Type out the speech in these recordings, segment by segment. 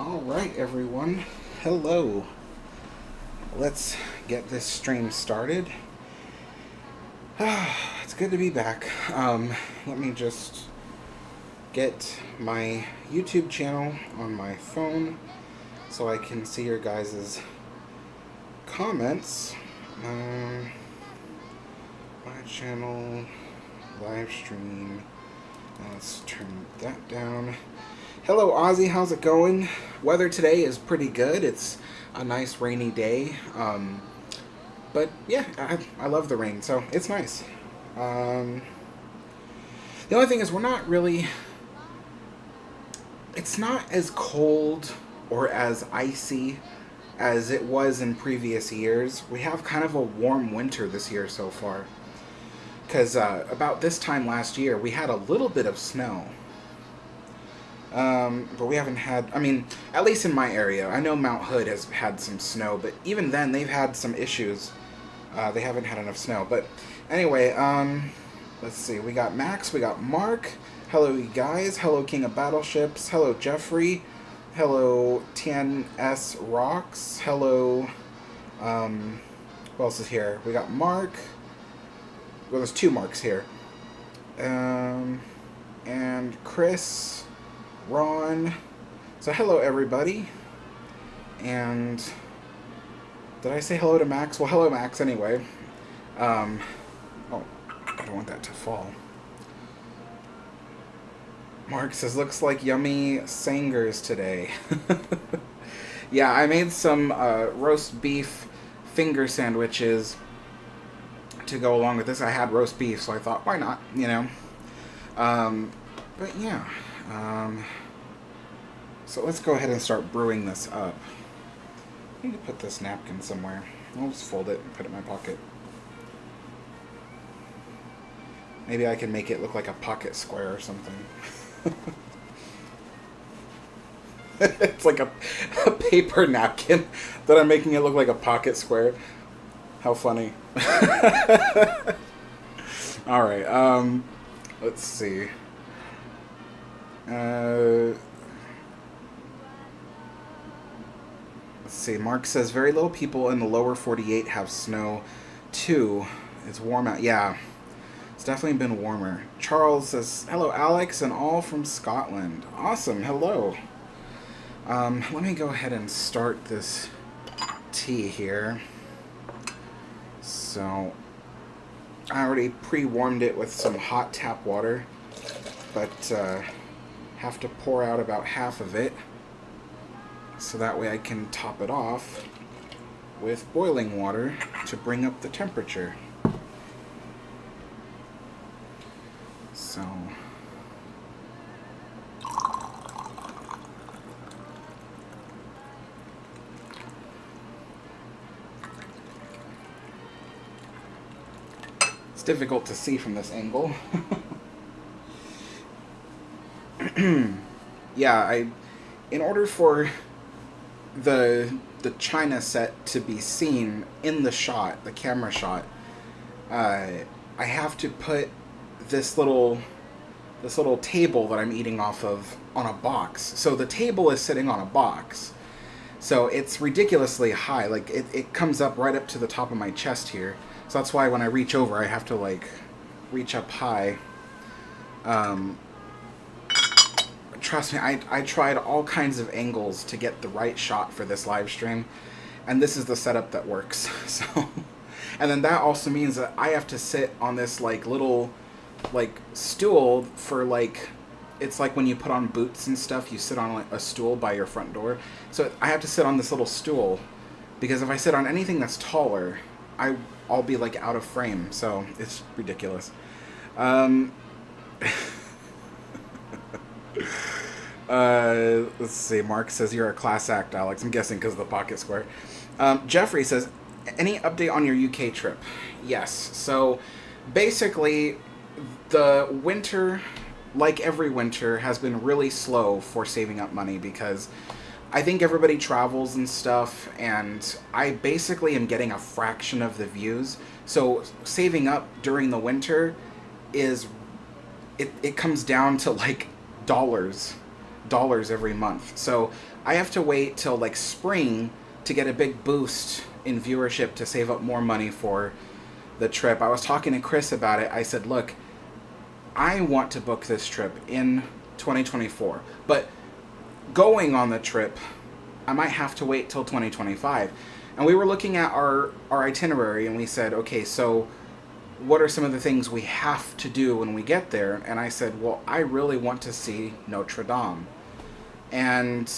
All right, everyone. Hello. Let's get this stream started. It's good to be back. Let me just get my YouTube channel on my phone so I can see your guys' comments. My channel, live stream. Let's turn that down. Hello, Ozzy. How's it going? Weather today is pretty good. It's a nice rainy day. But yeah, I love the rain, so it's nice. The only thing is we're not really... It's not as cold or as icy as it was in previous years. We have kind of a warm winter this year so far. Because about this time last year, we had a little bit of snow. But we haven't had, I mean, at least in my area. I know Mount Hood has had some snow, but even then they've had some issues. They haven't had enough snow. But anyway, let's see. We got Max, we got Mark. Hello, you guys. Hello, King of Battleships. Hello, Jeffrey. Hello, TNS Rocks. Hello, who else is here? We got Mark. Well, there's two Marks here. And Chris, Ron. So hello, everybody. And did I say hello to Max? Well, hello, Max, anyway. Oh, I don't want that to fall. Mark says, looks like yummy sangers today. Yeah, I made some roast beef finger sandwiches to go along with this. I had roast beef, so I thought, why not, you know? But yeah. So let's go ahead and start brewing this up. I need to put this napkin somewhere. I'll just fold it and put it in my pocket. Maybe I can make it look like a pocket square or something. It's like a paper napkin that I'm making it look like a pocket square. How funny. Alright, let's see. Let's see. Mark says, very little people in the lower 48 have snow, too. It's warm out. Yeah, it's definitely been warmer. Charles says, hello, Alex, and all from Scotland. Awesome. Hello. Let me go ahead and start this tea here. So, I already pre-warmed it with some hot tap water, but have to pour out about half of it, so that way I can top it off with boiling water to bring up the temperature. So... it's difficult to see from this angle. Yeah, in order for the China set to be seen in the shot, the camera shot, I have to put this little table that I'm eating off of on a box. So the table is sitting on a box. So it's ridiculously high. Like it comes up right up to the top of my chest here. So that's why when I reach over, I have to like reach up high. Trust me, I tried all kinds of angles to get the right shot for this live stream, and this is the setup that works. So, and then that also means that I have to sit on this like little like stool for like, it's like when you put on boots and stuff, you sit on like a stool by your front door. So I have to sit on this little stool, because if I sit on anything that's taller, I'll be like out of frame. So it's ridiculous. Let's see. Mark says you're a class act, Alex. I'm guessing because of the pocket square. Jeffrey says, any update on your UK trip? Yes. So basically, the winter, like every winter, has been really slow for saving up money, because I think everybody travels and stuff, and I basically am getting a fraction of the views. So saving up during the winter is, it comes down to like dollars. dollars every month. So I have to wait till like spring to get a big boost in viewership to save up more money for the trip. I was talking to Chris about it. I said, look, I want to book this trip in 2024, but going on the trip, I might have to wait till 2025. And we were looking at our itinerary, and we said, okay, so what are some of the things we have to do when we get there? And I said, well, I really want to see Notre Dame. And,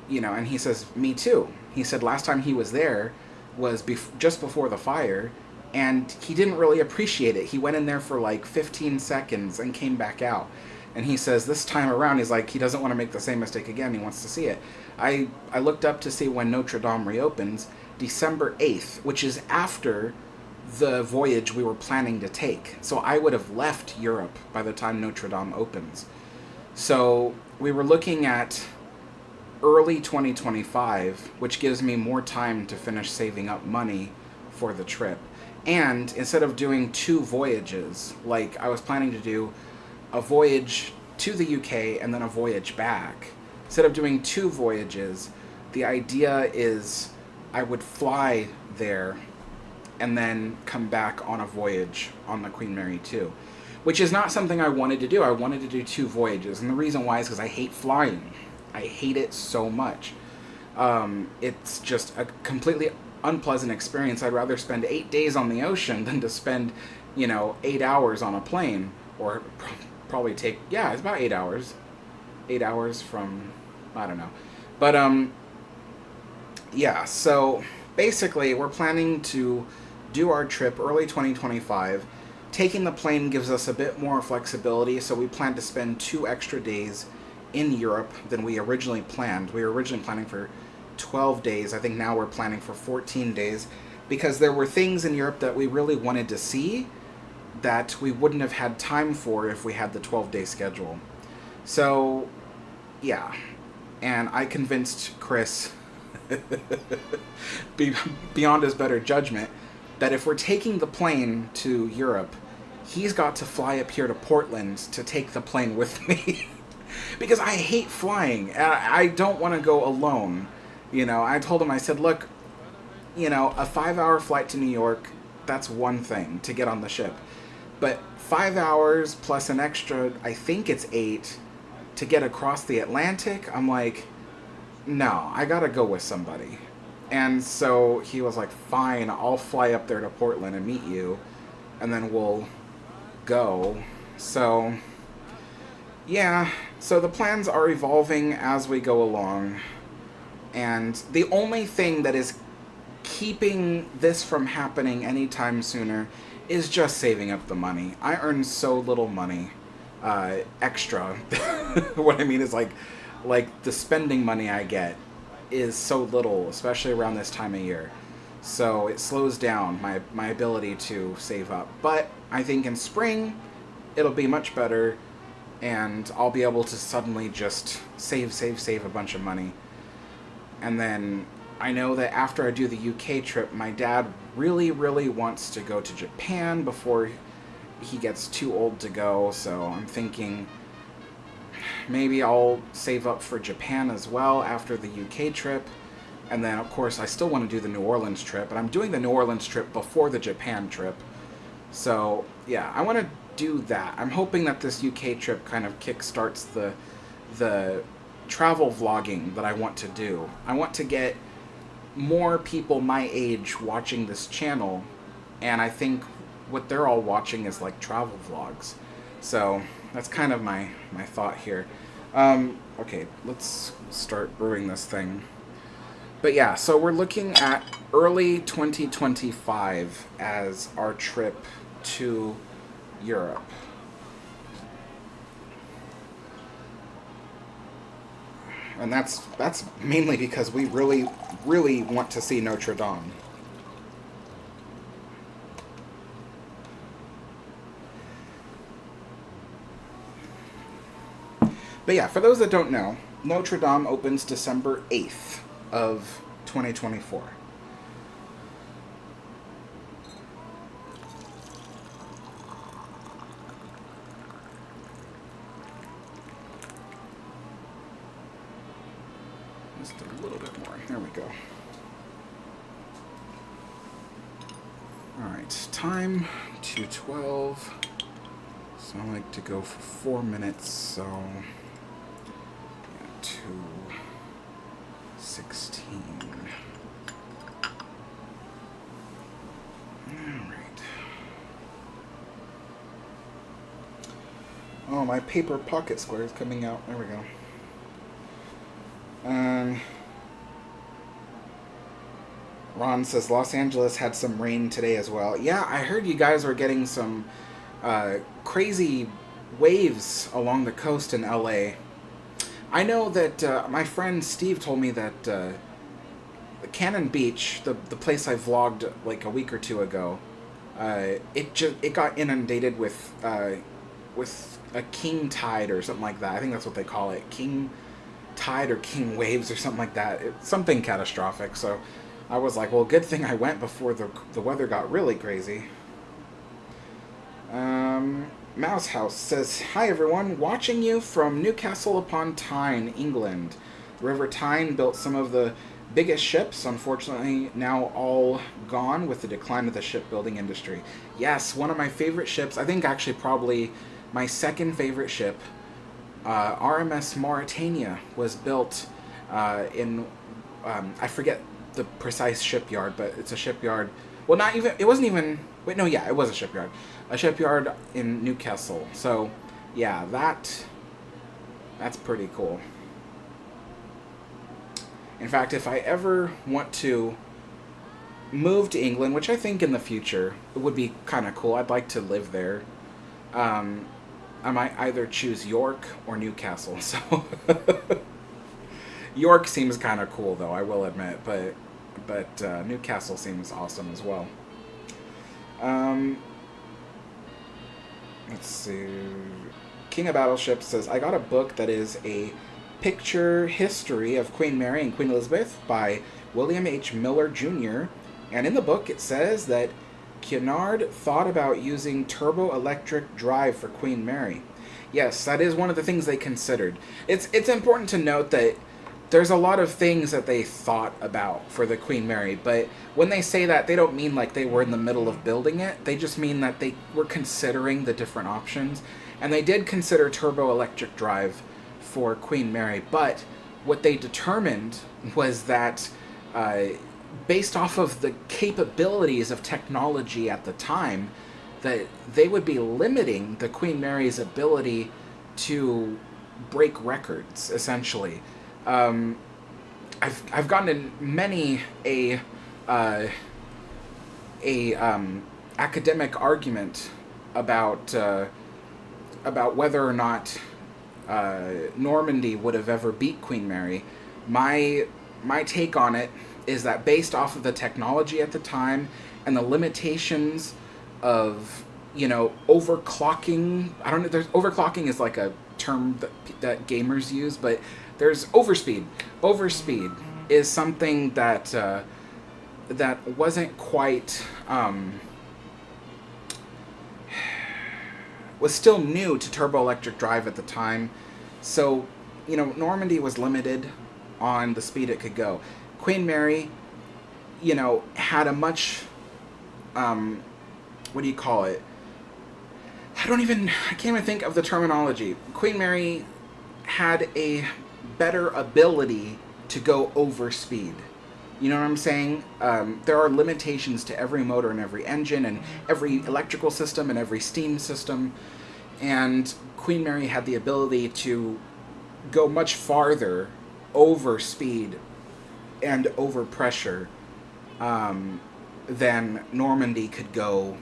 and he says, me too. He said last time he was there was just before the fire, and he didn't really appreciate it. He went in there for like 15 seconds and came back out. And he says this time around, he's like, he doesn't want to make the same mistake again. He wants to see it. I looked up to see when Notre Dame reopens, December 8th, which is after the voyage we were planning to take. So I would have left Europe by the time Notre Dame opens. So we were looking at early 2025, which gives me more time to finish saving up money for the trip. And instead of doing 2 voyages, like I was planning to do a voyage to the UK and then a voyage back, instead of doing 2 voyages, the idea is I would fly there and then come back on a voyage on the Queen Mary 2, which is not something I wanted to do. I wanted to do 2 voyages, and the reason why is because I hate flying. I hate it so much. It's just a completely unpleasant experience. I'd rather spend 8 days on the ocean than to spend, 8 hours on a plane, or probably take, it's about 8 hours. 8 hours from, I don't know. But, so basically we're planning to do our trip early 2025. Taking the plane gives us a bit more flexibility, so we plan to spend 2 extra days in Europe than we originally planned. We were originally planning for 12 days. I think now we're planning for 14 days because there were things in Europe that we really wanted to see that we wouldn't have had time for if we had the 12-day schedule. So, yeah. And I convinced Chris, beyond his better judgment, that if we're taking the plane to Europe, he's got to fly up here to Portland to take the plane with me. Because I hate flying. I don't want to go alone. I told him, I said, look, a 5-hour flight to New York, that's one thing to get on the ship. But 5 hours plus an extra, I think it's 8, to get across the Atlantic, I'm like, no, I gotta go with somebody. And so he was like, fine, I'll fly up there to Portland and meet you, and then we'll go. So, yeah, so the plans are evolving as we go along. And the only thing that is keeping this from happening anytime sooner is just saving up the money. I earn so little money extra. What I mean is like the spending money I get is so little, especially around this time of year. So it slows down my ability to save up. But I think in spring it'll be much better, and I'll be able to suddenly just save a bunch of money. And then I know that after I do the UK trip, my dad really, really wants to go to Japan before he gets too old to go. So I'm thinking maybe I'll save up for Japan as well after the UK trip. And then, of course, I still want to do the New Orleans trip, but I'm doing the New Orleans trip before the Japan trip. So, yeah, I want to do that. I'm hoping that this UK trip kind of kickstarts the travel vlogging that I want to do. I want to get more people my age watching this channel, and I think what they're all watching is like travel vlogs. So that's kind of my thought here. Okay, let's start brewing this thing. But yeah, so we're looking at early 2025 as our trip to Europe. And that's mainly because we really, really want to see Notre Dame. But yeah, for those that don't know, Notre Dame opens December 8th of 2024. Just a little bit more. There we go. Alright, time 2:12. So I like to go for 4 minutes, so yeah, 2:16. Alright. Oh, my paper pocket square is coming out. There we go. Ron says Los Angeles had some rain today as well. Yeah, I heard you guys were getting some crazy waves along the coast in LA. I know that my friend Steve told me that Cannon Beach, the place I vlogged like a week or two ago, it got inundated with a king tide or something like that. I think that's what they call it, king tide or king waves or something like that. It's something catastrophic. So I was like, well, good thing I went before the weather got really crazy. Mouse House says, hi everyone, watching you from Newcastle upon Tyne, England. The River Tyne built some of the biggest ships, unfortunately now all gone with the decline of the shipbuilding industry. Yes, one of my favorite ships, I think actually probably my second favorite ship, RMS Mauritania, was built in, I forget the precise shipyard, but it's a shipyard. Well, not even, it wasn't even, wait, no, yeah, it was a shipyard. A shipyard in Newcastle. So, yeah, that's pretty cool. In fact, if I ever want to move to England, which I think in the future, it would be kind of cool. I'd like to live there. I might either choose York or Newcastle. So, York seems kind of cool, though, I will admit. But Newcastle seems awesome as well. Let's see. King of Battleships says, I got a book that is a picture history of Queen Mary and Queen Elizabeth by William H. Miller Jr. And in the book it says that Cunard thought about using turbo-electric drive for Queen Mary. Yes, that is one of the things they considered. It's important to note that there's a lot of things that they thought about for the Queen Mary, but when they say that, they don't mean like they were in the middle of building it. They just mean that they were considering the different options, and they did consider turbo-electric drive for Queen Mary, but what they determined was that based off of the capabilities of technology at the time, that they would be limiting the Queen Mary's ability to break records, essentially. I've gotten in many academic argument about whether or not Normandy would have ever beat Queen Mary. My take on it is that based off of the technology at the time and the limitations of, overclocking. I don't know. Overclocking is like a term that gamers use, but there's overspeed. Overspeed is something that wasn't quite was still new to turbo-electric drive at the time. So, Normandy was limited on the speed it could go. Queen Mary, had a much, what do you call it? I can't even think of the terminology. Queen Mary had a better ability to go over speed. You know what I'm saying? There are limitations to every motor and every engine and every electrical system and every steam system. And Queen Mary had the ability to go much farther over speed and over pressure than Normandy could go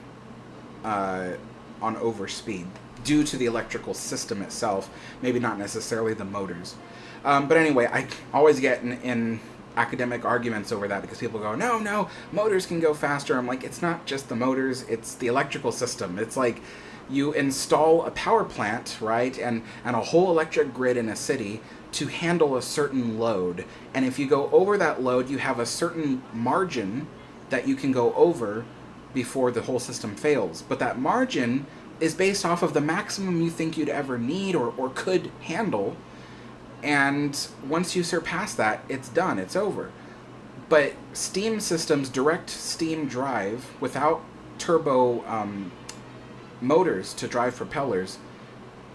on over speed due to the electrical system itself, maybe not necessarily the motors. But anyway, I always get in academic arguments over that because people go, no, motors can go faster. I'm like, it's not just the motors, it's the electrical system. It's like you install a power plant, right, and a whole electric grid in a city to handle a certain load. And if you go over that load, you have a certain margin that you can go over before the whole system fails. But that margin is based off of the maximum you think you'd ever need or could handle. And once you surpass that, it's done. It's over. But steam systems, direct steam drive without turbo motors to drive propellers,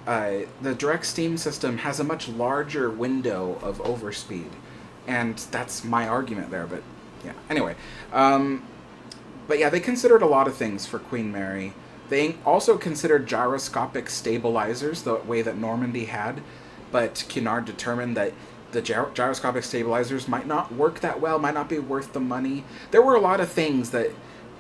the direct steam system has a much larger window of overspeed. And that's my argument there, but yeah. Anyway, but yeah, they considered a lot of things for Queen Mary. They also considered gyroscopic stabilizers, the way that Normandy had, but Cunard determined that the gyroscopic stabilizers might not work that well, might not be worth the money. There were a lot of things that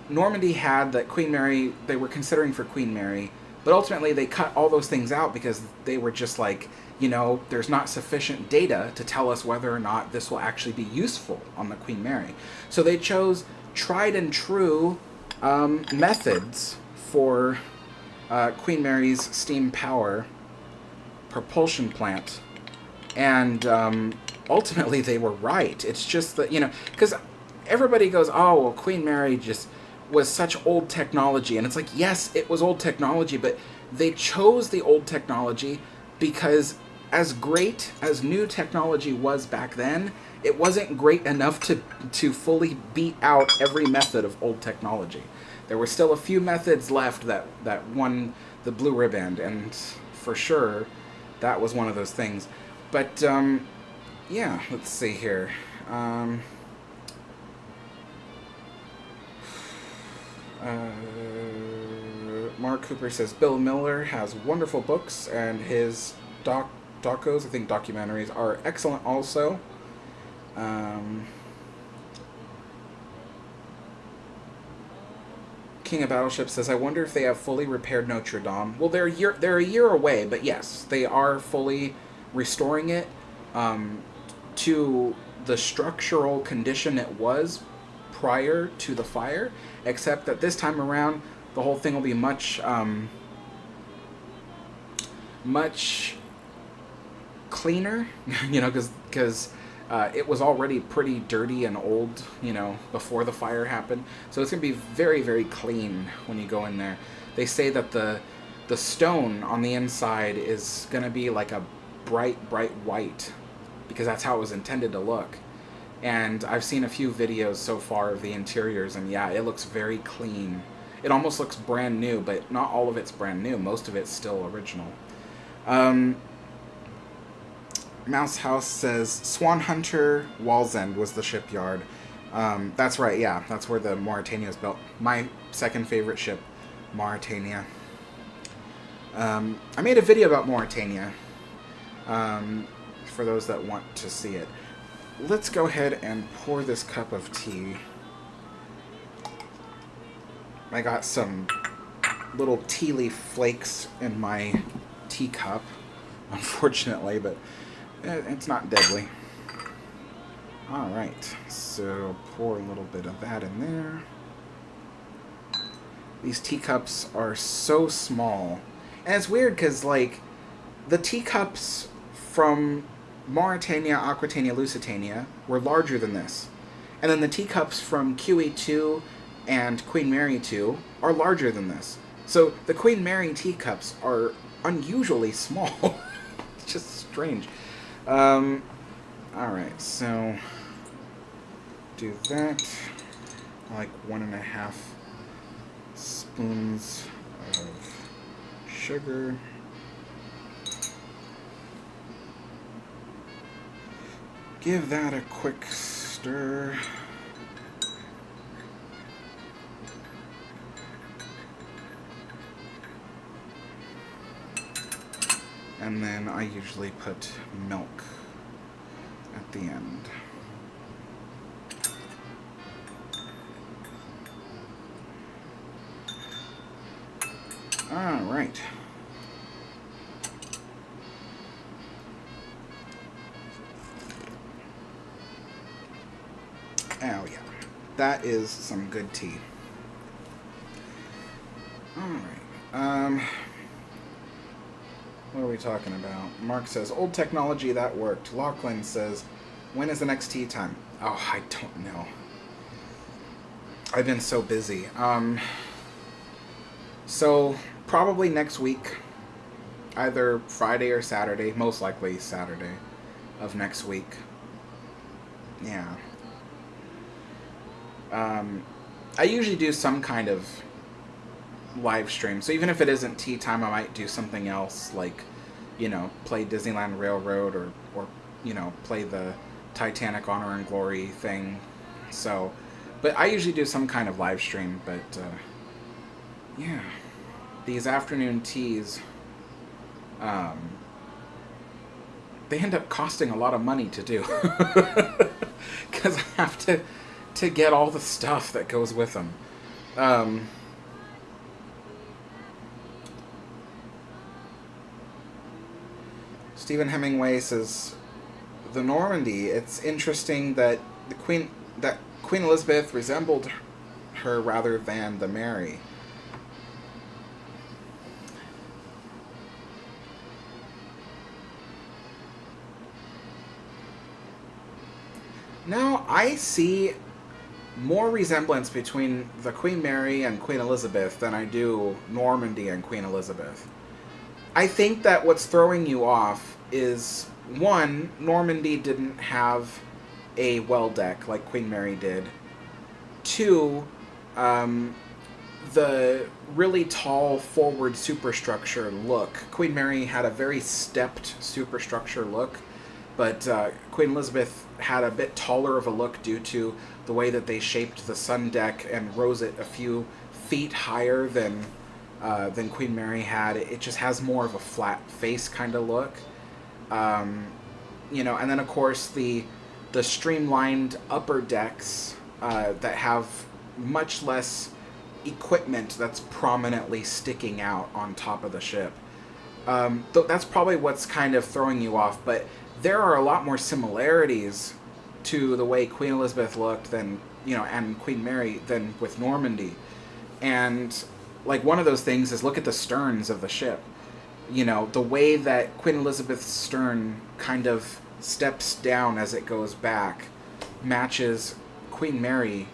Normandy had that Queen Mary, they were considering for Queen Mary, but ultimately they cut all those things out because they were just like, there's not sufficient data to tell us whether or not this will actually be useful on the Queen Mary. So they chose tried and true methods for Queen Mary's steam power propulsion plant. And ultimately they were right. It's just that, because everybody goes, oh, well, Queen Mary just was such old technology. And it's like, yes, it was old technology, but they chose the old technology because as great as new technology was back then, it wasn't great enough to fully beat out every method of old technology. There were still a few methods left that won the blue ribbon, and for sure, that was one of those things. But, yeah, let's see here. Mark Cooper says Bill Miller has wonderful books, and his docos, I think documentaries, are excellent also. King of Battleship says, I wonder if they have fully repaired Notre Dame. Well, they're a year away, but yes, they are fully restoring it to the structural condition it was prior to the fire, except that this time around the whole thing will be much cleaner, because it was already pretty dirty and old, before the fire happened. So it's going to be very, very clean when you go in there. They say that the stone on the inside is going to be like a bright white, because that's how it was intended to look. And I've seen a few videos so far of the interiors, and yeah, it looks very clean. It almost looks brand new, but not all of it's brand new. Most of it's still original. Mouse House says Swan Hunter Wallsend was the shipyard. That's right, yeah. That's where the Mauretania is built. My second favorite ship, Mauretania. I made a video about Mauretania, for those that want to see it. Let's go ahead and pour this cup of tea. I got some little tea leaf flakes in my teacup, unfortunately, but it's not deadly. Alright, so pour a little bit of that in there. These teacups are so small. And it's weird because, like, the teacups from Mauretania, Aquitania, Lusitania were larger than this. And then the teacups from QE2 and Queen Mary 2 are larger than this. So the Queen Mary teacups are unusually small. It's just strange. Alright, so do that. Like 1.5 spoons of sugar. Give that a quick stir. And then I usually put milk at the end. All right. Oh yeah, that is some good tea. All right. What are we talking about? Mark says, old technology that worked. Lachlan says, when is the next tea time? Oh, I don't know. I've been so busy. So, probably next week. Either Friday or Saturday. Most likely Saturday. of next week. Yeah. I usually do some kind of live stream. So even if it isn't tea time, I might do something else, like, play Disneyland Railroad, or play the Titanic Honor and Glory thing. So, but I usually do some kind of live stream. But yeah, these afternoon teas, they end up costing a lot of money to do, because I have to get all the stuff that goes with them. Stephen Hemingway says, the Normandy, it's interesting that Queen Elizabeth resembled her rather than the Mary. Now, I see more resemblance between the Queen Mary and Queen Elizabeth than I do Normandy and Queen Elizabeth. I think that what's throwing you off is, one, Normandy didn't have a well deck like Queen Mary did. Two, the really tall forward superstructure look. Queen Mary had a very stepped superstructure look, but Queen Elizabeth had a bit taller of a look due to the way that they shaped the sun deck and rose it a few feet higher than Queen Mary had. It just has more of a flat face kind of look. And then of course the streamlined upper decks that have much less equipment that's prominently sticking out on top of the ship. That's probably what's kind of throwing you off, but there are a lot more similarities to the way Queen Elizabeth looked than, and Queen Mary than with Normandy. And, like, one of those things is look at the sterns of the ship. The way that Queen Elizabeth's stern kind of steps down as it goes back matches Queen Mary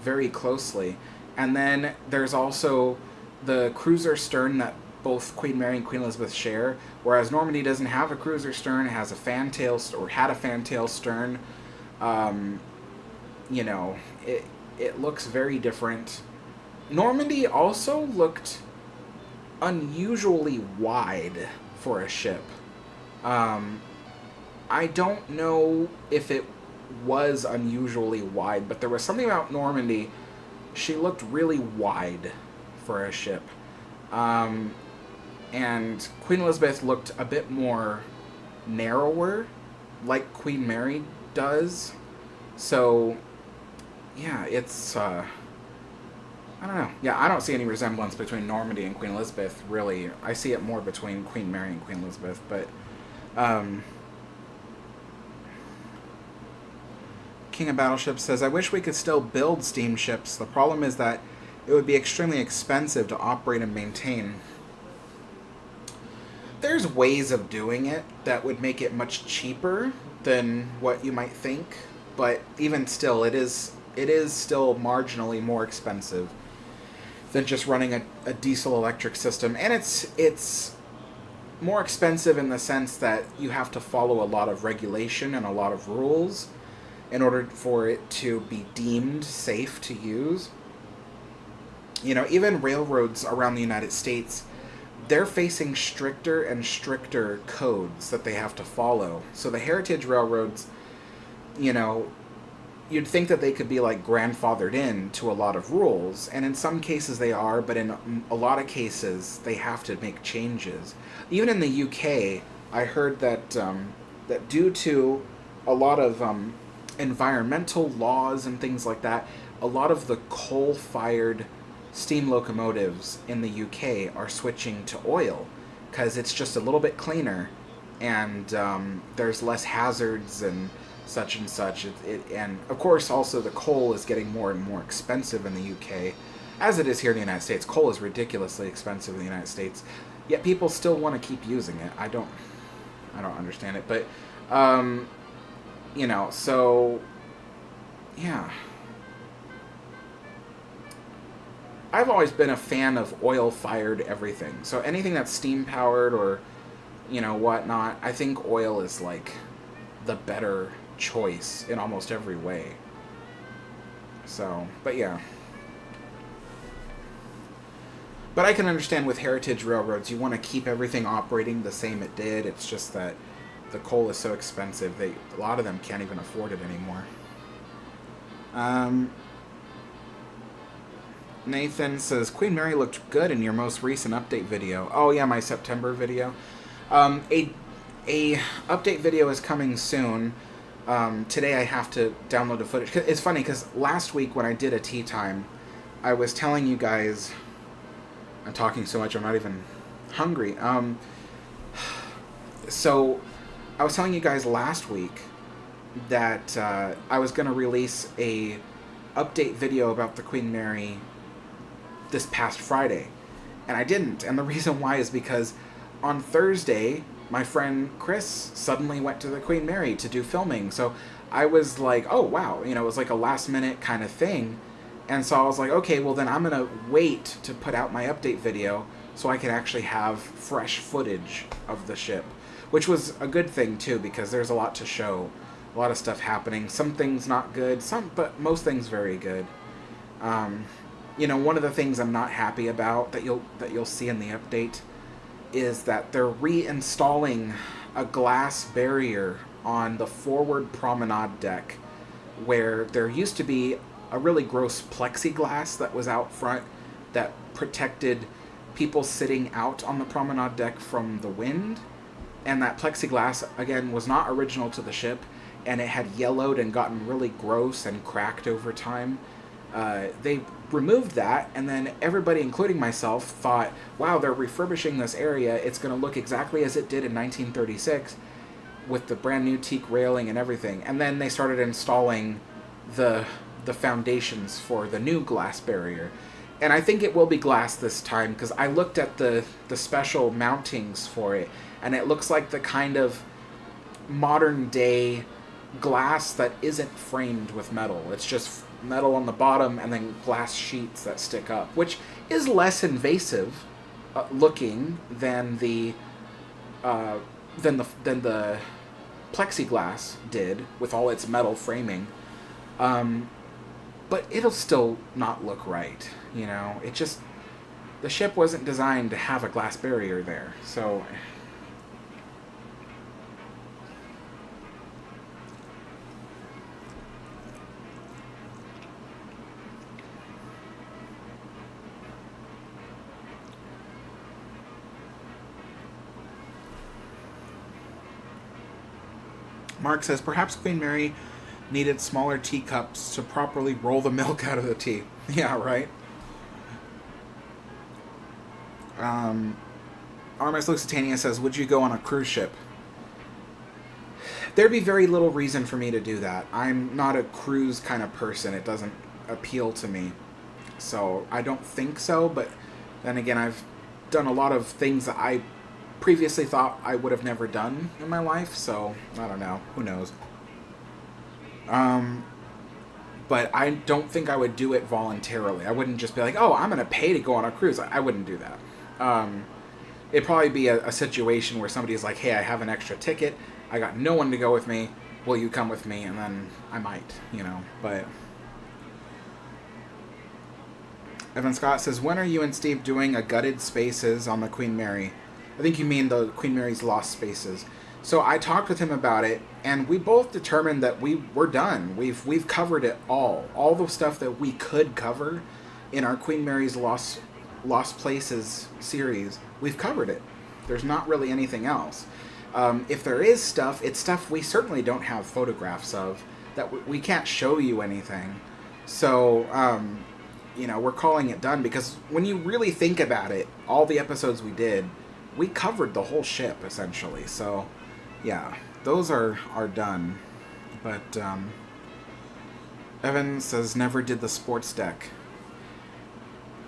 very closely. And then there's also the cruiser stern that both Queen Mary and Queen Elizabeth share, whereas Normandy doesn't have a cruiser stern. It has a fantail, or had a fantail stern. It looks very different. Normandy also looked unusually wide for a ship. I don't know if it was unusually wide, but there was something about Normandy. She looked really wide for a ship. And Queen Elizabeth looked a bit more narrower, like Queen Mary does. So, yeah, it's, I don't know. Yeah, I don't see any resemblance between Normandy and Queen Elizabeth, really. I see it more between Queen Mary and Queen Elizabeth, but, King of Battleships says, I wish we could still build steamships. The problem is that it would be extremely expensive to operate and maintain. There's ways of doing it that would make it much cheaper than what you might think, but even still, it is still marginally more expensive than just running a diesel electric system. And it's more expensive in the sense that you have to follow a lot of regulation and a lot of rules in order for it to be deemed safe to use. Even railroads around the United States, they're facing stricter and stricter codes that they have to follow. So the heritage railroads, you'd think that they could be like grandfathered in to a lot of rules, and in some cases they are, but in a lot of cases they have to make changes. Even in the UK, I heard that that due to a lot of environmental laws and things like that, a lot of the coal-fired steam locomotives in the UK are switching to oil because it's just a little bit cleaner, and there's less hazards and such and such. And of course, also the coal is getting more and more expensive in the UK, as it is here in the United States. Coal is ridiculously expensive in the United States, yet people still want to keep using it. I don't understand it, but so yeah. I've always been a fan of oil-fired everything. So anything that's steam-powered or, whatnot, I think oil is, like, the better choice in almost every way. So, but yeah. But I can understand with heritage railroads, you want to keep everything operating the same it did. It's just that the coal is so expensive, a lot of them can't even afford it anymore. Nathan says, Queen Mary looked good in your most recent update video. Oh yeah, my September video. A update video is coming soon. Today I have to download the footage. It's funny because last week when I did a tea time, I was telling you guys... I'm talking so much I'm not even hungry. So I was telling you guys last week that I was going to release a update video about the Queen Mary this past Friday, and I didn't. And the reason why is because on Thursday my friend Chris suddenly went to the Queen Mary to do filming, so I was like, oh wow, it was like a last minute kind of thing. And so I was like, okay, well then I'm going to wait to put out my update video so I can actually have fresh footage of the ship. Which was a good thing too, because there's a lot to show. A lot of stuff happening. Some things not good, but most things very good. One of the things I'm not happy about that you'll see in the update is that they're reinstalling a glass barrier on the forward promenade deck, where there used to be a really gross plexiglass that was out front that protected people sitting out on the promenade deck from the wind. And that plexiglass, again, was not original to the ship, and it had yellowed and gotten really gross and cracked over time. They removed that, and then everybody, including myself, thought, wow, they're refurbishing this area. It's going to look exactly as it did in 1936 with the brand new teak railing and everything. And then they started installing the foundations for the new glass barrier. And I think it will be glass this time, because I looked at the special mountings for it, and it looks like the kind of modern day glass that isn't framed with metal. It's just metal on the bottom and then glass sheets that stick up, which is less invasive looking than the plexiglass did with all its metal framing. But it'll still not look right, It just... The ship wasn't designed to have a glass barrier there, so... Mark says, perhaps Queen Mary needed smaller teacups to properly roll the milk out of the tea. Yeah, right? Armis Lusitania says, would you go on a cruise ship? There'd be very little reason for me to do that. I'm not a cruise kind of person. It doesn't appeal to me. So I don't think so, but then again, I've done a lot of things that I previously thought I would have never done in my life, so I don't know. Who knows? But I don't think I would do it voluntarily. I wouldn't just be like, oh, I'm going to pay to go on a cruise. I wouldn't do that. It'd probably be a situation where somebody's like, hey, I have an extra ticket. I got no one to go with me. Will you come with me? And then I might, but... Evan Scott says, when are you and Steve doing a gutted spaces on the Queen Mary? I think you mean the Queen Mary's lost spaces. So I talked with him about it, and we both determined that we're done. We've covered it all the stuff that we could cover in our Queen Mary's Lost Places series. We've covered it. There's not really anything else. If there is stuff, it's stuff we certainly don't have photographs of, that we can't show you anything. So we're calling it done, because when you really think about it, all the episodes we did, we covered the whole ship essentially. So yeah, those are done. But Evan says, never did the sports deck.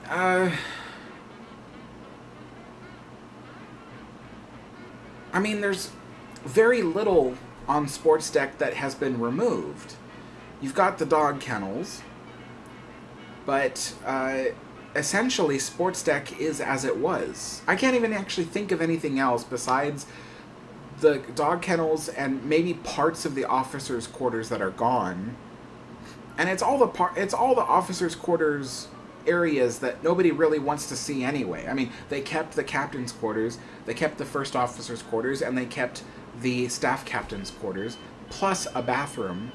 I mean, there's very little on sports deck that has been removed. You've got the dog kennels, but essentially sports deck is as it was. I can't even actually think of anything else besides the dog kennels and maybe parts of the officers' quarters that are gone. And it's all the officers' quarters areas that nobody really wants to see anyway. I mean, they kept the captain's quarters, they kept the first officer's quarters, and they kept the staff captain's quarters, plus a bathroom.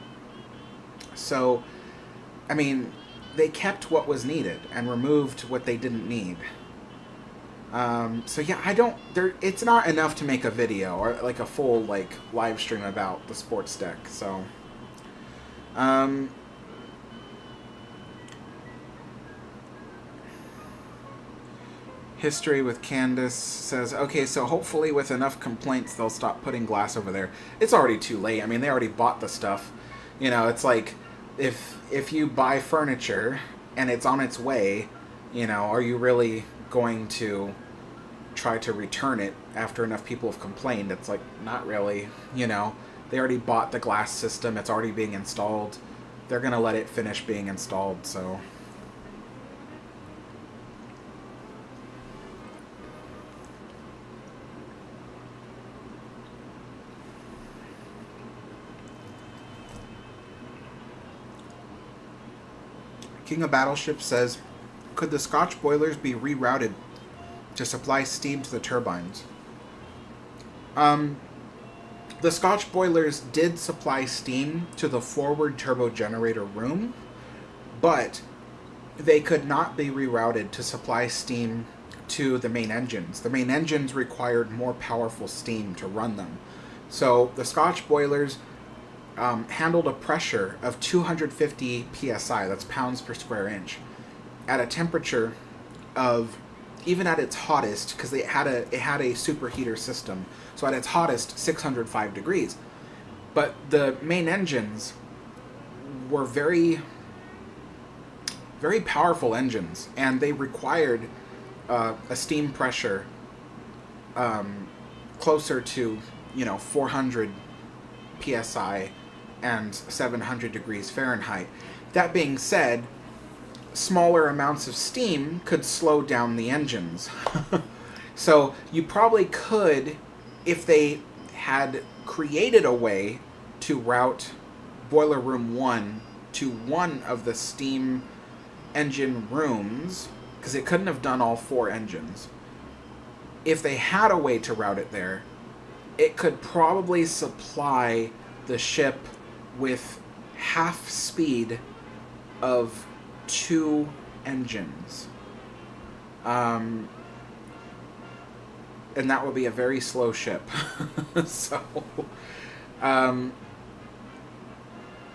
So, I mean, they kept what was needed and removed what they didn't need. So yeah, it's not enough to make a video or like a full like live stream about the sports deck. So, History with Candace says, okay, so hopefully with enough complaints they'll stop putting glass over there. It's already too late. I mean, they already bought the stuff. You know, it's like if you buy furniture and it's on its way, you know, are you really going to try to return it after enough people have complained? It's like, not really. You know, they already bought the glass system. It's already being installed. They're going to let it finish being installed, so... King of Battleships says, could the Scotch boilers be rerouted to supply steam to the turbines? The Scotch boilers did supply steam to the forward turbo generator room, but they could not be rerouted to supply steam to the main engines. The main engines required more powerful steam to run them. So the Scotch boilers handled a pressure of 250 psi, that's pounds per square inch, at a temperature of, even at its hottest, because it had a superheater system, so at its hottest, 605 degrees. But the main engines were very, very powerful engines, and they required a steam pressure closer to, 400 psi and 700 degrees Fahrenheit. That being said, smaller amounts of steam could slow down the engines. So you probably could, if they had created a way to route Boiler Room 1 to one of the steam engine rooms, because it couldn't have done all 4 engines. If they had a way to route it there, it could probably supply the ship with half speed of 2 engines. And that would be a very slow ship. So,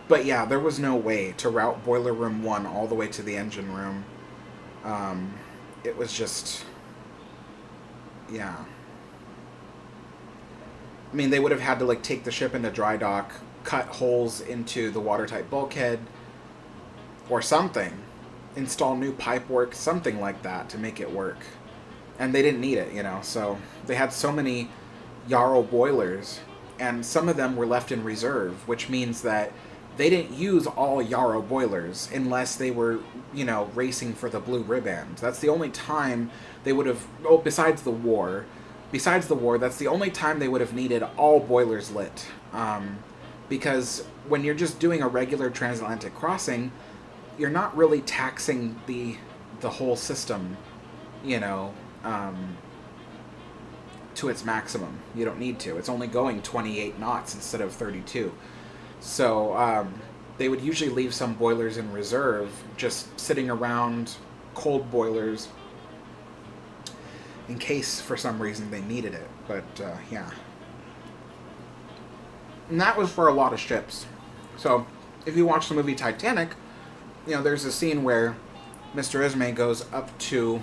but yeah, there was no way to route Boiler Room 1 all the way to the engine room. It was just, yeah. I mean, they would have had to take the ship into dry dock, cut holes into the watertight bulkhead, or something. Install new pipework, something like that to make it work. And they didn't need it, so they had so many Yarrow boilers, and some of them were left in reserve, which means that they didn't use all Yarrow boilers unless they were, racing for the blue ribband. That's the only time they would have, besides the war, that's the only time they would have needed all boilers lit. Because when you're just doing a regular transatlantic crossing, you're not really taxing the whole system, to its maximum. You don't need to. It's only going 28 knots instead of 32. So they would usually leave some boilers in reserve, just sitting around, cold boilers, in case for some reason they needed it. But yeah. And that was for a lot of ships. So if you watch the movie Titanic, there's a scene where Mr. Ismay goes up to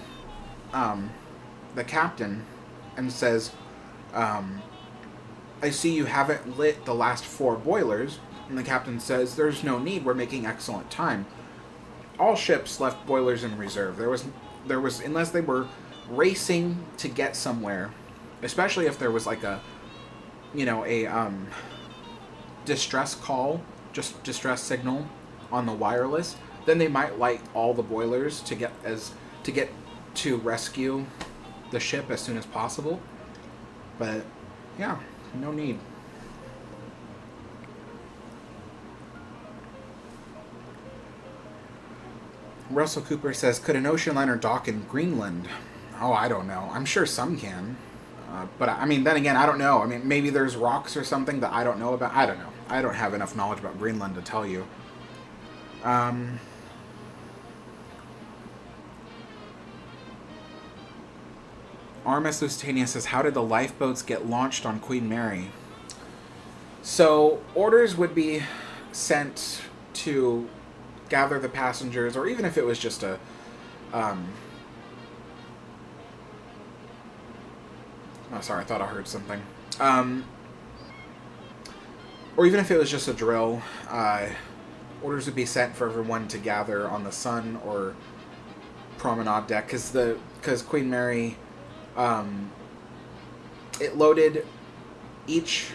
the captain and says, I see you haven't lit the last 4 boilers. And the captain says, there's no need, we're making excellent time. All ships left boilers in reserve. There was unless they were racing to get somewhere, especially if there was a distress call, just distress signal on the wireless, then they might light all the boilers to get to rescue the ship as soon as possible. But yeah, No need. Russell Cooper says, could an ocean liner dock in Greenland? Oh, I don't know. I'm sure some can. But I mean, then again, I don't know. I mean, maybe there's rocks or something that I don't know about. I don't know. I don't have enough knowledge about Greenland to tell you. Armis Lusitania says, how did the lifeboats get launched on Queen Mary? So, orders would be sent to gather the passengers, or even if it was just a... oh, sorry, I thought I heard something. Or even if it was just a drill, orders would be sent for everyone to gather on the sun or promenade deck, because Queen Mary, it loaded each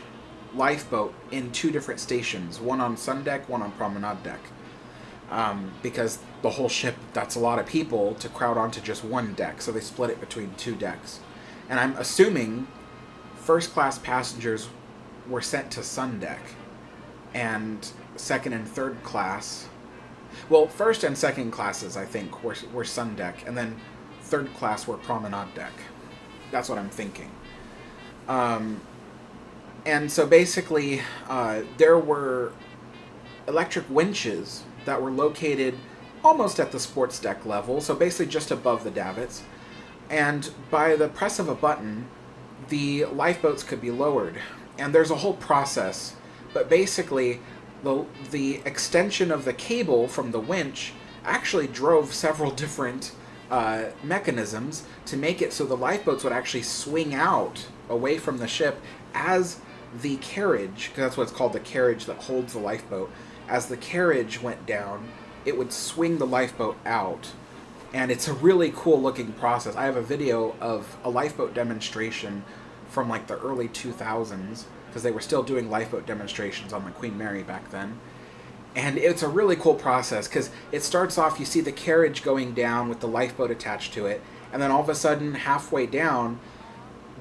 lifeboat in 2 different stations, one on sun deck, one on promenade deck, because the whole ship, that's a lot of people to crowd onto just one deck, so they split it between 2 decks. And I'm assuming first class passengers were sent to sun deck, and second and third class, well, first and second classes, I think, were sun deck, and then third class were promenade deck. That's what I'm thinking. And so basically, there were electric winches that were located almost at the sports deck level, so basically just above the davits. And by the press of a button, the lifeboats could be lowered. And there's a whole process, but basically, the extension of the cable from the winch actually drove several different mechanisms to make it so the lifeboats would actually swing out away from the ship as the carriage, because that's what it's called, the carriage that holds the lifeboat. As the carriage went down, it would swing the lifeboat out. And it's a really cool looking process. I have a video of a lifeboat demonstration from like the early 2000s, because they were still doing lifeboat demonstrations on the Queen Mary back then. And it's a really cool process, because it starts off, you see the carriage going down with the lifeboat attached to it, and then all of a sudden, halfway down,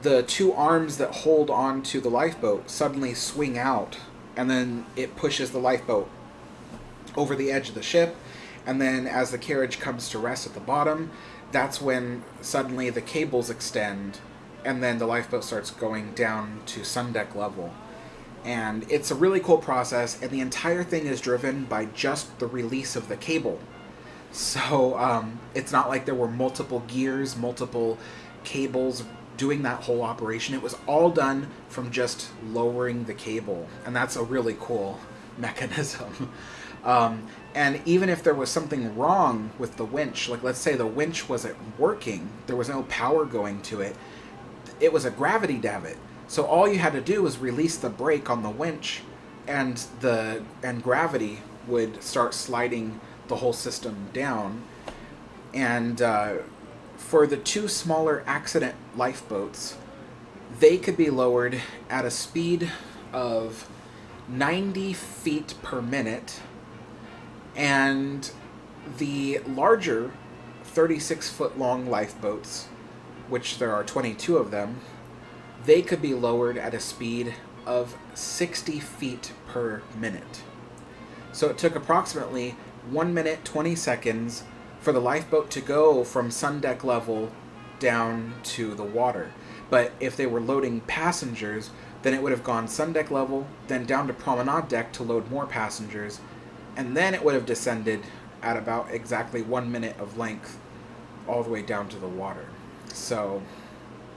the 2 arms that hold on to the lifeboat suddenly swing out, and then it pushes the lifeboat over the edge of the ship. And then as the carriage comes to rest at the bottom, that's when suddenly the cables extend, and then the lifeboat starts going down to sun deck level. And it's a really cool process, and the entire thing is driven by just the release of the cable. So it's not like there were multiple gears, multiple cables doing that whole operation. It was all done from just lowering the cable, and that's a really cool mechanism. And even if there was something wrong with the winch, like let's say the winch wasn't working, there was no power going to it, it was a gravity davit. So all you had to do was release the brake on the winch, and gravity would start sliding the whole system down. And for the 2 smaller accident lifeboats, they could be lowered at a speed of 90 feet per minute. And the larger 36-foot long lifeboats, which there are 22 of them, they could be lowered at a speed of 60 feet per minute. So it took approximately 1 minute 20 seconds for the lifeboat to go from sun deck level down to the water. But if they were loading passengers, then it would have gone sun deck level, then down to promenade deck to load more passengers, and then it would have descended at about exactly 1 minute of length all the way down to the water. So,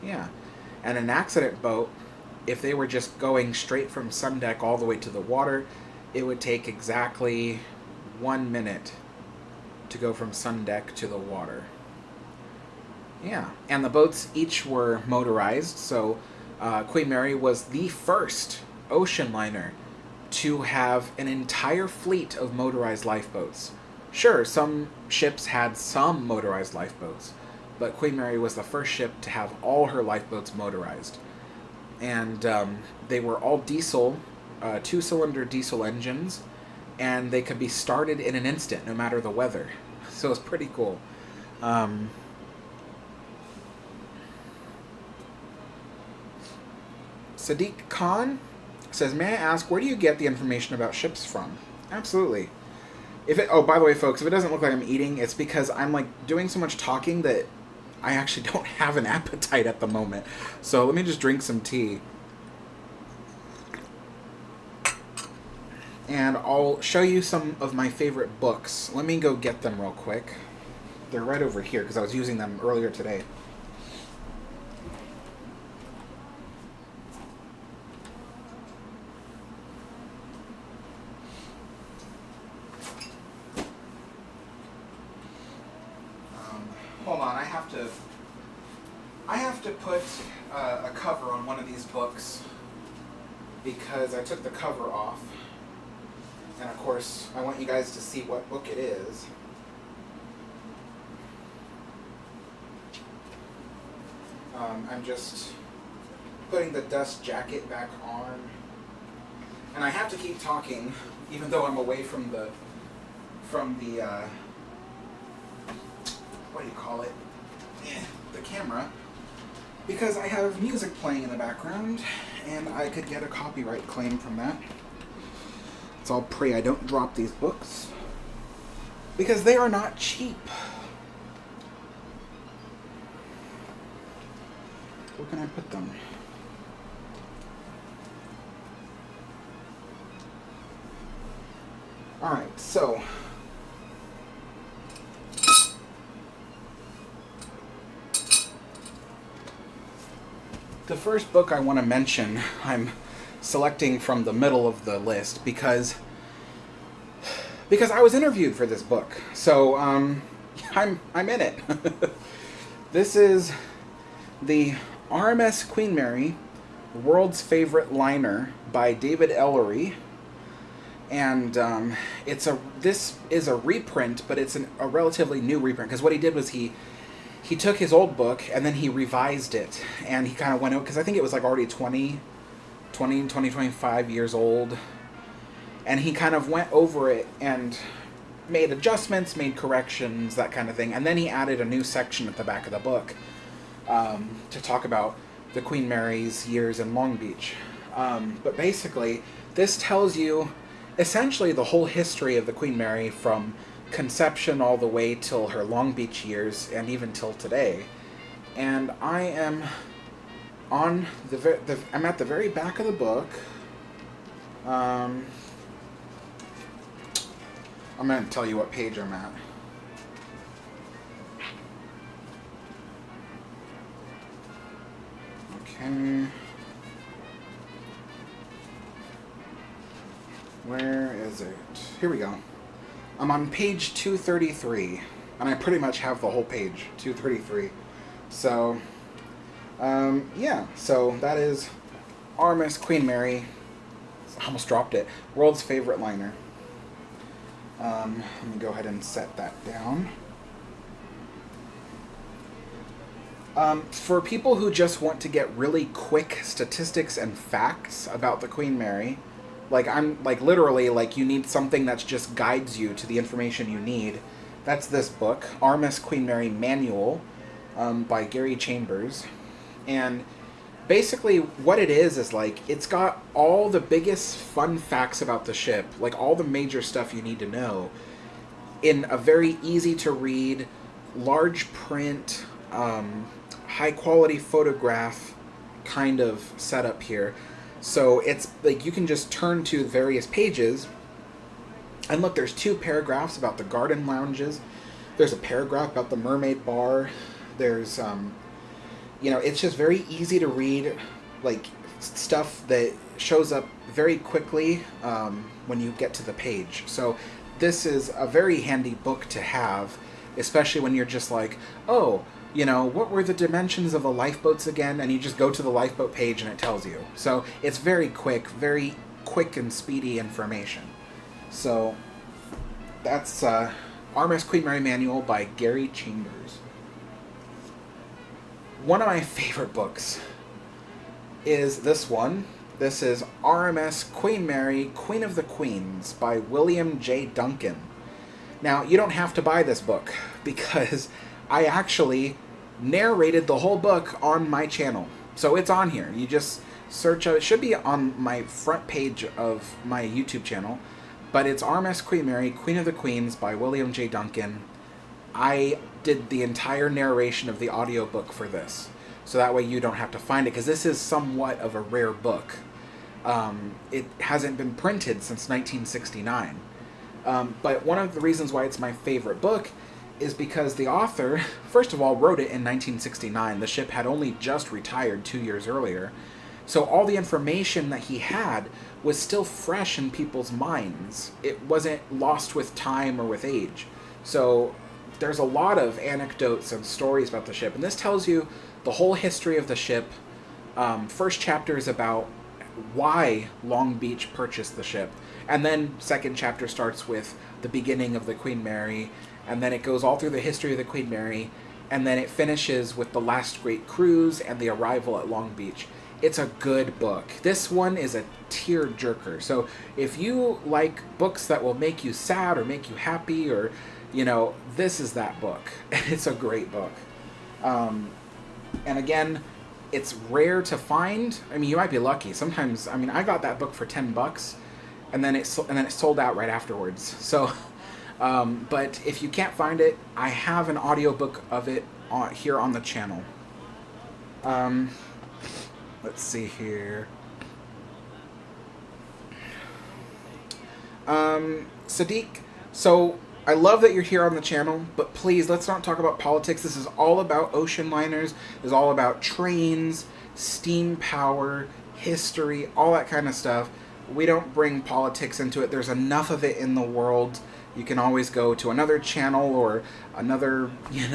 yeah. And an accident boat, if they were just going straight from sun deck all the way to the water, it would take exactly 1 minute to go from sun deck to the water. Yeah, and the boats each were motorized, so Queen Mary was the first ocean liner to have an entire fleet of motorized lifeboats. Sure, some ships had some motorized lifeboats, but Queen Mary was the first ship to have all her lifeboats motorized. And they were all diesel, 2-cylinder diesel engines, and they could be started in an instant, no matter the weather. So it's pretty cool. Sadiq Khan says, may I ask, where do you get the information about ships from? Absolutely. Oh, by the way, folks, if it doesn't look like I'm eating, it's because I'm like doing so much talking that I actually don't have an appetite at the moment. So let me just drink some tea. And I'll show you some of my favorite books. Let me go get them real quick. They're right over here because I was using them earlier today. Hold on, I have to put a cover on one of these books because I took the cover off. And of course, I want you guys to see what book it is. I'm just putting the dust jacket back on. And I have to keep talking, even though I'm away from the what do you call it? The camera. Because I have music playing in the background, and I could get a copyright claim from that. So I'll pray I don't drop these books, because they are not cheap. Where can I put them? Alright, so the first book I want to mention, I'm selecting from the middle of the list because I was interviewed for this book. So I'm in it. This is the RMS Queen Mary, World's Favorite Liner by David Ellery. And this is a reprint, but it's a relatively new reprint, because what he did was he took his old book and then he revised it, and he kind of went out, because I think it was like already 25 years old, and he kind of went over it and made adjustments, made corrections, that kind of thing, and then he added a new section at the back of the book to talk about the Queen Mary's years in Long Beach. But basically, this tells you essentially the whole history of the Queen Mary from conception all the way till her Long Beach years and even till today. And I am on I'm at the very back of the book. I'm going to tell you what page I'm at. Okay. Where is it? Here we go. I'm on page 233, and I pretty much have the whole page, 233. So, yeah, so that is RMS Queen Mary. I almost dropped it. World's Favorite Liner. Let me go ahead and set that down. For people who just want to get really quick statistics and facts about the Queen Mary, literally, you need something that just guides you to the information you need. That's this book, RMS Queen Mary Manual, by Gary Chambers. And basically what it is it's got all the biggest fun facts about the ship, all the major stuff you need to know, in a very easy to read, large print, high quality photograph kind of setup here. So it's you can just turn to various pages, and look, there's 2 paragraphs about the garden lounges. There's a paragraph about the mermaid bar. There's it's just very easy to read, stuff that shows up very quickly when you get to the page. So this is a very handy book to have, especially when you're just what were the dimensions of the lifeboats again? And you just go to the lifeboat page and it tells you. So it's very quick and speedy information. So that's RMS Queen Mary Manual by Gary Chambers. One of my favorite books is this one. This is RMS Queen Mary, Queen of the Queens by William J. Duncan. Now, you don't have to buy this book, because I actually narrated the whole book on my channel. So it's on here. search of it. Should be on my front page of my YouTube channel, but it's RMS Queen Mary, Queen of the Queens by William J. Duncan. I did the entire narration of the audiobook for this, so that way you don't have to find it, because this is somewhat of a rare book. It hasn't been printed since 1969. But one of the reasons why it's my favorite book is because the author, first of all, wrote it in 1969. The ship had only just retired 2 years earlier. So all the information that he had was still fresh in people's minds. It wasn't lost with time or with age. So there's a lot of anecdotes and stories about the ship. And this tells you the whole history of the ship. First chapter is about why Long Beach purchased the ship. And then second chapter starts with the beginning of the Queen Mary. And then it goes all through the history of the Queen Mary. And then it finishes with the last great cruise and the arrival at Long Beach. It's a good book. This one is a tear-jerker. So if you like books that will make you sad or make you happy, or, this is that book. It's a great book. And again, it's rare to find. I mean, you might be lucky. Sometimes, I got that book for $10, and then it sold out right afterwards. So, but if you can't find it, I have an audiobook of it here on the channel. Let's see here. Sadiq, so I love that you're here on the channel, but please, let's not talk about politics. This is all about ocean liners. This is all about trains, steam power, history, all that kind of stuff. We don't bring politics into it. There's enough of it in the world. You can always go to another channel or another, you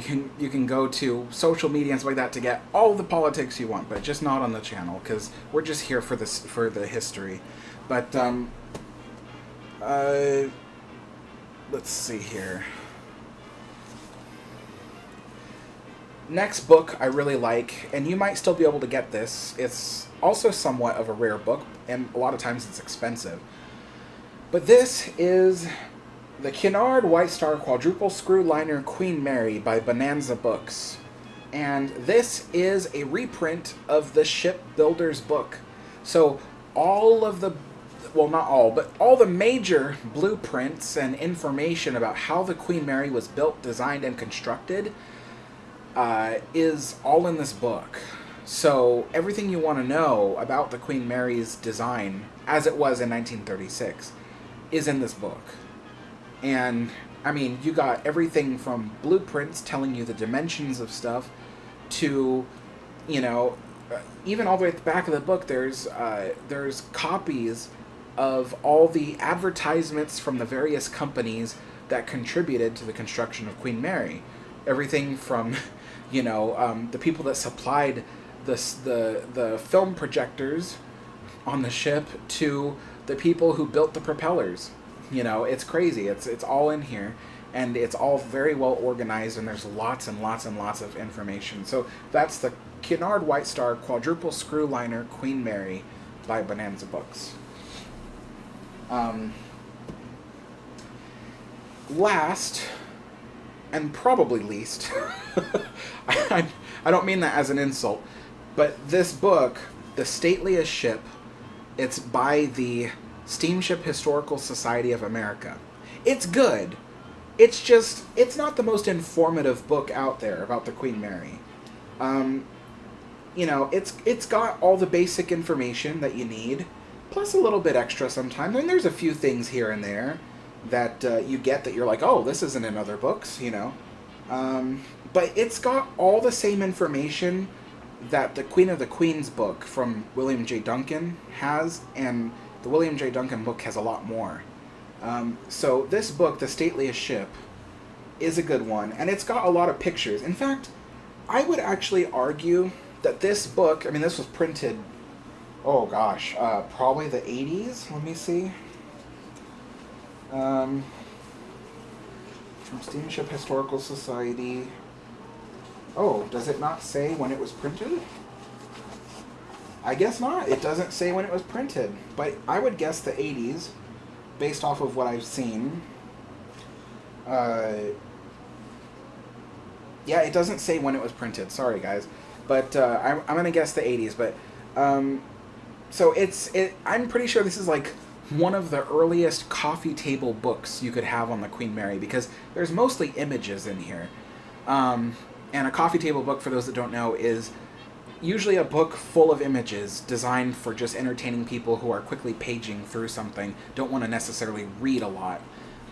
can go to social media and stuff like that to get all the politics you want, but just not on the channel, because we're just here for the history. But let's see here. Next book I really like, and you might still be able to get this. It's also somewhat of a rare book, and a lot of times it's expensive. But this is the Cunard White Star Quadruple Screw Liner Queen Mary by Bonanza Books. And this is a reprint of the Shipbuilder's book. So all of the, well, not all, but all the major blueprints and information about how the Queen Mary was built, designed, and constructed is all in this book. So everything you want to know about the Queen Mary's design, as it was in 1936, is in this book. And, you got everything from blueprints telling you the dimensions of stuff to, even all the way at the back of the book, there's copies of all the advertisements from the various companies that contributed to the construction of Queen Mary. Everything from, the people that supplied the film projectors on the ship to the people who built the propellers. It's crazy. It's all in here, and it's all very well organized, and there's lots and lots and lots of information. So that's the Cunard White Star Quadruple Screw Liner Queen Mary by Bonanza Books. Last, and probably least, I don't mean that as an insult, but this book, The Stateliest Ship, it's by the Steamship Historical Society of America. It's good. It's just, it's not the most informative book out there about the Queen Mary. It's got all the basic information that you need, plus a little bit extra sometimes. And there's a few things here and there that you get that you're like, oh, this isn't in other books, But it's got all the same information that the Queen of the Queens book from William J. Duncan has, and the William J. Duncan book has a lot more. So this book, The Stateliest Ship, is a good one, and it's got a lot of pictures. In fact, I would actually argue that this book, this was printed, probably the 80s. Let me see. From Steamship Historical Society. Oh, does it not say when it was printed? I guess not. It doesn't say when it was printed, but I would guess the 80s, based off of what I've seen. Yeah, it doesn't say when it was printed. Sorry, guys. But I'm going to guess the 80s. But So I'm pretty sure this is like one of the earliest coffee table books you could have on the Queen Mary, because there's mostly images in here. And a coffee table book, for those that don't know, is usually a book full of images designed for just entertaining people who are quickly paging through something, don't want to necessarily read a lot.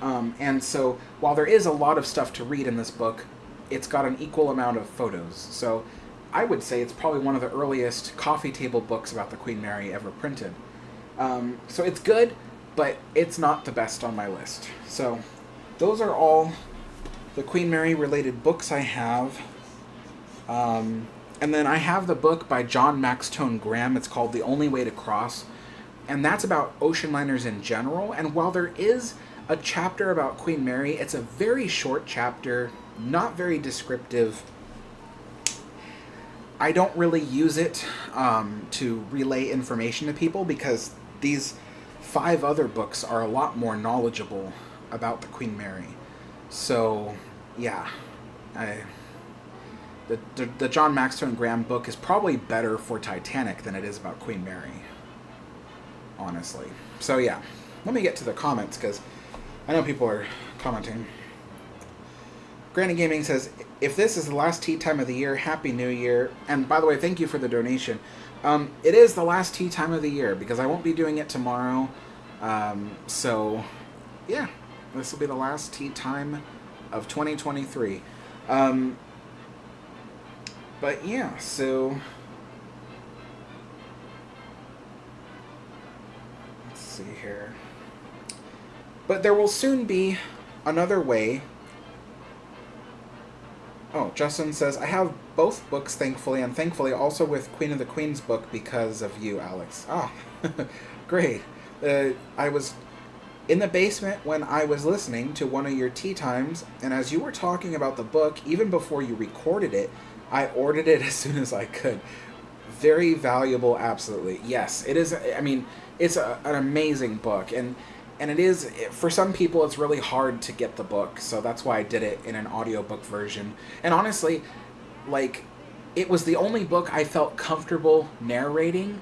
And so while there is a lot of stuff to read in this book, it's got an equal amount of photos. So I would say it's probably one of the earliest coffee table books about the Queen Mary ever printed. So it's good, but it's not the best on my list. So those are all the Queen Mary related books I have. And then I have the book by John Maxtone Graham. It's called The Only Way to Cross. And that's about ocean liners in general. And while there is a chapter about Queen Mary, it's a very short chapter, not very descriptive. I don't really use it to relay information to people, because these 5 other books are a lot more knowledgeable about the Queen Mary. So, yeah, the John Maxtone Graham book is probably better for Titanic than it is about Queen Mary, honestly. So yeah, let me get to the comments, because I know people are commenting. Granny Gaming says, if this is the last tea time of the year, Happy New Year. And by the way, thank you for the donation. It is the last tea time of the year, because I won't be doing it tomorrow. So, yeah, this will be the last tea time of 2023. But yeah, so let's see here. But there will soon be another way. Oh, Justin says, I have both books, thankfully, and thankfully also with Queen of the Queen's book because of you, Alex. Oh, great. I was in the basement when I was listening to one of your tea times, and as you were talking about the book, even before you recorded it, I ordered it as soon as I could. Very valuable, absolutely. Yes, it is. I mean, it's an amazing book, and it is, for some people, it's really hard to get the book, so that's why I did it in an audiobook version. And honestly, like, it was the only book I felt comfortable narrating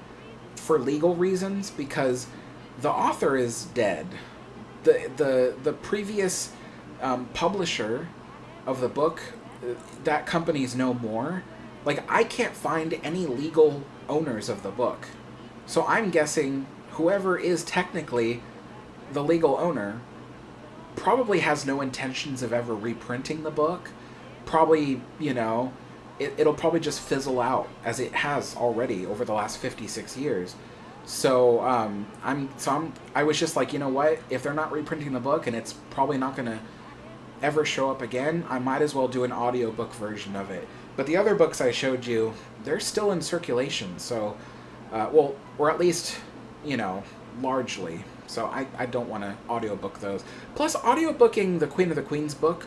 for legal reasons, because the author is dead. The previous publisher of the book, that company's no more. Like, I can't find any legal owners of the book. So I'm guessing whoever is technically the legal owner probably has no intentions of ever reprinting the book. Probably, you know, it'll probably just fizzle out, as it has already over the last 56 years. So I was just like, you know what? If they're not reprinting the book and it's probably not going to ever show up again, I might as well do an audiobook version of it. But the other books I showed you, they're still in circulation. So, well, or at least, you know, largely. So I don't want to audiobook those. Plus, audiobooking the Queen of the Queen's book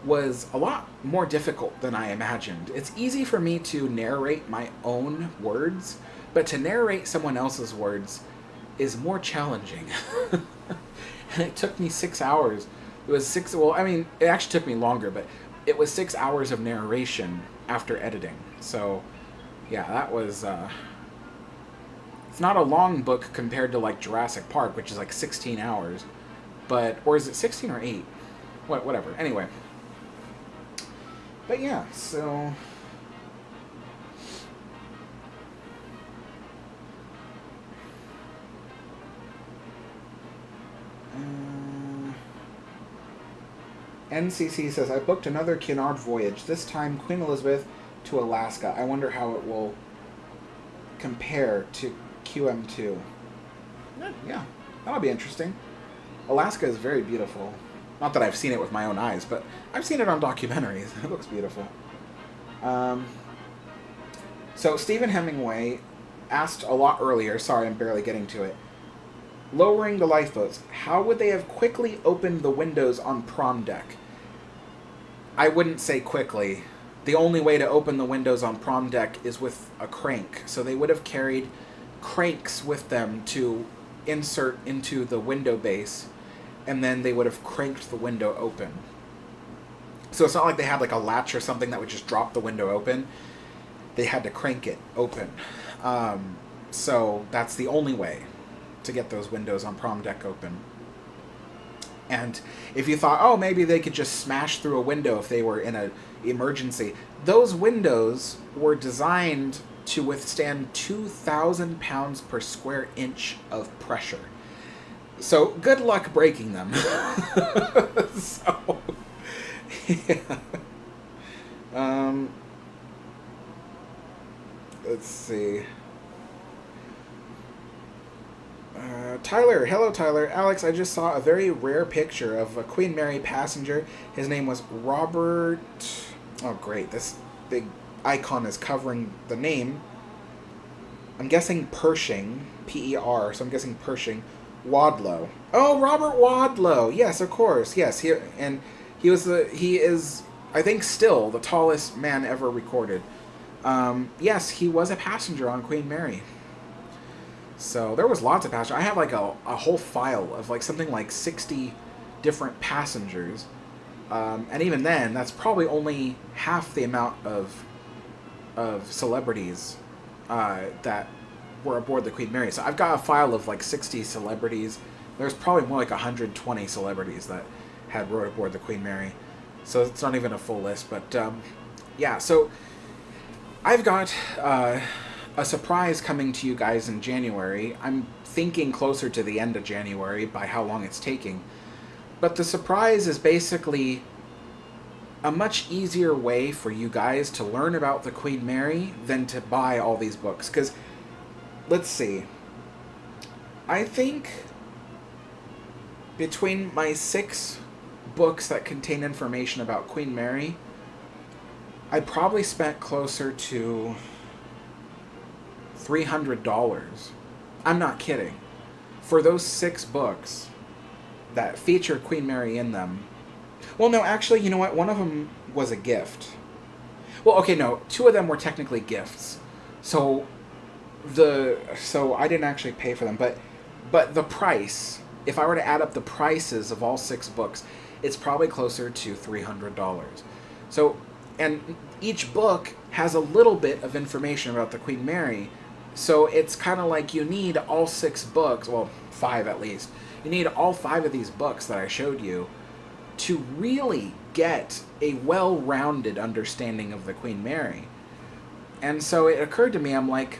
was a lot more difficult than I imagined. It's easy for me to narrate my own words, but to narrate someone else's words is more challenging. And it took me 6 hours. It was well, I mean, it actually took me longer, but it was 6 hours of narration after editing. So, yeah, that was, it's not a long book compared to, like, Jurassic Park, which is, like, 16 hours. But, or is it 16 or 8? Whatever. Anyway. But, yeah, so... NCC says, I booked another Cunard voyage, this time Queen Elizabeth to Alaska. I wonder how it will compare to QM2. Yeah, that'll be interesting. Alaska is very beautiful. Not that I've seen it with my own eyes, but I've seen it on documentaries. It looks beautiful. So Stephen Hemingway asked a lot earlier, sorry I'm barely getting to it, lowering the lifeboats, how would they have quickly opened the windows on prom deck? I wouldn't say quickly. The only way to open the windows on prom deck is with a crank. So they would have carried cranks with them to insert into the window base, and then they would have cranked the window open. So it's not like they had like a latch or something that would just drop the window open. They had to crank it open. So that's the only way to get those windows on prom deck open. And if you thought, oh, maybe they could just smash through a window if they were in an emergency, those windows were designed to withstand 2,000 pounds per square inch of pressure. So good luck breaking them. So, yeah. Let's see. Tyler, hello Tyler. Alex, I just saw a very rare picture of a Queen Mary passenger. His name was Robert. Oh, great. This big icon is covering the name. I'm guessing Pershing, P-E-R, so I'm guessing Pershing. Wadlow. Oh, Robert Wadlow. Yes, of course. Yes, he is, I think, still the tallest man ever recorded. Yes, he was a passenger on Queen Mary. So there was lots of passengers. I have like a whole file of like something like 60 different passengers. And even then, that's probably only half the amount of celebrities that were aboard the Queen Mary. So I've got a file of like 60 celebrities. There's probably more like 120 celebrities that had rode aboard the Queen Mary. So it's not even a full list. But yeah, so I've got a surprise coming to you guys in January. I'm thinking closer to the end of January by how long it's taking. But the surprise is basically a much easier way for you guys to learn about the Queen Mary than to buy all these books. Because, let's see, I think between my 6 books that contain information about Queen Mary, I probably spent closer to $300. I'm not kidding. For those 6 books that feature Queen Mary in them. Well, no, actually, you know what? One of them was a gift. Well, okay, no, 2 of them were technically gifts. So I didn't actually pay for them, but the price, if I were to add up the prices of all 6 books, it's probably closer to $300. So, and each book has a little bit of information about the Queen Mary. So it's kind of like you need all 6 books, well, 5 at least. You need all 5 of these books that I showed you to really get a well-rounded understanding of the Queen Mary. And so it occurred to me, I'm like,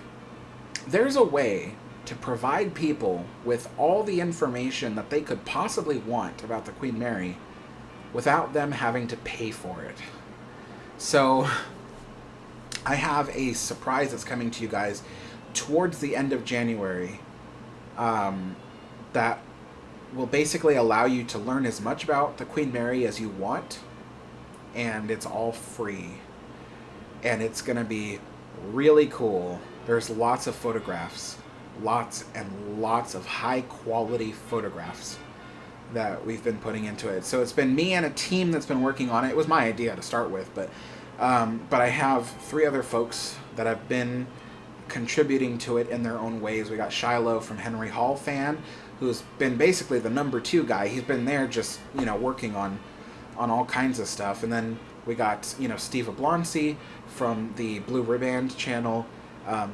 there's a way to provide people with all the information that they could possibly want about the Queen Mary without them having to pay for it. So I have a surprise that's coming to you guys towards the end of January that will basically allow you to learn as much about the Queen Mary as you want, and it's all free. And it's going to be really cool. There's lots of photographs, lots and lots of high quality photographs that we've been putting into it. So it's been me and a team that's been working on it. It was my idea to start with, but I have 3 other folks that have been contributing to it in their own ways. We got Shiloh from Henry Hall fan, who's been basically the number 2 guy. He's been there just, working on all kinds of stuff. And then we got, Steve Oblonsky from the Blue Riband channel.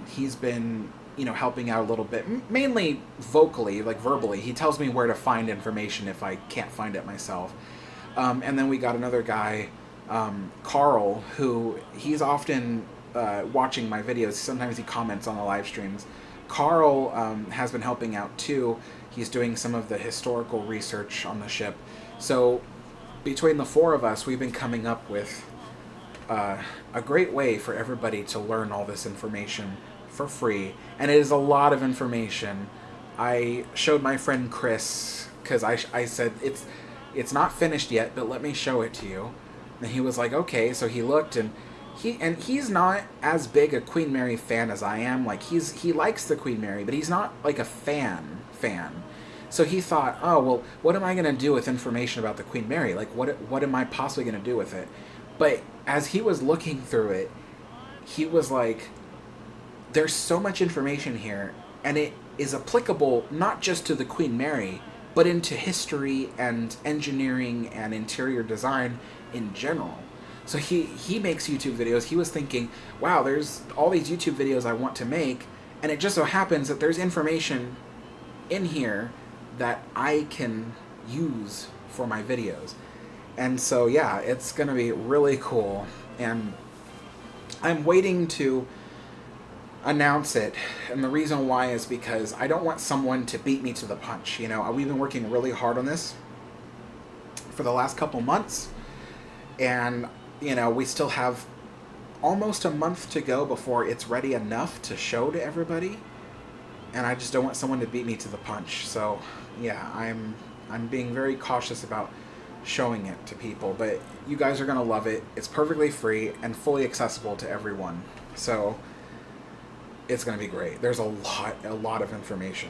He's been, helping out a little bit, mainly vocally, like verbally. He tells me where to find information if I can't find it myself. And then we got another guy, Carl, who he's often watching my videos. Sometimes he comments on the live streams. Carl has been helping out too. He's doing some of the historical research on the ship. So between the 4 of us, we've been coming up with a great way for everybody to learn all this information for free. And it is a lot of information. I showed my friend Chris, because I said, it's not finished yet, but let me show it to you. And he was like, okay. So he looked, and he's not as big a Queen Mary fan as I am. Like, he likes the Queen Mary, but he's not like a fan. So he thought, oh, well, what am I going to do with information about the Queen Mary? Like, what am I possibly going to do with it? But as he was looking through it, he was like, there's so much information here, and it is applicable not just to the Queen Mary, but into history and engineering and interior design in general. So he makes YouTube videos. He was thinking, wow, there's all these YouTube videos I want to make, And it just so happens that there's information in here that I can use for my videos. And so, yeah, it's going to be really cool. And I'm waiting to announce it. And the reason why is because I don't want someone to beat me to the punch. You know, we've been working really hard on this for the last couple months. And, you know, we still have almost a month to go before it's ready enough to show to everybody. And I just don't want someone to beat me to the punch. So, yeah, I'm being very cautious about showing it to people, but you guys are going to love it. It's perfectly free and fully accessible to everyone. So it's going to be great. There's a lot of information.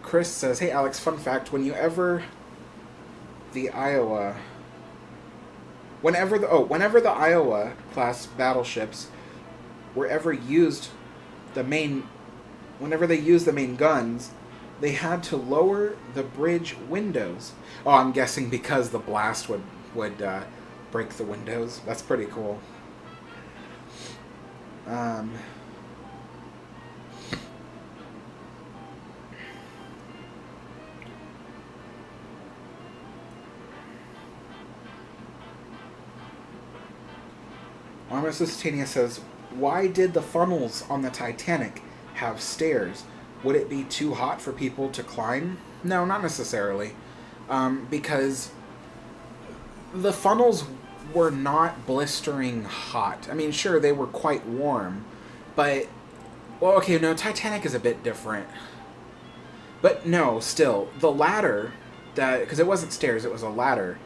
Chris says, "Hey Alex, fun fact, whenever the Iowa class battleships whenever they used the main guns, they had to lower the bridge windows." Oh, I'm guessing because the blast would break the windows. That's pretty cool. Mrs. Tania says, "Why did the funnels on the Titanic have stairs? Would it be too hot for people to climb?" No, not necessarily. Because the funnels were not blistering hot. I mean, sure, they were quite warm, but, well, okay, no, Titanic is a bit different. But no, still, the ladder, because it wasn't stairs, it was a ladder.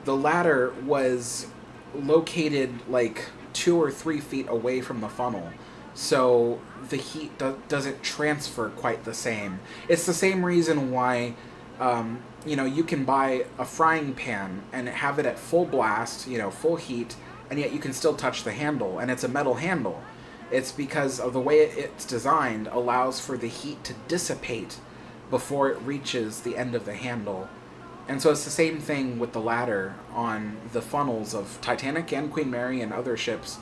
The ladder was located like 2 or 3 feet away from the funnel. So the heat doesn't transfer quite the same. It's the same reason why, you can buy a frying pan and have it at full blast, full heat, and yet you can still touch the handle, and it's a metal handle. It's because of the way it's designed allows for the heat to dissipate before it reaches the end of the handle. And so it's the same thing with the ladder on the funnels of Titanic and Queen Mary and other ships,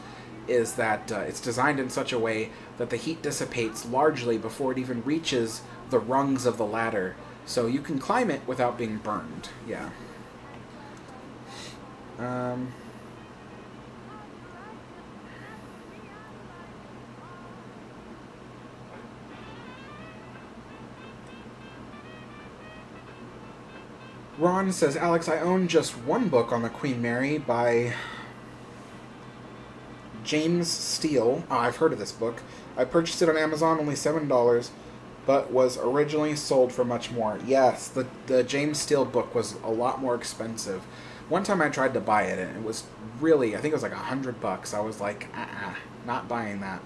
is that it's designed in such a way that the heat dissipates largely before it even reaches the rungs of the ladder. So you can climb it without being burned. Yeah. Ron says, "Alex, I own just one book on the Queen Mary by James Steele." Oh, I've heard of this book. I purchased it on Amazon, only $7, but was originally sold for much more. Yes, the James Steele book was a lot more expensive. One time I tried to buy it, and it was really, I think it was like $100. I was like, not buying that.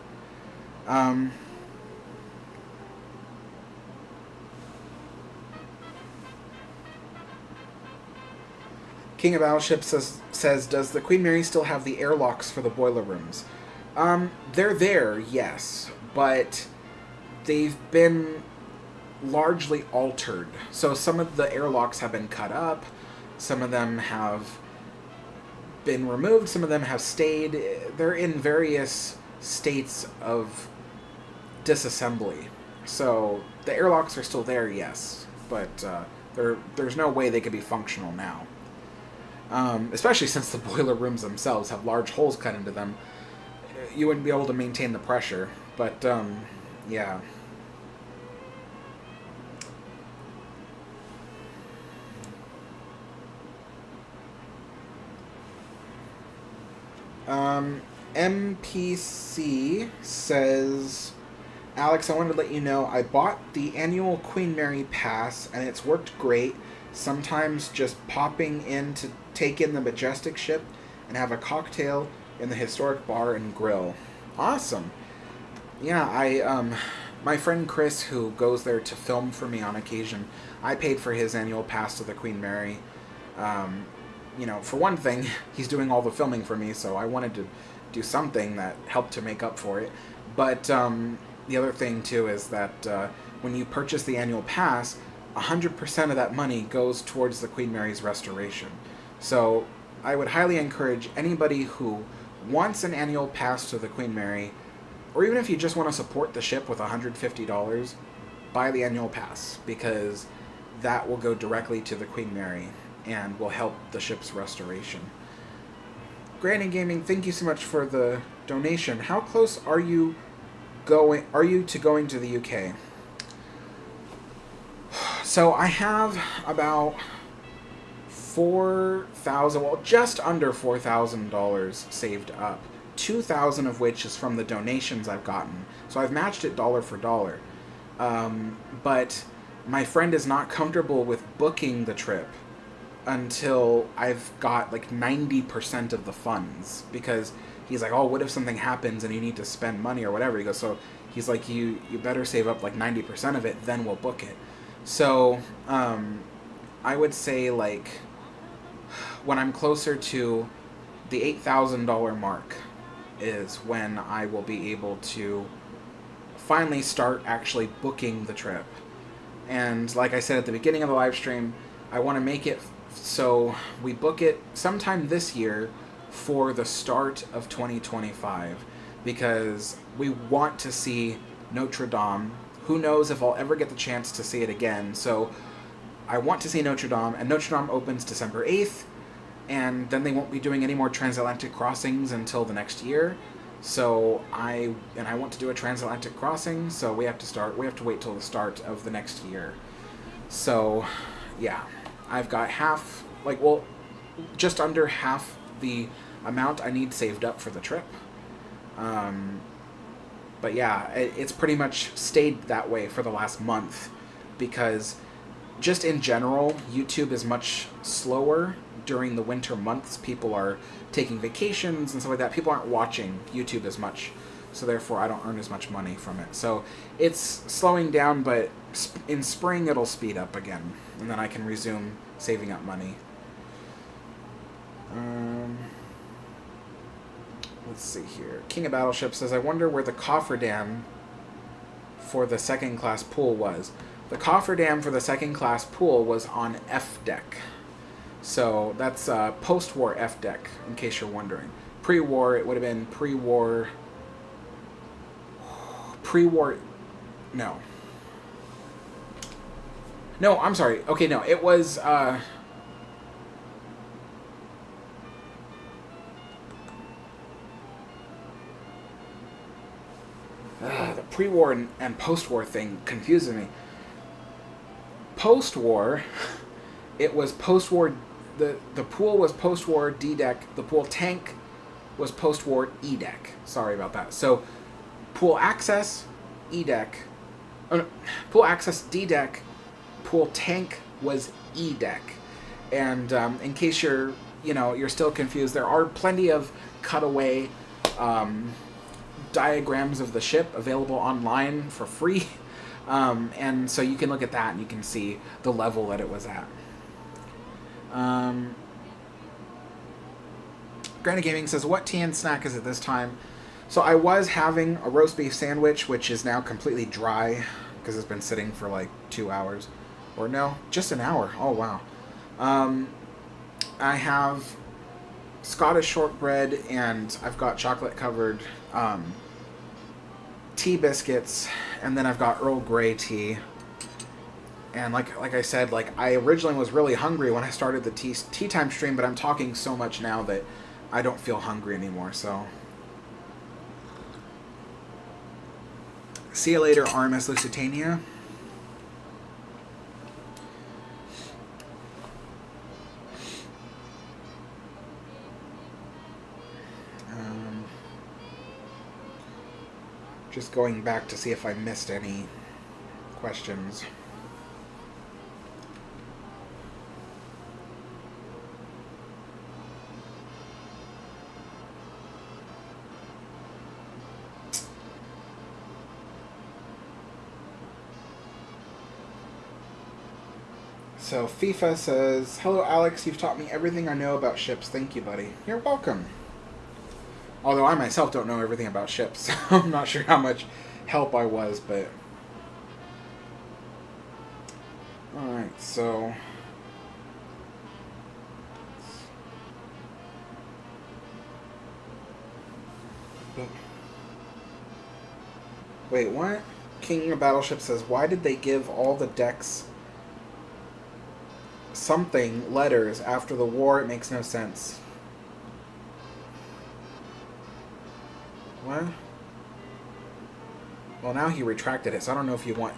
King of Battleships says, "Does the Queen Mary still have the airlocks for the boiler rooms?" They're there, yes, but they've been largely altered. So some of the airlocks have been cut up, some of them have been removed, some of them have stayed. They're in various states of disassembly. So the airlocks are still there, yes, but there's no way they could be functional now. Especially since the boiler rooms themselves have large holes cut into them. You wouldn't be able to maintain the pressure. But, yeah. MPC says, "Alex, I wanted to let you know I bought the annual Queen Mary pass and it's worked great. Sometimes just popping in to take in the majestic ship and have a cocktail in the historic bar and grill." Awesome. Yeah, my friend Chris, who goes there to film for me on occasion, I paid for his annual pass to the Queen Mary. For one thing, he's doing all the filming for me, so I wanted to do something that helped to make up for it. But the other thing, too, is that when you purchase the annual pass, 100% of that money goes towards the Queen Mary's restoration. So I would highly encourage anybody who wants an annual pass to the Queen Mary, or even if you just want to support the ship with $150, buy the annual pass, because that will go directly to the Queen Mary and will help the ship's restoration. Granny Gaming, thank you so much for the donation. How close are you to going to the UK? So I have about just under $4,000 saved up. $2,000 of which is from the donations I've gotten. So I've matched it dollar for dollar. But my friend is not comfortable with booking the trip until I've got like 90% of the funds, because he's like, oh, what if something happens and you need to spend money or whatever? He goes, so he's like, you better save up like 90% of it, then we'll book it. So I would say like when I'm closer to the $8,000 mark is when I will be able to finally start actually booking the trip. And like I said at the beginning of the live stream, I want to make it so we book it sometime this year for the start of 2025, because we want to see Notre Dame. Who knows if I'll ever get the chance to see it again. So I want to see Notre Dame, and Notre Dame opens December 8th, and then they won't be doing any more transatlantic crossings until the next year. So I want to do a transatlantic crossing, so we have to wait till the start of the next year. So yeah, I've got just under half the amount I need saved up for the trip. But yeah, it's pretty much stayed that way for the last month, because just in general, YouTube is much slower during the winter months. People are taking vacations and stuff like that. People aren't watching YouTube as much, so therefore I don't earn as much money from it. So it's slowing down, but in spring it'll speed up again, and then I can resume saving up money. Let's see here. King of Battleship says, I wonder where the cofferdam for the second class pool was. The cofferdam for the second class pool was on F deck. So that's post-war F deck, in case you're wondering. Pre-war, it would have been pre-war... No. No, I'm sorry. Okay, no, it was... the pre-war and post-war thing confuses me. Post-war, it was post-war... The pool was post-war D deck. The pool tank was post-war E deck. Sorry about that. So, pool access, E deck. Oh, no, pool access, D deck. Pool tank was E deck. And in case you're still confused, there are plenty of cutaway diagrams of the ship available online for free. And so you can look at that and you can see the level that it was at. Granny Gaming says, what tea and snack is it this time? So I was having a roast beef sandwich, which is now completely dry because it's been sitting for like 2 hours. Or no, just an hour. Oh, wow. I have Scottish shortbread, and I've got chocolate-covered tea biscuits, and then I've got Earl Grey tea. And like I said, I originally was really hungry when I started the tea time stream, but I'm talking so much now that I don't feel hungry anymore, so... See you later, RMS Lusitania. Just going back to see if I missed any questions. So FIFA says, hello Alex, you've taught me everything I know about ships. Thank you, buddy. You're welcome. Although I myself don't know everything about ships, so I'm not sure how much help I was, but... Alright, so... Wait, what? King of Battleship says, why did they give all the decks something letters after the war? It makes no sense. What? Well, now he retracted it, so I don't know if you want...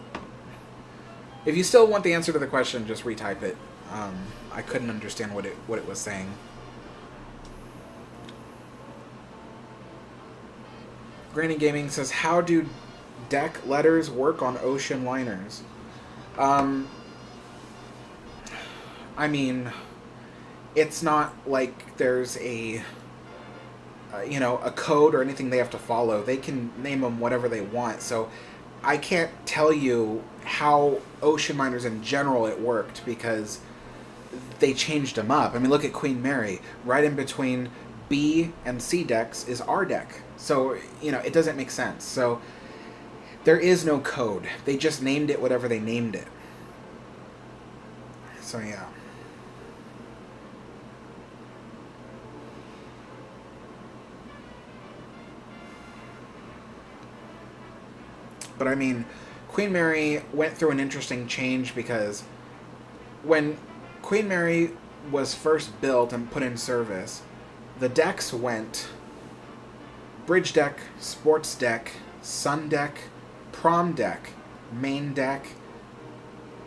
If you still want the answer to the question, just retype it. I couldn't understand what it was saying. Granny Gaming says, how do deck letters work on ocean liners? I mean, it's not like there's a a code or anything they have to follow. They can name them whatever they want. So I can't tell you how ocean liners in general it worked because they changed them up. I mean, look at Queen Mary. Right in between B and C decks is R deck. So, it doesn't make sense. So there is no code. They just named it whatever they named it. So, yeah. But I mean, Queen Mary went through an interesting change because when Queen Mary was first built and put in service, the decks went bridge deck, sports deck, sun deck, prom deck, main deck,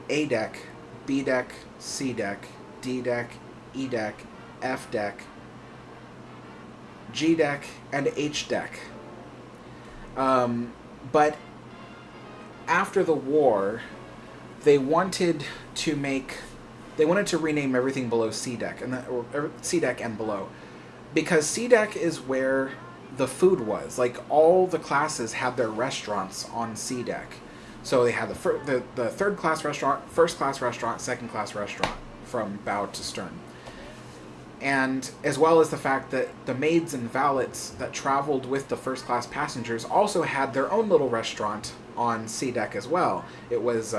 A deck, B deck, C deck, D deck, E deck, F deck, G deck, and H deck. But after the war, they wanted to rename everything below C deck or C deck and below, because C deck is where the food was. Like, all the classes had their restaurants on C deck. So they had the third class restaurant, first class restaurant, second class restaurant from bow to stern. And as well as the fact that the maids and valets that traveled with the first class passengers also had their own little restaurant on C deck as well. It was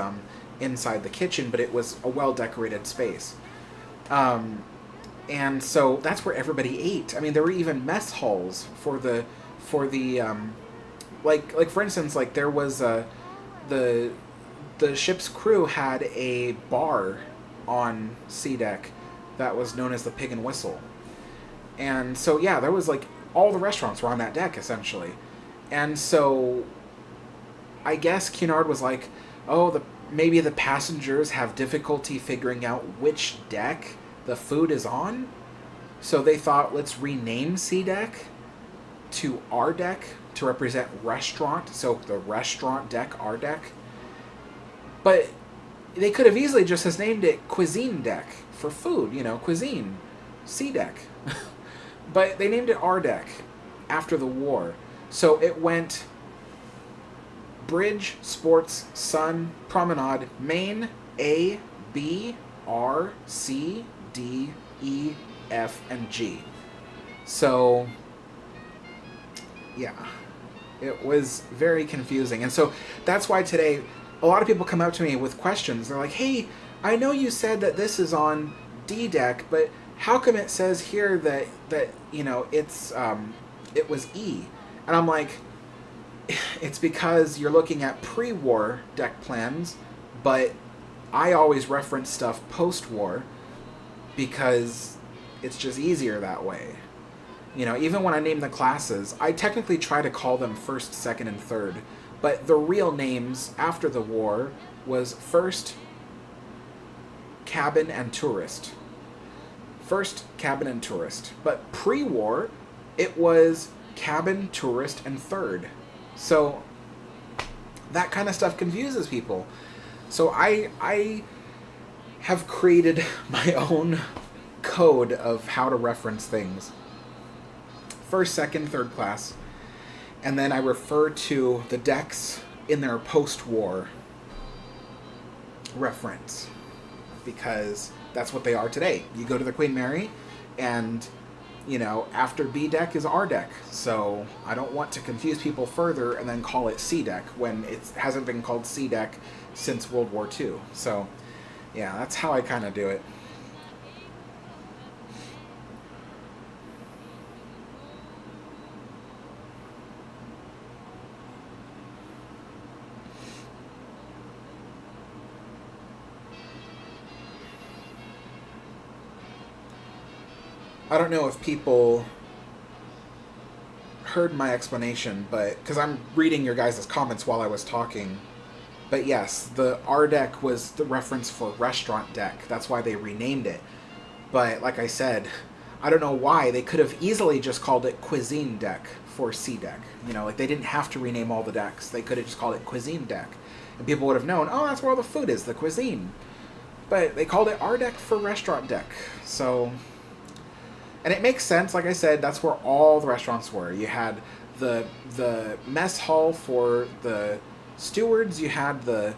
inside the kitchen, but it was a well-decorated space. And so that's where everybody ate. I mean, there were even mess halls for the like for instance, like there was the ship's crew had a bar on C deck that was known as the Pig and Whistle. And so, yeah, there was like all the restaurants were on that deck essentially. And so I guess Cunard was like, oh, maybe the passengers have difficulty figuring out which deck the food is on. So they thought, let's rename C deck to R deck to represent restaurant. So the restaurant deck, R deck. But they could have easily just has named it cuisine deck for food, cuisine, C deck. But they named it R deck after the war. So it went bridge, sports, sun, promenade, main, A, B, R, C, D, E, F, and G. So, yeah, it was very confusing. And so that's why today a lot of people come up to me with questions. They're like, hey, I know you said that this is on D deck, but how come it says here that it's it was E? And I'm like, it's because you're looking at pre-war deck plans, but I always reference stuff post-war because it's just easier that way. Even when I name the classes, I technically try to call them first, second, and third, but the real names after the war was first, cabin, and tourist. First, cabin, and tourist. But pre-war, it was cabin, tourist, and third. So that kind of stuff confuses people. So I have created my own code of how to reference things. First, second, third class. And then I refer to the decks in their post-war reference, because that's what they are today. You go to the Queen Mary, and after B deck is R deck. So I don't want to confuse people further and then call it C deck when it hasn't been called C deck since World War II. So yeah, that's how I kind of do it. I don't know if people heard my explanation, but because I'm reading your guys' comments while I was talking. But yes, the R deck was the reference for restaurant deck. That's why they renamed it. But like I said, I don't know why. They could have easily just called it cuisine deck for C deck. You know, like they didn't have to rename all the decks. They could have just called it cuisine deck. And people would have known, oh, that's where all the food is, the cuisine. But they called it R deck for restaurant deck. So, and it makes sense. Like I said, that's where all the restaurants were. You had the mess hall for the stewards. You had the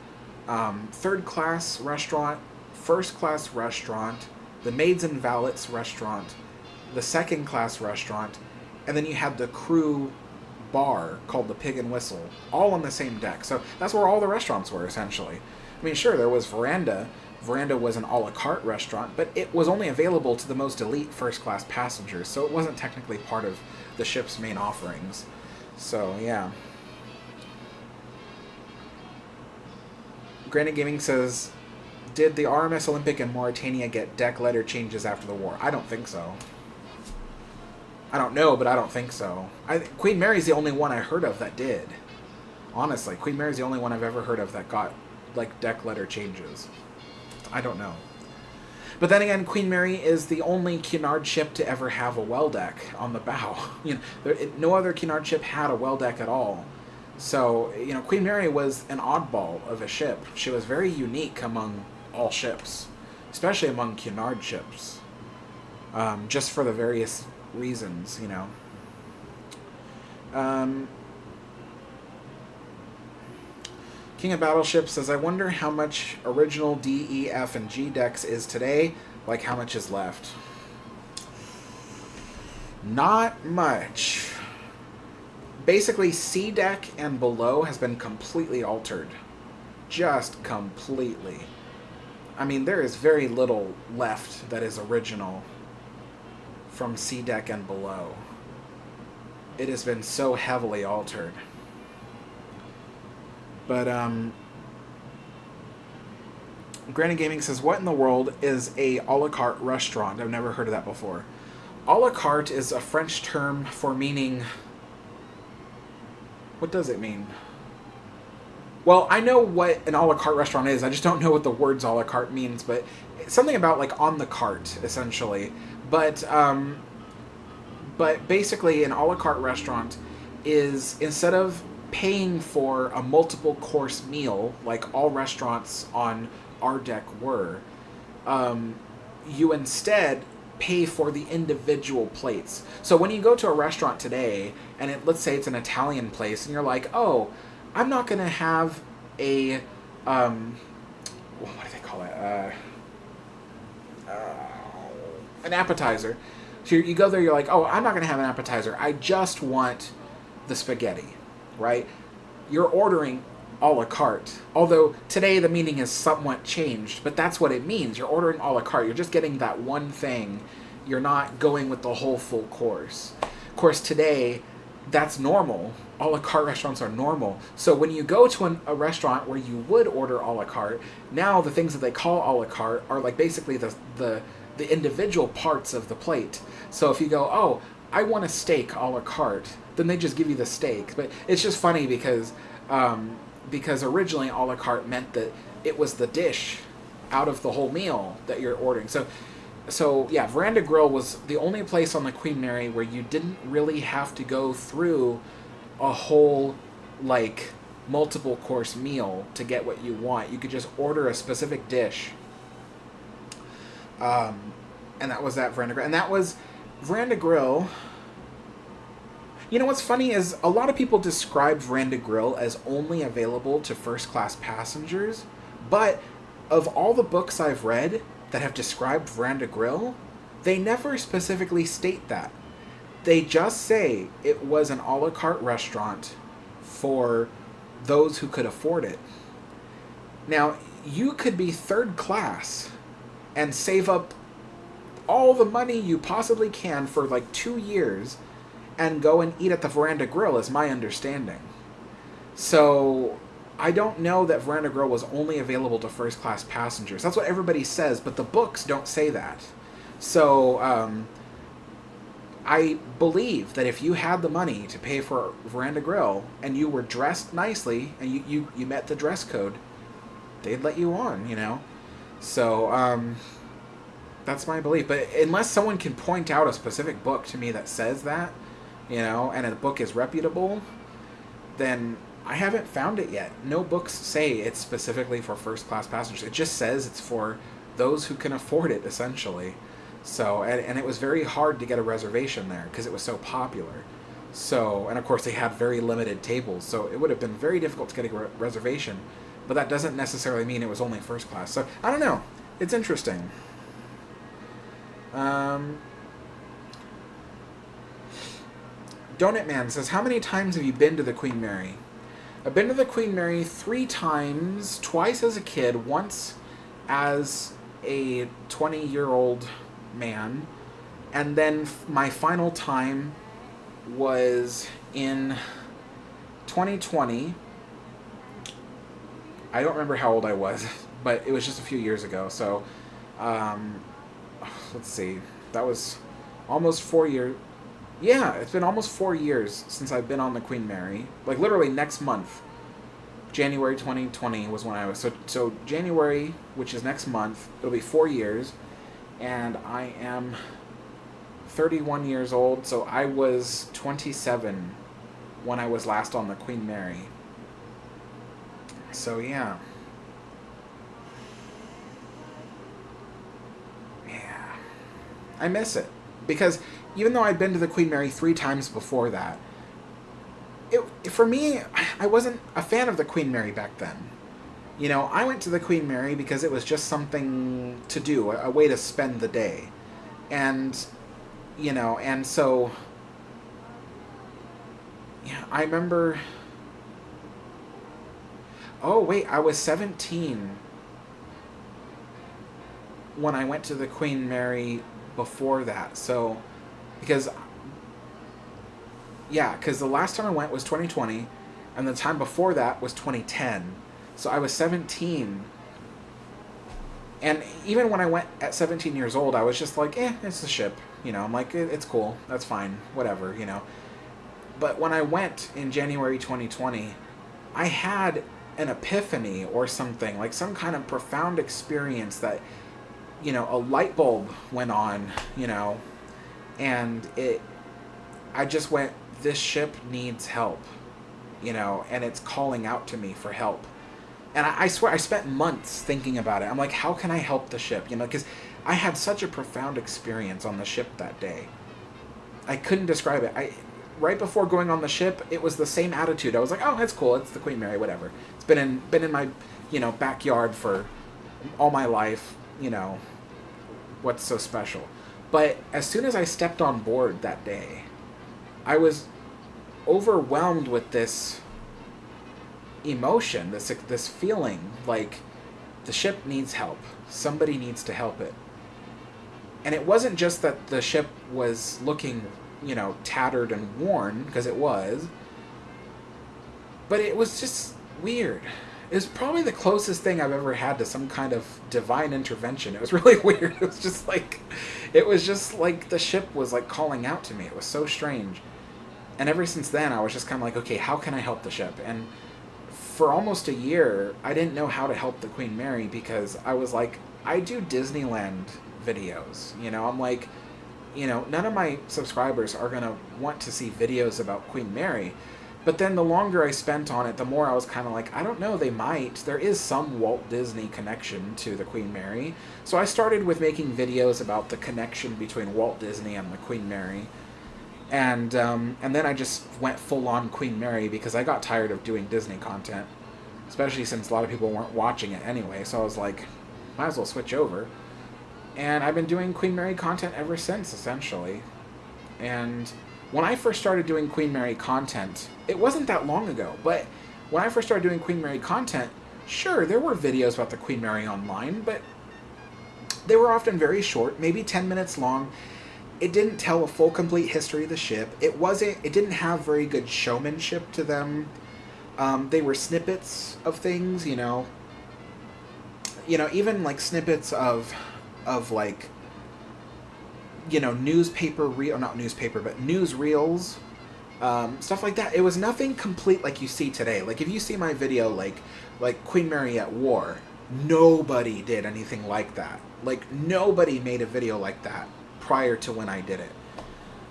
third class restaurant, first class restaurant, the maids and valets restaurant, the second class restaurant, and then you had the crew bar called the Pig and Whistle, all on the same deck. So that's where all the restaurants were, essentially. I mean, sure, there was Veranda. Veranda was an a la carte restaurant, but it was only available to the most elite first class passengers, so it wasn't technically part of the ship's main offerings. So, yeah. Granite Gaming says, did the RMS Olympic in Mauritania get deck letter changes after the war? I don't think so. I don't know, but I don't think so. Queen Mary's the only one I heard of that did. Honestly, Queen Mary's the only one I've ever heard of that got, like, deck letter changes. I don't know. But then again, Queen Mary is the only Cunard ship to ever have a well deck on the bow. You know, no other Cunard ship had a well deck at all. So, you know, Queen Mary was an oddball of a ship. She was very unique among all ships, especially among Cunard ships, just for the various reasons, you know. King of Battleships says, I wonder how much original D, E, F, and G decks is today, like how much is left. Not much. Basically, C deck and below has been completely altered. Just completely. I mean, there is very little left that is original from C deck and below. It has been so heavily altered. But, Granny Gaming says, what in the world is a la carte restaurant? I've never heard of that before. A la carte is a French term for meaning... What does it mean? Well, I know what an a la carte restaurant is. I just don't know what the words a la carte means. But it's something about, like, on the cart, essentially. But basically, an a la carte restaurant is, instead of paying for a multiple course meal, like all restaurants on our deck were, you instead pay for the individual plates. So when you go to a restaurant today, and let's say it's an Italian place, and you're like, oh, I'm not going to have a, what do they call it? An appetizer. So you go there, you're like, oh, I'm not going to have an appetizer. I just want the spaghetti, right? You're ordering a la carte. Although today the meaning has somewhat changed, but that's what it means. You're ordering a la carte. You're just getting that one thing. You're not going with the whole full course. Of course, today, that's normal. A la carte restaurants are normal. So when you go to a restaurant where you would order a la carte, now the things that they call a la carte are like basically the individual parts of the plate. So if you go, oh, I want a steak a la carte, then they just give you the steak. But it's just funny because originally a la carte meant that it was the dish out of the whole meal that you're ordering. So yeah, Veranda Grill was the only place on the Queen Mary where you didn't really have to go through a whole, like, multiple course meal to get what you want. You could just order a specific dish. And that was that Veranda Grill. And that was Veranda Grill. You know what's funny is a lot of people describe Veranda Grill as only available to first class passengers, but of all the books I've read that have described Veranda Grill, they never specifically state that. They just say it was an a la carte restaurant for those who could afford it. Now, you could be third class and save up all the money you possibly can for like 2 years and go and eat at the Veranda Grill, is my understanding. So I don't know that Veranda Grill was only available to first class passengers. That's what everybody says, but the books don't say that. So I believe that if you had the money to pay for Veranda Grill and you were dressed nicely and you met the dress code, they'd let you on, So, that's my belief. But unless someone can point out a specific book to me that says that, and a book is reputable, then I haven't found it yet. No books say it's specifically for first class passengers. It just says it's for those who can afford it, essentially. So, and it was very hard to get a reservation there because it was so popular. So, and of course they had very limited tables, so it would have been very difficult to get a reservation. But that doesn't necessarily mean it was only first class. So, I don't know. It's interesting. Donut Man says, how many times have you been to the Queen Mary? I've been to the Queen Mary 3 times, twice as a kid, once as a 20-year-old man, and then my final time was in 2020. I don't remember how old I was, but it was just a few years ago, so let's see, that was almost 4 years. Yeah, it's been almost 4 years since I've been on the Queen Mary. Like, literally next month, January 2020 was when I was. So January, which is next month, it'll be 4 years. And I am 31 years old, so I was 27 when I was last on the Queen Mary. So, yeah. Yeah. I miss it. Because even though I'd been to the Queen Mary 3 times before that, for me, I wasn't a fan of the Queen Mary back then. I went to the Queen Mary because it was just something to do, a way to spend the day. And, and so, yeah, I remember, oh, wait, I was 17 when I went to the Queen Mary before that. So, because the last time I went was 2020, and the time before that was 2010. So I was 17. And even when I went at 17 years old, I was just like, it's a ship. I'm like, it's cool. That's fine. Whatever, But when I went in January 2020, I had an epiphany or something, like some kind of profound experience that, a light bulb went on, and I just went, this ship needs help, and it's calling out to me for help. And I swear, I spent months thinking about it. I'm like, how can I help the ship? Because I had such a profound experience on the ship that day. I couldn't describe it. Right before going on the ship, it was the same attitude. I was like, oh, that's cool. It's the Queen Mary, whatever. It's been in my, backyard for all my life. What's so special? But as soon as I stepped on board that day, I was overwhelmed with this emotion, this feeling like the ship needs help. Somebody needs to help it. And it wasn't just that the ship was looking, tattered and worn, because it was, but it was just weird. It was probably the closest thing I've ever had to some kind of divine intervention. It was really weird. It was just like the ship was like calling out to me. It was so strange. And ever since then, I was just kind of like, okay, how can I help the ship? And for almost a year, I didn't know how to help the Queen Mary because I was like, I do Disneyland videos. I'm like, none of my subscribers are going to want to see videos about Queen Mary. But then the longer I spent on it, the more I was kind of like, I don't know, they might. There is some Walt Disney connection to the Queen Mary. So I started with making videos about the connection between Walt Disney and the Queen Mary. And then I just went full-on Queen Mary because I got tired of doing Disney content. Especially since a lot of people weren't watching it anyway. So I was like, might as well switch over. And I've been doing Queen Mary content ever since, essentially. And when I first started doing Queen Mary content, it wasn't that long ago, but when I first started doing Queen Mary content, sure, there were videos about the Queen Mary online, but they were often very short, maybe 10 minutes long. It didn't tell a full, complete history of the ship. It didn't have very good showmanship to them. They were snippets of things, even like snippets of like you know, not newspaper, but newsreels, stuff like that. It was nothing complete like you see today. Like if you see my video, like Queen Mary at War, nobody did anything like that. Like nobody made a video like that prior to when I did it.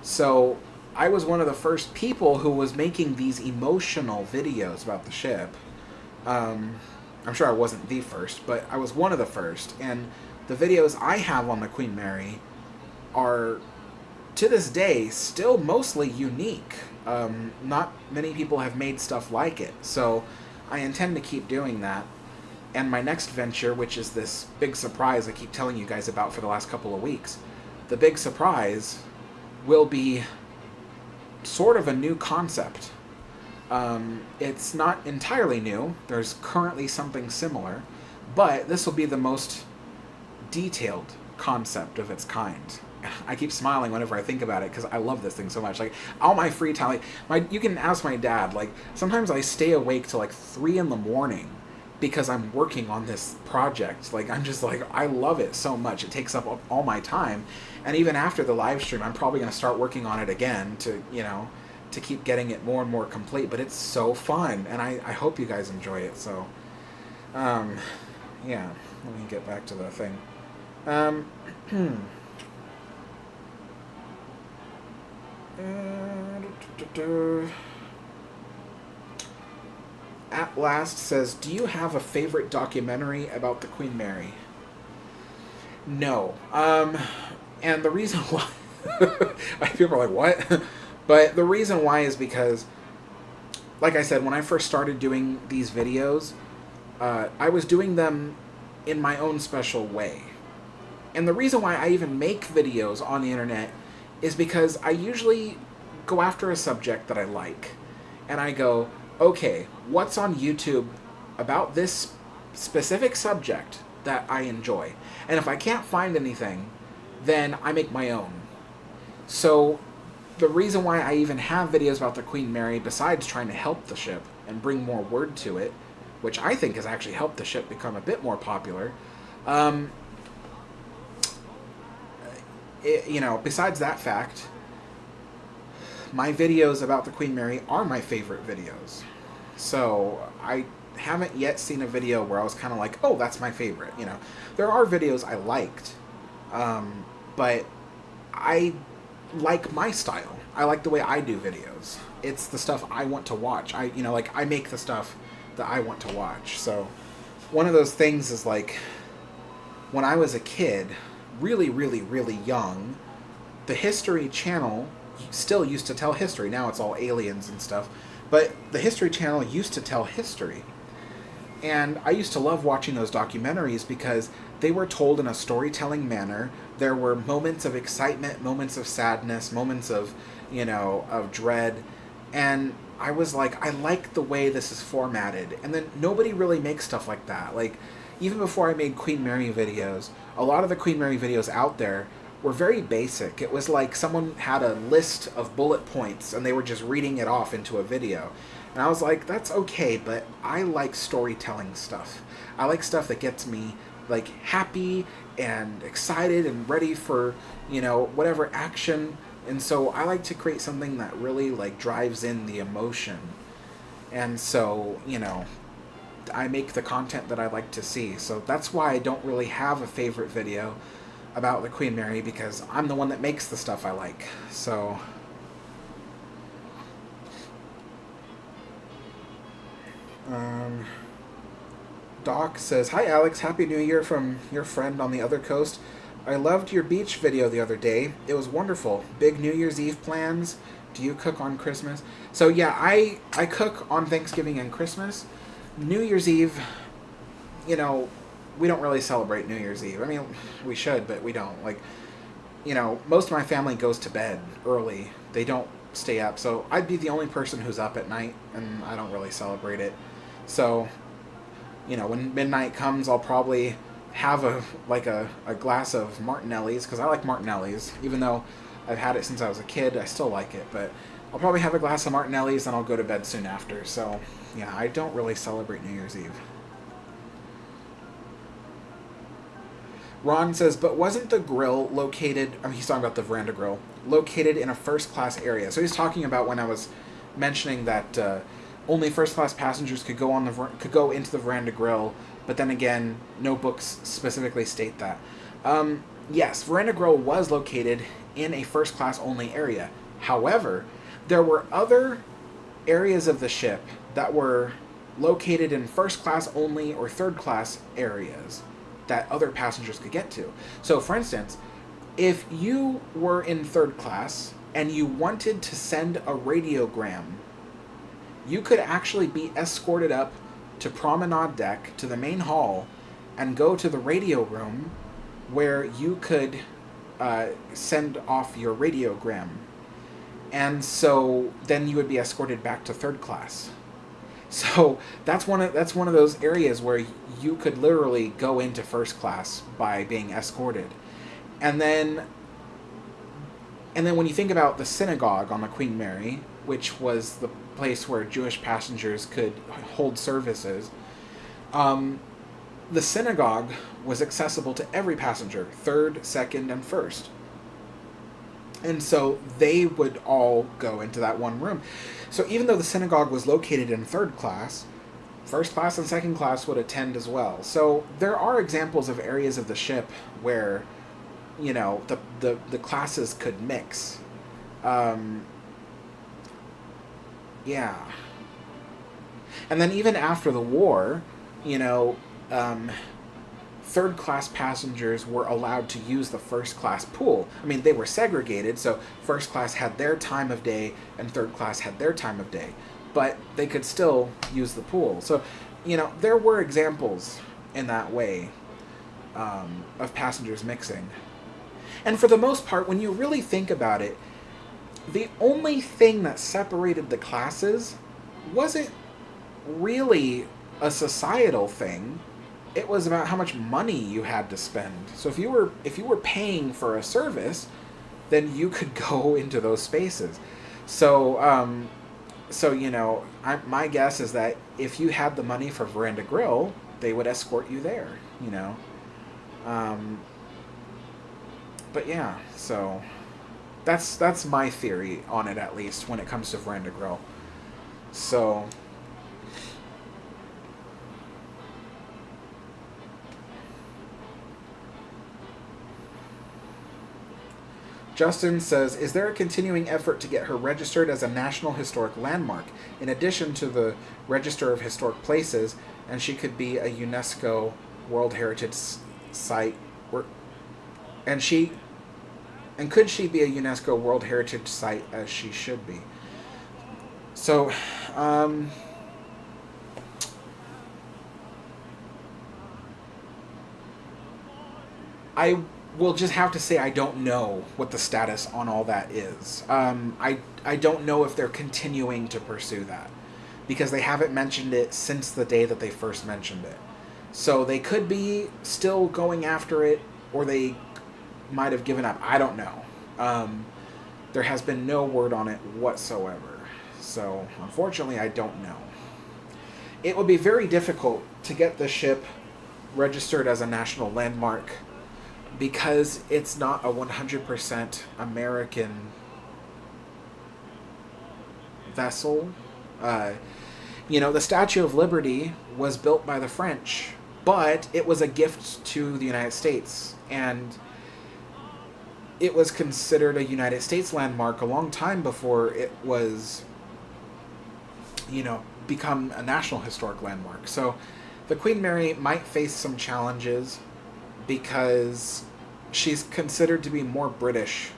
So I was one of the first people who was making these emotional videos about the ship. I'm sure I wasn't the first, but I was one of the first. And the videos I have on the Queen Mary are, to this day, still mostly unique. Not many people have made stuff like it. So I intend to keep doing that. And my next venture, which is this big surprise I keep telling you guys about for the last couple of weeks, the big surprise will be sort of a new concept. It's not entirely new. There's currently something similar, but this will be the most detailed concept of its kind. I keep smiling whenever I think about it because I love this thing so much. Like all my free time, you can ask my dad. Like sometimes I stay awake till like 3 a.m. because I'm working on this project. Like I'm just like, I love it so much. It takes up all my time, and even after the live stream, I'm probably going to start working on it again to, you know, to keep getting it more and more complete. But it's so fun, and I hope you guys enjoy it. So, yeah, let me get back to the thing. At Last says, do you have a favorite documentary about the Queen Mary? No. And the reason why... people are like, what? But the reason why is because, like I said, when I first started doing these videos, I was doing them in my own special way. And the reason why I even make videos on the internet is because I usually go after a subject that I like. And I go, okay, what's on YouTube about this specific subject that I enjoy? And if I can't find anything, then I make my own. So the reason why I even have videos about the Queen Mary, besides trying to help the ship and bring more word to it, which I think has actually helped the ship become a bit more popular, you know, besides that fact, my videos about the Queen Mary are my favorite videos. So I haven't yet seen a video where I was kind of like, oh, that's my favorite. You know, there are videos I liked, but I like my style. I like the way I do videos. It's the stuff I want to watch. I make the stuff that I want to watch. So one of those things is like, when I was a kid, really, really, really young, the History Channel still used to tell history. Now it's all aliens and stuff. But the History Channel used to tell history. And I used to love watching those documentaries because they were told in a storytelling manner. There were moments of excitement, moments of sadness, moments of, you know, of dread. And I was like, I like the way this is formatted. And then nobody really makes stuff like that. Like, even before I made Queen Mary videos, a lot of the Queen Mary videos out there were very basic. It was like someone had a list of bullet points and they were just reading it off into a video. And I was like, that's okay, but I like storytelling stuff. I like stuff that gets me like happy and excited and ready for, you know, whatever action. And so I like to create something that really like drives in the emotion. And so, you know, I make the content that I like to see. So that's why I don't really have a favorite video about the Queen Mary, because I'm the one that makes the stuff I like. So Doc says, hi Alex, Happy New Year from your friend on the other coast. I loved your beach video the other day. It was wonderful. Big New Year's Eve plans? Do you cook on Christmas? So yeah, I cook on Thanksgiving and Christmas. New Year's Eve, you know, we don't really celebrate New Year's Eve. I mean, we should, but we don't. Like, you know, most of my family goes to bed early. They don't stay up. So I'd be the only person who's up at night, and I don't really celebrate it. So, you know, when midnight comes, I'll probably have a glass of Martinelli's, because I like Martinelli's. Even though I've had it since I was a kid, I still like it. But I'll probably have a glass of Martinelli's, and I'll go to bed soon after. So, yeah, I don't really celebrate New Year's Eve. Ron says, but wasn't the grill located, I mean, he's talking about the Veranda Grill, located in a first-class area. So he's talking about when I was mentioning that only first-class passengers could go into the Veranda Grill, but then again, no books specifically state that. Yes, Veranda Grill was located in a first-class only area. However, there were other areas of the ship that were located in first-class only or third-class areas that other passengers could get to. So, for instance, if you were in third class and you wanted to send a radiogram, you could actually be escorted up to promenade deck, to the main hall, and go to the radio room where you could send off your radiogram. And so then you would be escorted back to third class. So that's one of those areas where you could literally go into first class by being escorted. And then when you think about the synagogue on the Queen Mary, which was the place where Jewish passengers could hold services, the synagogue was accessible to every passenger, third, second, and first. And so they would all go into that one room. So even though the synagogue was located in third class, first class and second class would attend as well. So there are examples of areas of the ship where, you know, the classes could mix. Yeah. And then even after the war, you know, third class passengers were allowed to use the first class pool. I mean, they were segregated, so first class had their time of day and third class had their time of day, but they could still use the pool. So, you know, there were examples in that way of passengers mixing. And for the most part, when you really think about it, the only thing that separated the classes wasn't really a societal thing. It was about how much money you had to spend. So if you were paying for a service, then you could go into those spaces. So you know, my guess is that if you had the money for Veranda Grill, they would escort you there. You know, but yeah. So that's my theory on it, at least when it comes to Veranda Grill. So. Justin says, is there a continuing effort to get her registered as a National Historic Landmark, in addition to the Register of Historic Places, and she could be a UNESCO World Heritage Site? And could she be a UNESCO World Heritage Site as she should be? So, I will just have to say I don't know what the status on all that is. I don't know if they're continuing to pursue that, because they haven't mentioned it since the day that they first mentioned it. So they could be still going after it, or they might have given up. I don't know. There has been no word on it whatsoever. So unfortunately, I don't know. It would be very difficult to get the ship registered as a national landmark, because it's not a 100% American vessel. You know, the Statue of Liberty was built by the French, but it was a gift to the United States, and it was considered a United States landmark a long time before it was, you know, become a National Historic Landmark. So the Queen Mary might face some challenges, because she's considered to be more British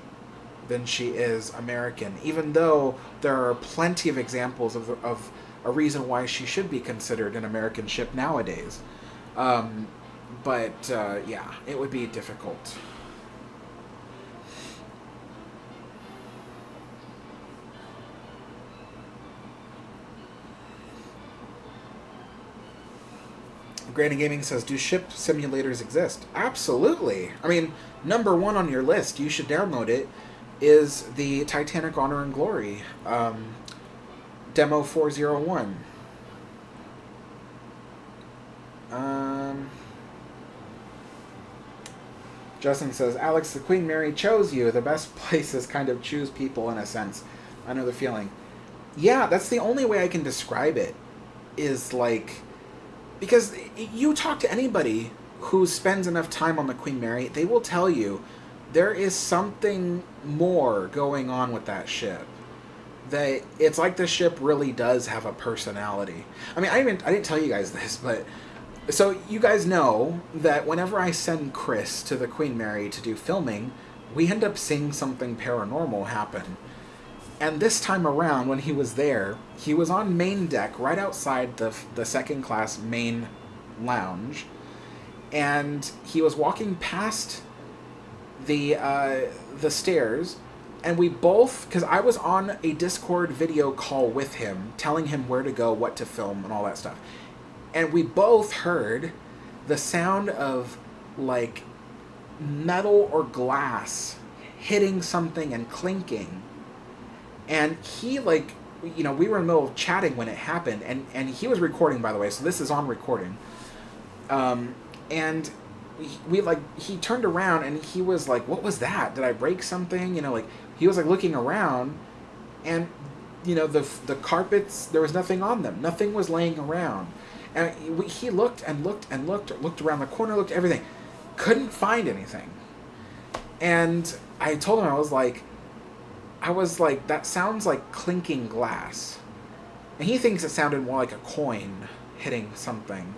than she is American, even though there are plenty of examples of a reason why she should be considered an American ship nowadays. But yeah, it would be difficult. Granny Gaming says, do ship simulators exist? Absolutely. I mean, number one on your list, you should download it, is the Titanic Honor and Glory Demo 401. Justin says, Alex, the Queen Mary chose you. The best places kind of choose people in a sense. I know the feeling. Yeah, that's the only way I can describe it. Is like, because you talk to anybody who spends enough time on the Queen Mary, they will tell you there is something more going on with that ship. That it's like the ship really does have a personality. I mean, I didn't tell you guys this, but so you guys know that whenever I send Chris to the Queen Mary to do filming, we end up seeing something paranormal happen. And this time around, when he was there, he was on main deck, right outside the second class main lounge, and he was walking past the stairs, and we both, because I was on a Discord video call with him, telling him where to go, what to film, and all that stuff, and we both heard the sound of like metal or glass hitting something and clinking. And he, like, you know, we were in the middle of chatting when it happened, and he was recording, by the way, so this is on recording. And he turned around, and he was like, what was that? Did I break something? You know, like, he was, like, looking around, and, you know, the carpets, there was nothing on them. Nothing was laying around. And he looked and looked and looked around the corner, looked at everything. Couldn't find anything. And I told him, I was like, that sounds like clinking glass. And he thinks it sounded more like a coin hitting something.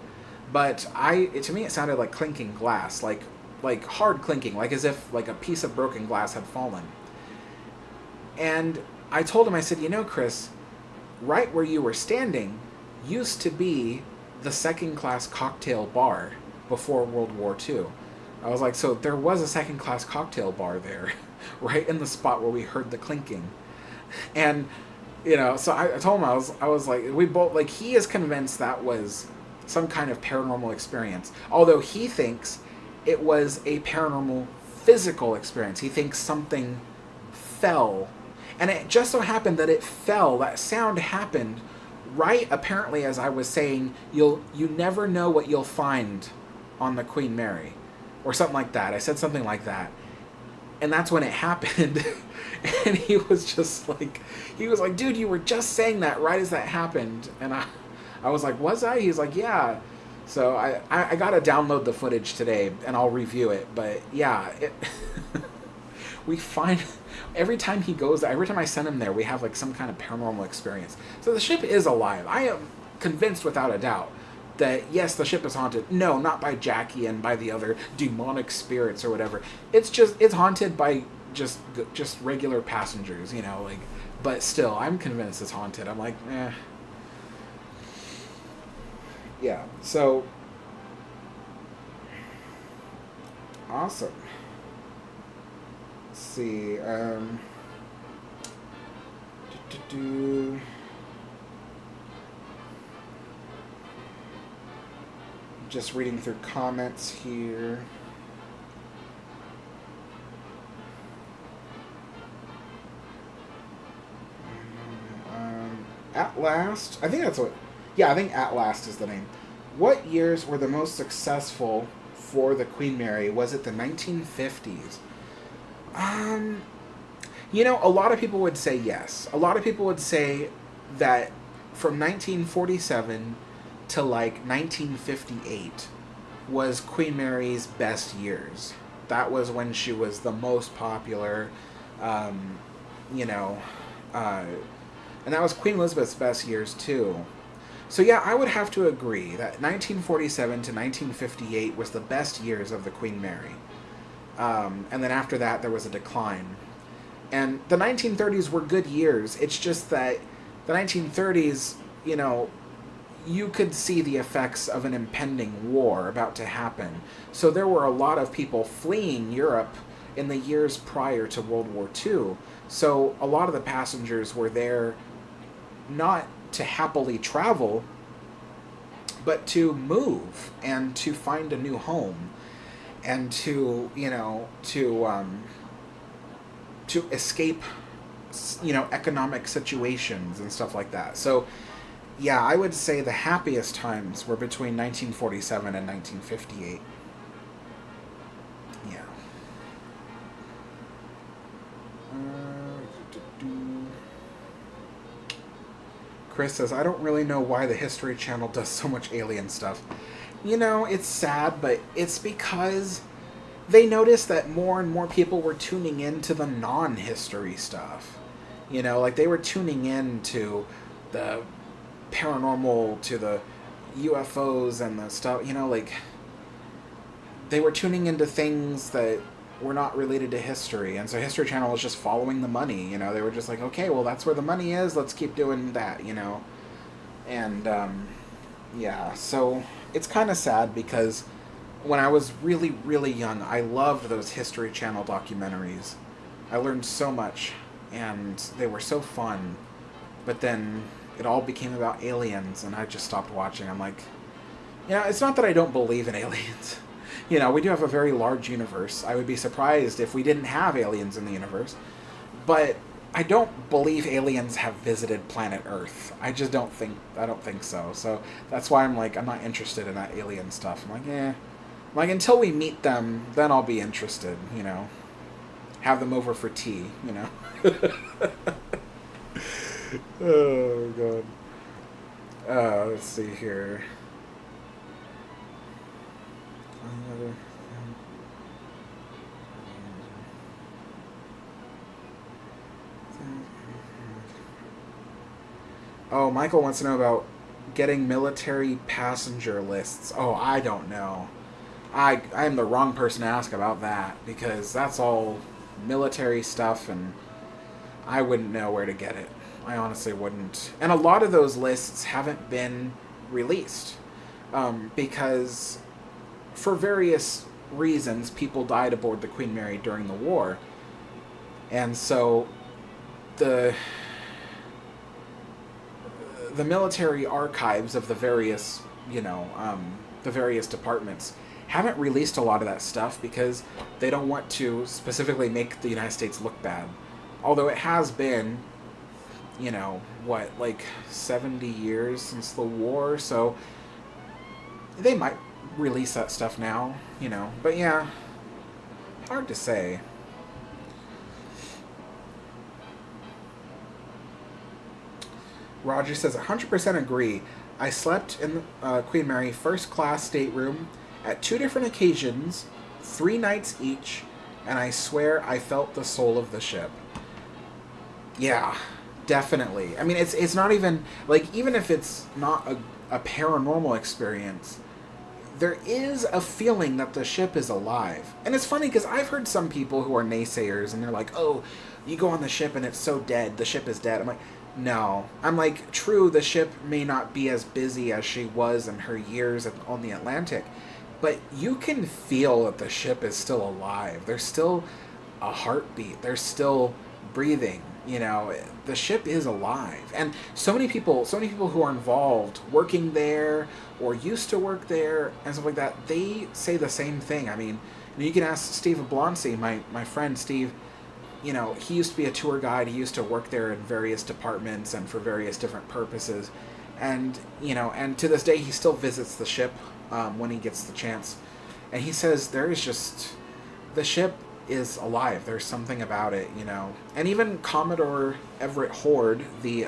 But to me it sounded like clinking glass, like hard clinking, like as if like a piece of broken glass had fallen. And I told him, I said, you know, Chris, right where you were standing used to be the second class cocktail bar before World War II. I was like, so there was a second class cocktail bar there. Right in the spot where we heard the clinking. And, you know, so I told him, I was like, we both, like, he is convinced that was some kind of paranormal experience. Although he thinks it was a paranormal physical experience. He thinks something fell. And it just so happened that it fell. That sound happened right, apparently, as I was saying, you never know what you'll find on the Queen Mary. Or something like that. I said something like that. And that's when it happened. And he was like, dude, you were just saying that right as that happened. And I was like, was I? He's like, yeah. So I got to download the footage today, and I'll review it. But yeah, we find, every time he goes there, every time I send him there, we have like some kind of paranormal experience. So the ship is alive. I am convinced without a doubt that, yes, the ship is haunted. No, not by Jackie and by the other demonic spirits or whatever. It's haunted by just regular passengers, you know, like, but still, I'm convinced it's haunted. I'm like, eh. Yeah, so, awesome. Let's see, just reading through comments here. At Last, I think that's what, yeah, I think At Last is the name. What years were the most successful for the Queen Mary? Was it the 1950s? You know, a lot of people would say yes. A lot of people would say that from 1947 to like 1958 was Queen Mary's best years. That was when she was the most popular, you know, and that was Queen Elizabeth's best years too. So yeah, I would have to agree that 1947 to 1958 was the best years of the Queen Mary. And then after that, there was a decline. And the 1930s were good years. It's just that the 1930s, you know, you could see the effects of an impending war about to happen. So there were a lot of people fleeing Europe in the years prior to World War II. So a lot of the passengers were there not to happily travel, but to move and to find a new home and to, you know, to escape, you know, economic situations and stuff like that. So yeah, I would say the happiest times were between 1947 and 1958. Yeah. Chris says, I don't really know why the History Channel does so much alien stuff. You know, it's sad, but it's because they noticed that more and more people were tuning into the non-history stuff. You know, like they were tuning in to the paranormal, to the UFOs and the stuff, you know, like they were tuning into things that were not related to history. And so History Channel was just following the money, you know. They were just like, okay, well, that's where the money is. Let's keep doing that, you know. And, yeah, so it's kind of sad because when I was really, really young, I loved those History Channel documentaries. I learned so much, and they were so fun. But then it all became about aliens, and I just stopped watching. I'm like, you know, it's not that I don't believe in aliens. You know, we do have a very large universe. I would be surprised if we didn't have aliens in the universe. But I don't believe aliens have visited planet Earth. I don't think so. So that's why I'm like, I'm not interested in that alien stuff. I'm like, like until we meet them, then I'll be interested, you know. Have them over for tea, you know. Oh, God. Let's see here. Oh, Michael wants to know about getting military passenger lists. Oh, I don't know. I'm the wrong person to ask about that because that's all military stuff and I wouldn't know where to get it. I honestly wouldn't. And a lot of those lists haven't been released because for various reasons, people died aboard the Queen Mary during the war. And so the military archives of the various, you know, the various departments haven't released a lot of that stuff because they don't want to specifically make the United States look bad. Although it has been, you know, what, like 70 years since the war, so they might release that stuff now, you know. But yeah, hard to say. Roger says, 100% agree. I slept in Queen Mary first class stateroom at 2 different occasions, 3 nights each, and I swear I felt the soul of the ship. Yeah, definitely. I mean, it's not even, like, even if it's not a paranormal experience, there is a feeling that the ship is alive. And it's funny because I've heard some people who are naysayers and they're like, oh, you go on the ship and it's so dead, the ship is dead. I'm like, no. I'm like, true, the ship may not be as busy as she was in her years on the Atlantic, but you can feel that the ship is still alive. There's still a heartbeat. There's still breathing. You know, the ship is alive. And so many people who are involved working there or used to work there and stuff like that, they say the same thing. I mean, you can ask Steve Ablonsi, my friend Steve. You know, he used to be a tour guide. He used to work there in various departments and for various different purposes. And, you know, and to this day, he still visits the ship when he gets the chance. And he says there is just, the ship is alive. There's something about it, you know. And even Commodore Everett Horde, the,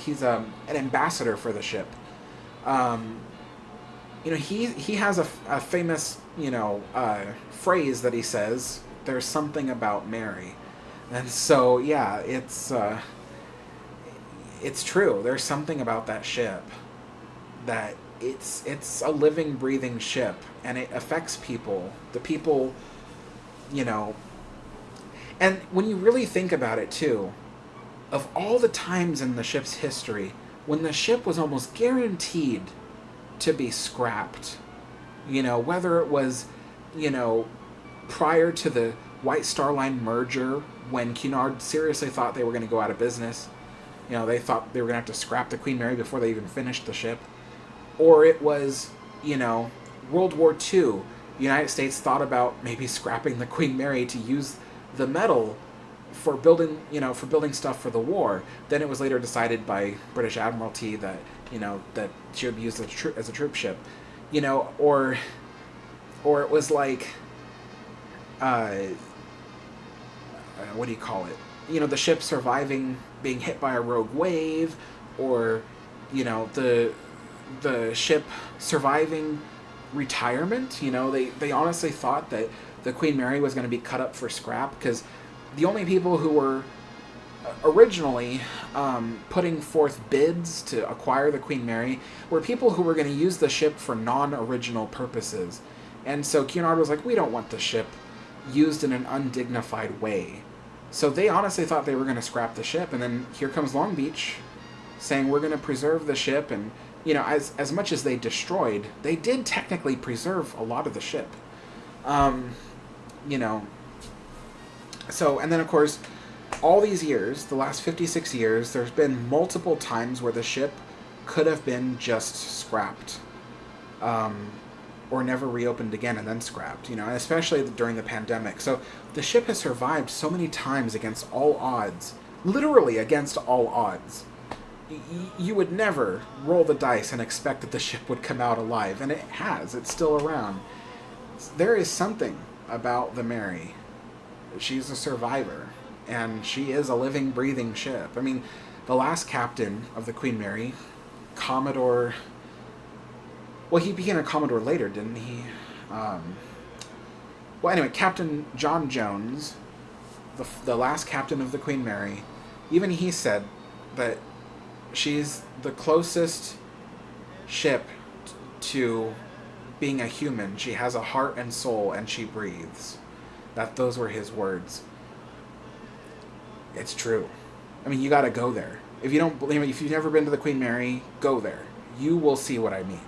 he's an ambassador for the ship. You know, he has a famous, you know, phrase that he says, there's something about Mary. And so, yeah, it's true. There's something about that ship that it's a living, breathing ship, and it affects people. The people, you know, and when you really think about it, too, of all the times in the ship's history when the ship was almost guaranteed to be scrapped, you know, whether it was, you know, prior to the White Star Line merger, when Cunard seriously thought they were going to go out of business, you know, they thought they were going to have to scrap the Queen Mary before they even finished the ship, or it was, you know, World War II, the United States thought about maybe scrapping the Queen Mary to use the metal for building, you know, for building stuff for the war. Then it was later decided by British Admiralty that, you know, that she would be used as a troop ship, you know, or it was like, what do you call it? The ship surviving being hit by a rogue wave, or the ship surviving retirement. They honestly thought that the Queen Mary was going to be cut up for scrap, because the only people who were originally putting forth bids to acquire the Queen Mary were people who were going to use the ship for non-original purposes. And so Cunard was like, we don't want the ship used in an undignified way. So they honestly thought they were going to scrap the ship, and then here comes Long Beach saying we're going to preserve the ship. And as much as they destroyed, they did technically preserve a lot of the ship. So, and then of course, all these years, the last 56 years, there's been multiple times where the ship could have been just scrapped, or never reopened again and then scrapped, and especially during the pandemic. So the ship has survived so many times against all odds, literally against all odds. You would never roll the dice and expect that the ship would come out alive, and it has. It's still around. There is something about the Mary. She's a survivor, and she is a living, breathing ship. I mean, the last captain of the Queen Mary, Commodore... Well, he became a Commodore later, didn't he? Well, anyway, Captain John Jones, the last captain of the Queen Mary, even he said that she's the closest ship to being a human. She has a heart and soul, and she breathes. Those were his words. It's true. I mean, you got to go there. If you don't believe me, if you've never been to the Queen Mary, go there. You will see what I mean.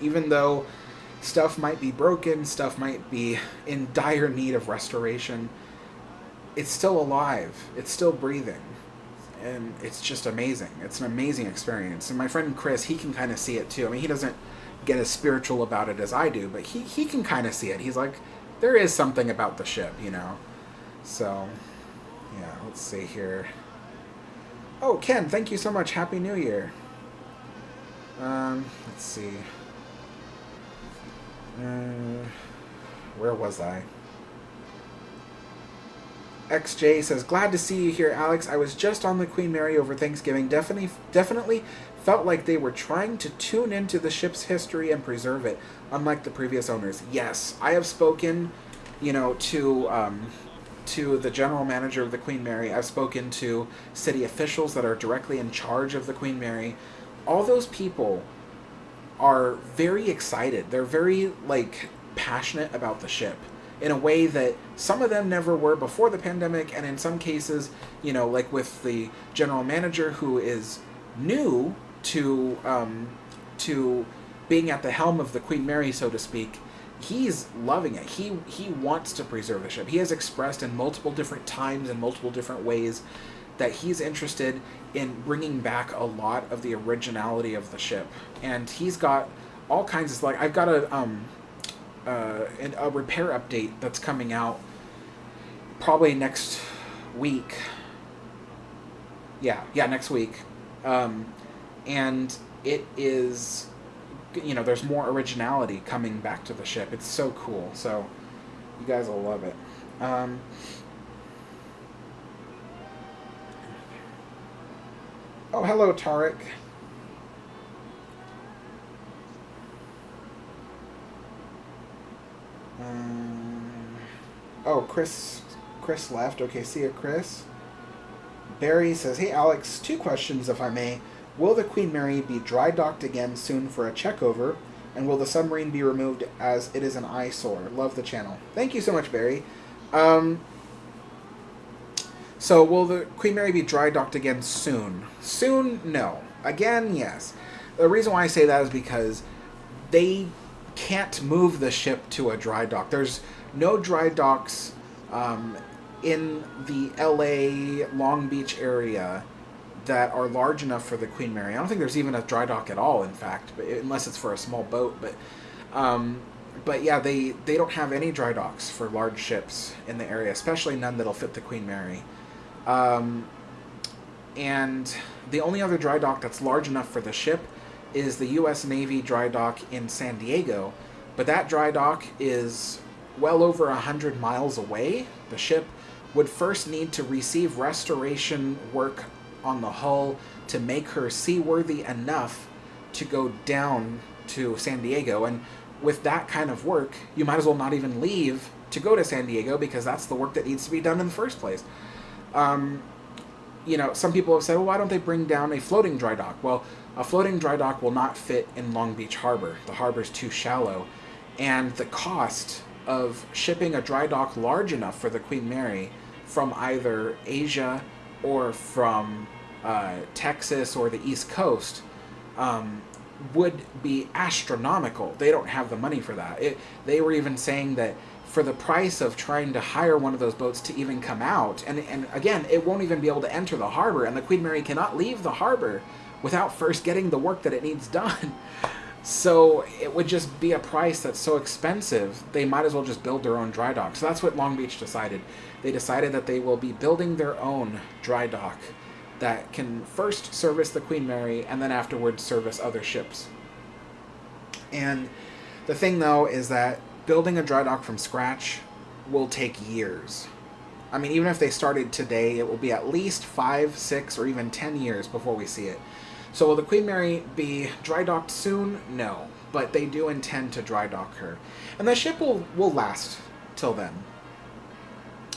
Even though stuff might be broken, stuff might be in dire need of restoration, it's still alive. It's still breathing. And it's just amazing. It's an amazing experience. And my friend Chris, he can kind of see it too. I mean, he doesn't get as spiritual about it as I do, but he can kind of see it. He's like, there is something about the ship, So, yeah, let's see here. Oh, Ken, thank you so much. Happy New Year. Let's see. Where was I? XJ says, glad to see you here, Alex. I was just on the Queen Mary over Thanksgiving. Definitely felt like they were trying to tune into the ship's history and preserve it, unlike the previous owners. Yes, I have spoken, to the general manager of the Queen Mary. I've spoken to city officials that are directly in charge of the Queen Mary. All those people are very excited. They're very, passionate about the ship in a way that some of them never were before the pandemic, and in some cases, with the general manager who is new to being at the helm of the Queen Mary, so to speak, he's loving it. He wants to preserve the ship. He has expressed in multiple different times and multiple different ways that he's interested in bringing back a lot of the originality of the ship. And he's got all kinds of, I've got a repair update that's coming out probably next week. Yeah, next week. And it is, there's more originality coming back to the ship. It's so cool. So you guys will love it. Oh, hello, Tarek. Oh, Chris left. Okay, see you, Chris. Barry says, hey, Alex, 2 questions, if I may. Will the Queen Mary be dry docked again soon for a checkover? And will the submarine be removed as it is an eyesore? Love the channel. Thank you so much, Barry. So, will the Queen Mary be dry docked again soon? Soon, no. Again, yes. The reason why I say that is because they can't move the ship to a dry dock. There's no dry docks in the LA, Long Beach area that are large enough for the Queen Mary. I don't think there's even a dry dock at all, in fact, unless it's for a small boat. But yeah, they don't have any dry docks for large ships in the area, especially none that'll fit the Queen Mary. And the only other dry dock that's large enough for the ship is the U.S. Navy dry dock in San Diego. But that dry dock is well over 100 miles away, the ship would first need to receive restoration work on the hull to make her seaworthy enough to go down to San Diego. And with that kind of work, you might as well not even leave to go to San Diego, because that's the work that needs to be done in the first place. Some people have said, well, why don't they bring down a floating dry dock? Well, a floating dry dock will not fit in Long Beach Harbor. The harbor's too shallow. And the cost of shipping a dry dock large enough for the Queen Mary from either Asia or from Texas or the East Coast would be astronomical. They don't have the money for that. They were even saying that for the price of trying to hire one of those boats to even come out, and again, it won't even be able to enter the harbor, and the Queen Mary cannot leave the harbor without first getting the work that it needs done. So it would just be a price that's so expensive, they might as well just build their own dry dock. So that's what Long Beach decided. They decided that they will be building their own dry dock that can first service the Queen Mary and then afterwards service other ships. And the thing, though, is that building a dry dock from scratch will take years. I mean, even if they started today, it will be at least 5, 6, or even 10 years before we see it. So will the Queen Mary be dry docked soon? No. But they do intend to dry dock her. And the ship will last till then.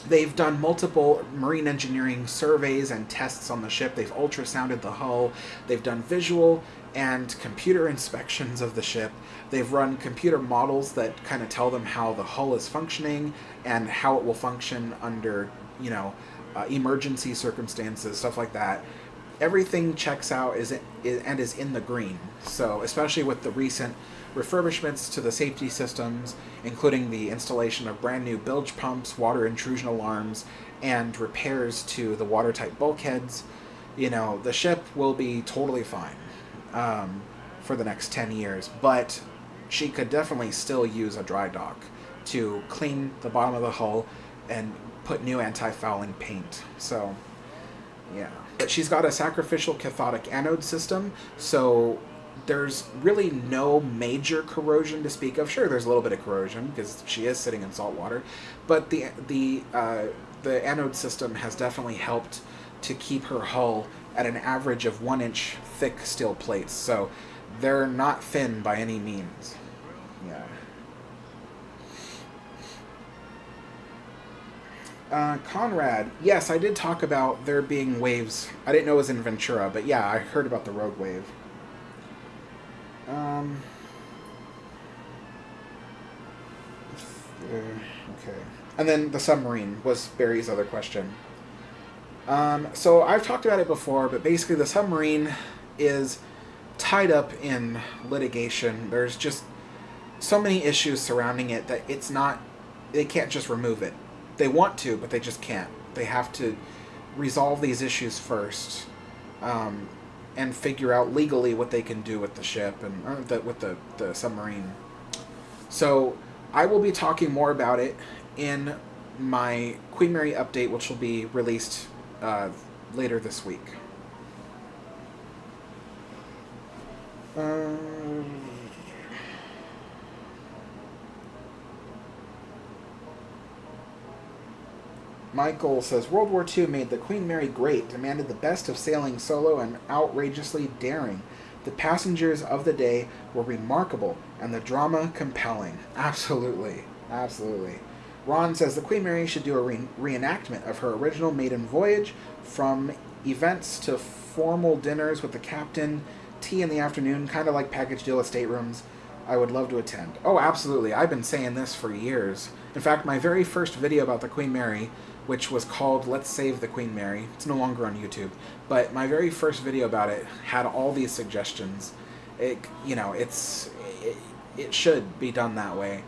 They've done multiple marine engineering surveys and tests on the ship. They've ultrasounded the hull. They've done visual and computer inspections of the ship. They've run computer models that kind of tell them how the hull is functioning and how it will function under, emergency circumstances, stuff like that. Everything checks out and is in the green. So, especially with the recent refurbishments to the safety systems, including the installation of brand new bilge pumps, water intrusion alarms, and repairs to the watertight bulkheads, the ship will be totally fine for the next 10 years. But she could definitely still use a dry dock to clean the bottom of the hull and put new anti-fouling paint. So, yeah. But she's got a sacrificial cathodic anode system, so there's really no major corrosion to speak of. Sure, there's a little bit of corrosion because she is sitting in salt water, but the anode system has definitely helped to keep her hull at an average of 1-inch thick steel plates. So they're not thin by any means. Yeah. Cunard, yes, I did talk about there being waves. I didn't know it was in Ventura, but yeah, I heard about the rogue wave. Okay. And then the submarine was Barry's other question. So I've talked about it before, but basically the submarine is tied up in litigation. There's just so many issues surrounding it that they can't just remove it. They want to, but they just can't. They have to resolve these issues first, and figure out legally what they can do with the ship and with the submarine. So I will be talking more about it in my Queen Mary update, which will be released later this week. Michael says, World War II made the Queen Mary great, demanded the best of sailing solo, and outrageously daring. The passengers of the day were remarkable, and the drama compelling. Absolutely. Absolutely. Ron says, the Queen Mary should do a reenactment of her original maiden voyage, from events to formal dinners with the captain, tea in the afternoon, kind of like package deal with staterooms. I would love to attend. Oh, absolutely. I've been saying this for years. In fact, my very first video about the Queen Mary, which was called Let's Save the Queen Mary. It's no longer on YouTube. But my very first video about it had all these suggestions. It should be done that way.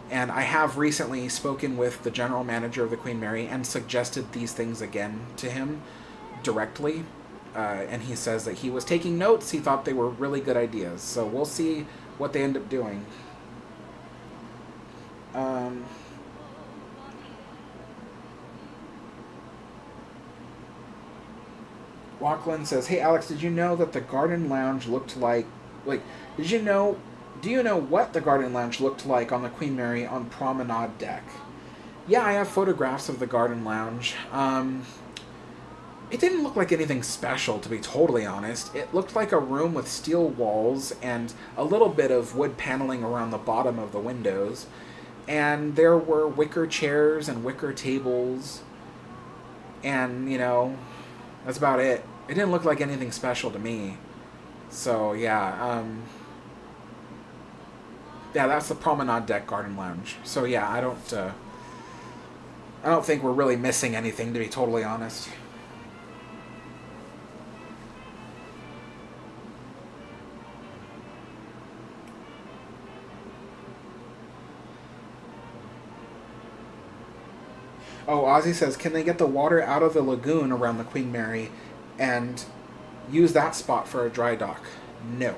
And I have recently spoken with the general manager of the Queen Mary and suggested these things again to him directly. And he says that he was taking notes. He thought they were really good ideas. So we'll see what they end up doing. Lachlan says, hey Alex, did you know that the garden lounge looked like did you know Do you know what the garden lounge looked like on the Queen Mary on Promenade Deck? Yeah, I have photographs of the garden lounge. It didn't look like anything special, to be totally honest. It looked like a room with steel walls and a little bit of wood paneling around the bottom of the windows. And there were wicker chairs and wicker tables. And, that's about it. It didn't look like anything special to me. So, yeah, that's the Promenade Deck Garden Lounge. So, yeah, I don't think we're really missing anything, to be totally honest. Oh, Ozzy says, can they get the water out of the lagoon around the Queen Mary and use that spot for a dry dock? No,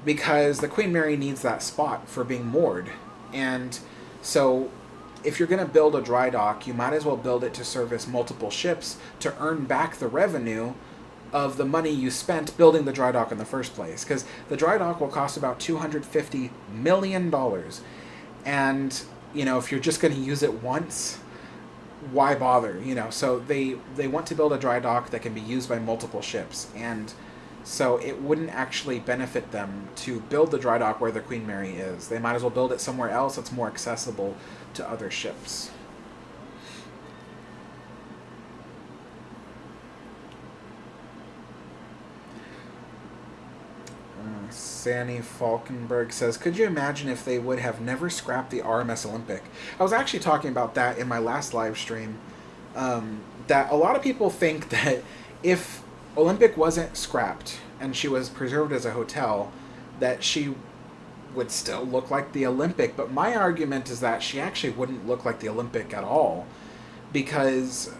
because the Queen Mary needs that spot for being moored. And so if you're going to build a dry dock, you might as well build it to service multiple ships to earn back the revenue of the money you spent building the dry dock in the first place. Because the dry dock will cost about $250 million. And, if you're just going to use it once, why bother? So they want to build a dry dock that can be used by multiple ships, and so it wouldn't actually benefit them to build the dry dock where the Queen Mary is. They might as well build it somewhere else that's more accessible to other ships. Sanny Falkenberg says, could you imagine if they would have never scrapped the RMS Olympic? I was actually talking about that in my last live stream. That a lot of people think that if Olympic wasn't scrapped and she was preserved as a hotel, that she would still look like the Olympic. But my argument is that she actually wouldn't look like the Olympic at all, because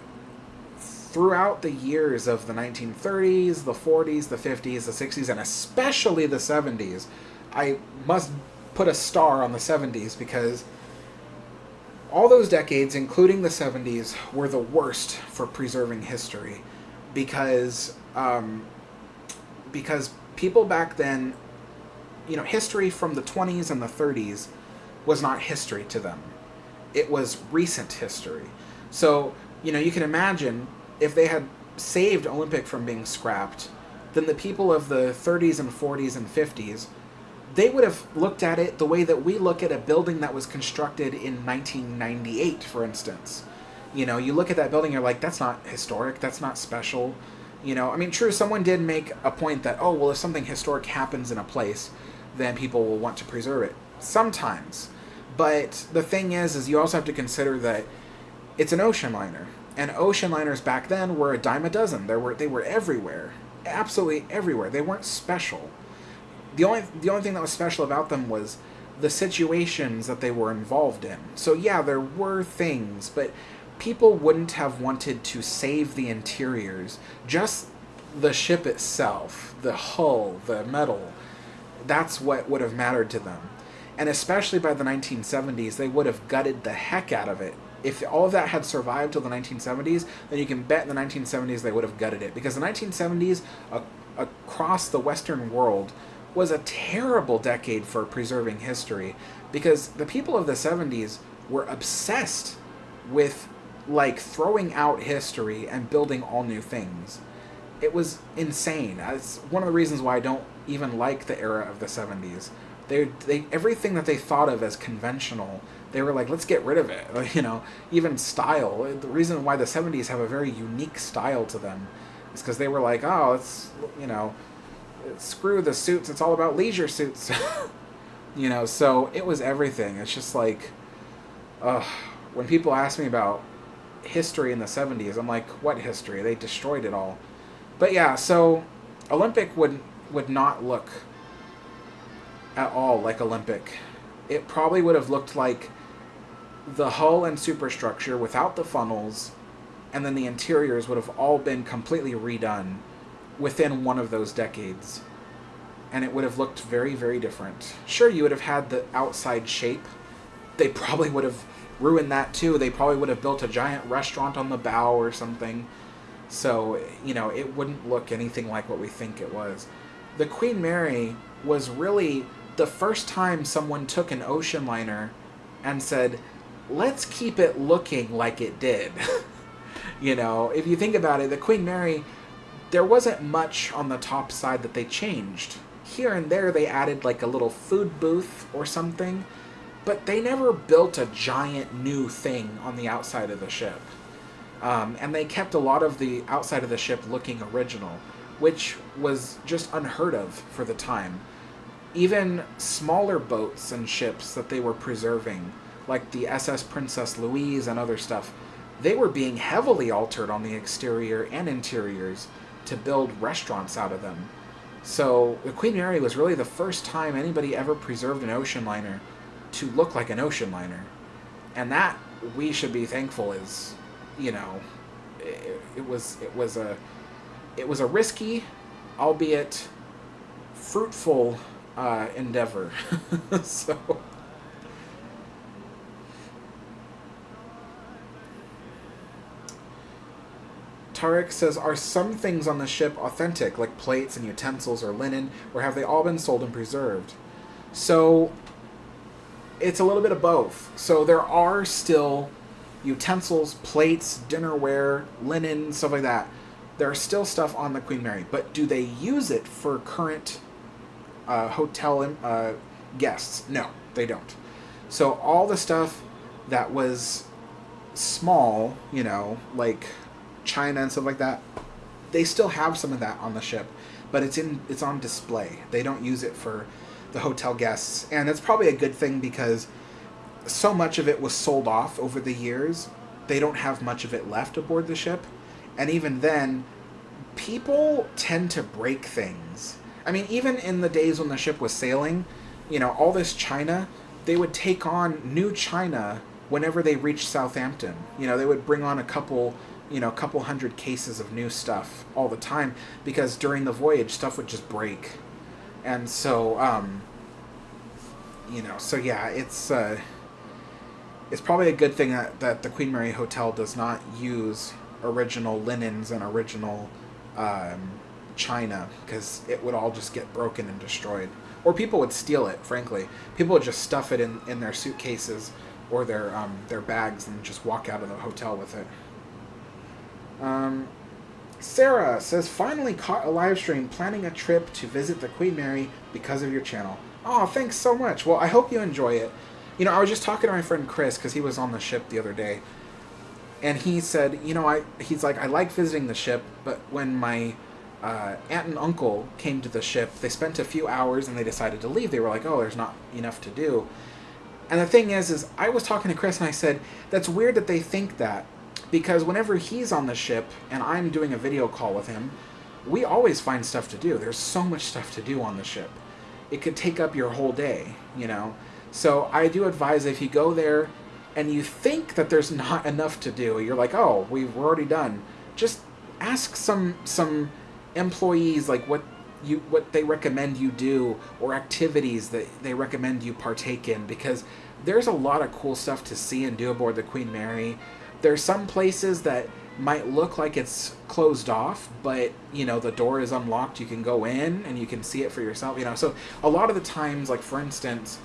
throughout the years of the 1930s, the 40s, the 50s, the 60s, and especially the 70s, I must put a star on the 70s, because all those decades, including the 70s, were the worst for preserving history, because people back then, history from the 20s and the 30s was not history to them. It was recent history. So, you can imagine if they had saved Olympic from being scrapped, then the people of the 30s and 40s and 50s, they would have looked at it the way that we look at a building that was constructed in 1998, for instance. You look at that building, you're like, that's not historic, that's not special. True, someone did make a point that, oh, well, if something historic happens in a place, then people will want to preserve it. Sometimes. But the thing is you also have to consider that it's an ocean liner. And ocean liners back then were a dime a dozen. They were everywhere. Absolutely everywhere. They weren't special. The only thing that was special about them was the situations that they were involved in. So yeah, there were things, but people wouldn't have wanted to save the interiors. Just the ship itself, the hull, the metal, that's what would have mattered to them. And especially by the 1970s, they would have gutted the heck out of it. If all of that had survived till the 1970s, then you can bet in the 1970s they would have gutted it. Because the 1970s, across the Western world, was a terrible decade for preserving history. Because the people of the 70s were obsessed with, throwing out history and building all new things. It was insane. It's one of the reasons why I don't even like the era of the 70s. They everything that they thought of as conventional, they were like, let's get rid of it. Even style. The reason why the 70s have a very unique style to them is because they were like, oh, it's, screw the suits. It's all about leisure suits. So it was everything. It's just like, when people ask me about history in the 70s, I'm like, what history? They destroyed it all. But yeah, so Olympic would not look at all like Olympic. It probably would have looked like the hull and superstructure without the funnels, and then the interiors would have all been completely redone within one of those decades. And it would have looked very, very different. Sure, you would have had the outside shape. They probably would have ruined that too. They probably would have built a giant restaurant on the bow or something. So, it wouldn't look anything like what we think it was. The Queen Mary was really the first time someone took an ocean liner and said, let's keep it looking like it did. You know, if you think about it, the Queen Mary, there wasn't much on the top side that they changed. Here and there they added like a little food booth or something, but they never built a giant new thing on the outside of the ship. And they kept a lot of the outside of the ship looking original, which was just unheard of for the time. Even smaller boats and ships that they were preserving, like the SS Princess Louise and other stuff, they were being heavily altered on the exterior and interiors to build restaurants out of them. So the Queen Mary was really the first time anybody ever preserved an ocean liner to look like an ocean liner. And that, we should be thankful, is, you know, it was a risky, albeit fruitful endeavor. So Tarek says, are some things on the ship authentic, like plates and utensils or linen, or have they all been sold and preserved? So it's a little bit of both. So there are still utensils, plates, dinnerware, linen, stuff like that. There's still stuff on the Queen Mary, but do they use it for current hotel guests? No, they don't. So all the stuff that was small, you know, like China and stuff like that, they still have some of that on the ship, but it's on display. They don't use it for the hotel guests, and it's probably a good thing because so much of it was sold off over the years. They don't have much of it left aboard the ship, and even then, people tend to break things. I mean, even in the days when the ship was sailing, you know, all this china, they would take on new china whenever they reached Southampton. You know, they would bring on a couple hundred cases of new stuff all the time, because during the voyage stuff would just break. And so you know, so yeah, it's probably a good thing that the Queen Mary Hotel does not use original linens and original china, because it would all just get broken and destroyed, or people would steal it. Frankly, people would just stuff it in their suitcases or their bags and just walk out of the hotel with it. Sarah says, finally caught a live stream, planning a trip to visit the Queen Mary because of your channel. Oh, thanks so much. Well, I hope you enjoy it. You know, I was just talking to my friend Chris, because he was on the ship the other day, and he said, you know, he's like, I like visiting the ship, but when my aunt and uncle came to the ship, they spent a few hours and they decided to leave. They were like, oh, there's not enough to do. And the thing is I was talking to Chris and I said, that's weird that they think that, because whenever he's on the ship and I'm doing a video call with him, we always find stuff to do. There's so much stuff to do on the ship. It could take up your whole day, you know? So I do advise, if you go there and you think that there's not enough to do, you're like, oh, we're already done, just ask some employees like what they recommend you do, or activities that they recommend you partake in, because there's a lot of cool stuff to see and do aboard the Queen Mary. There's some places that might look like it's closed off, but, you know, the door is unlocked. You can go in and you can see it for yourself, you know. So a lot of the times, like for instance,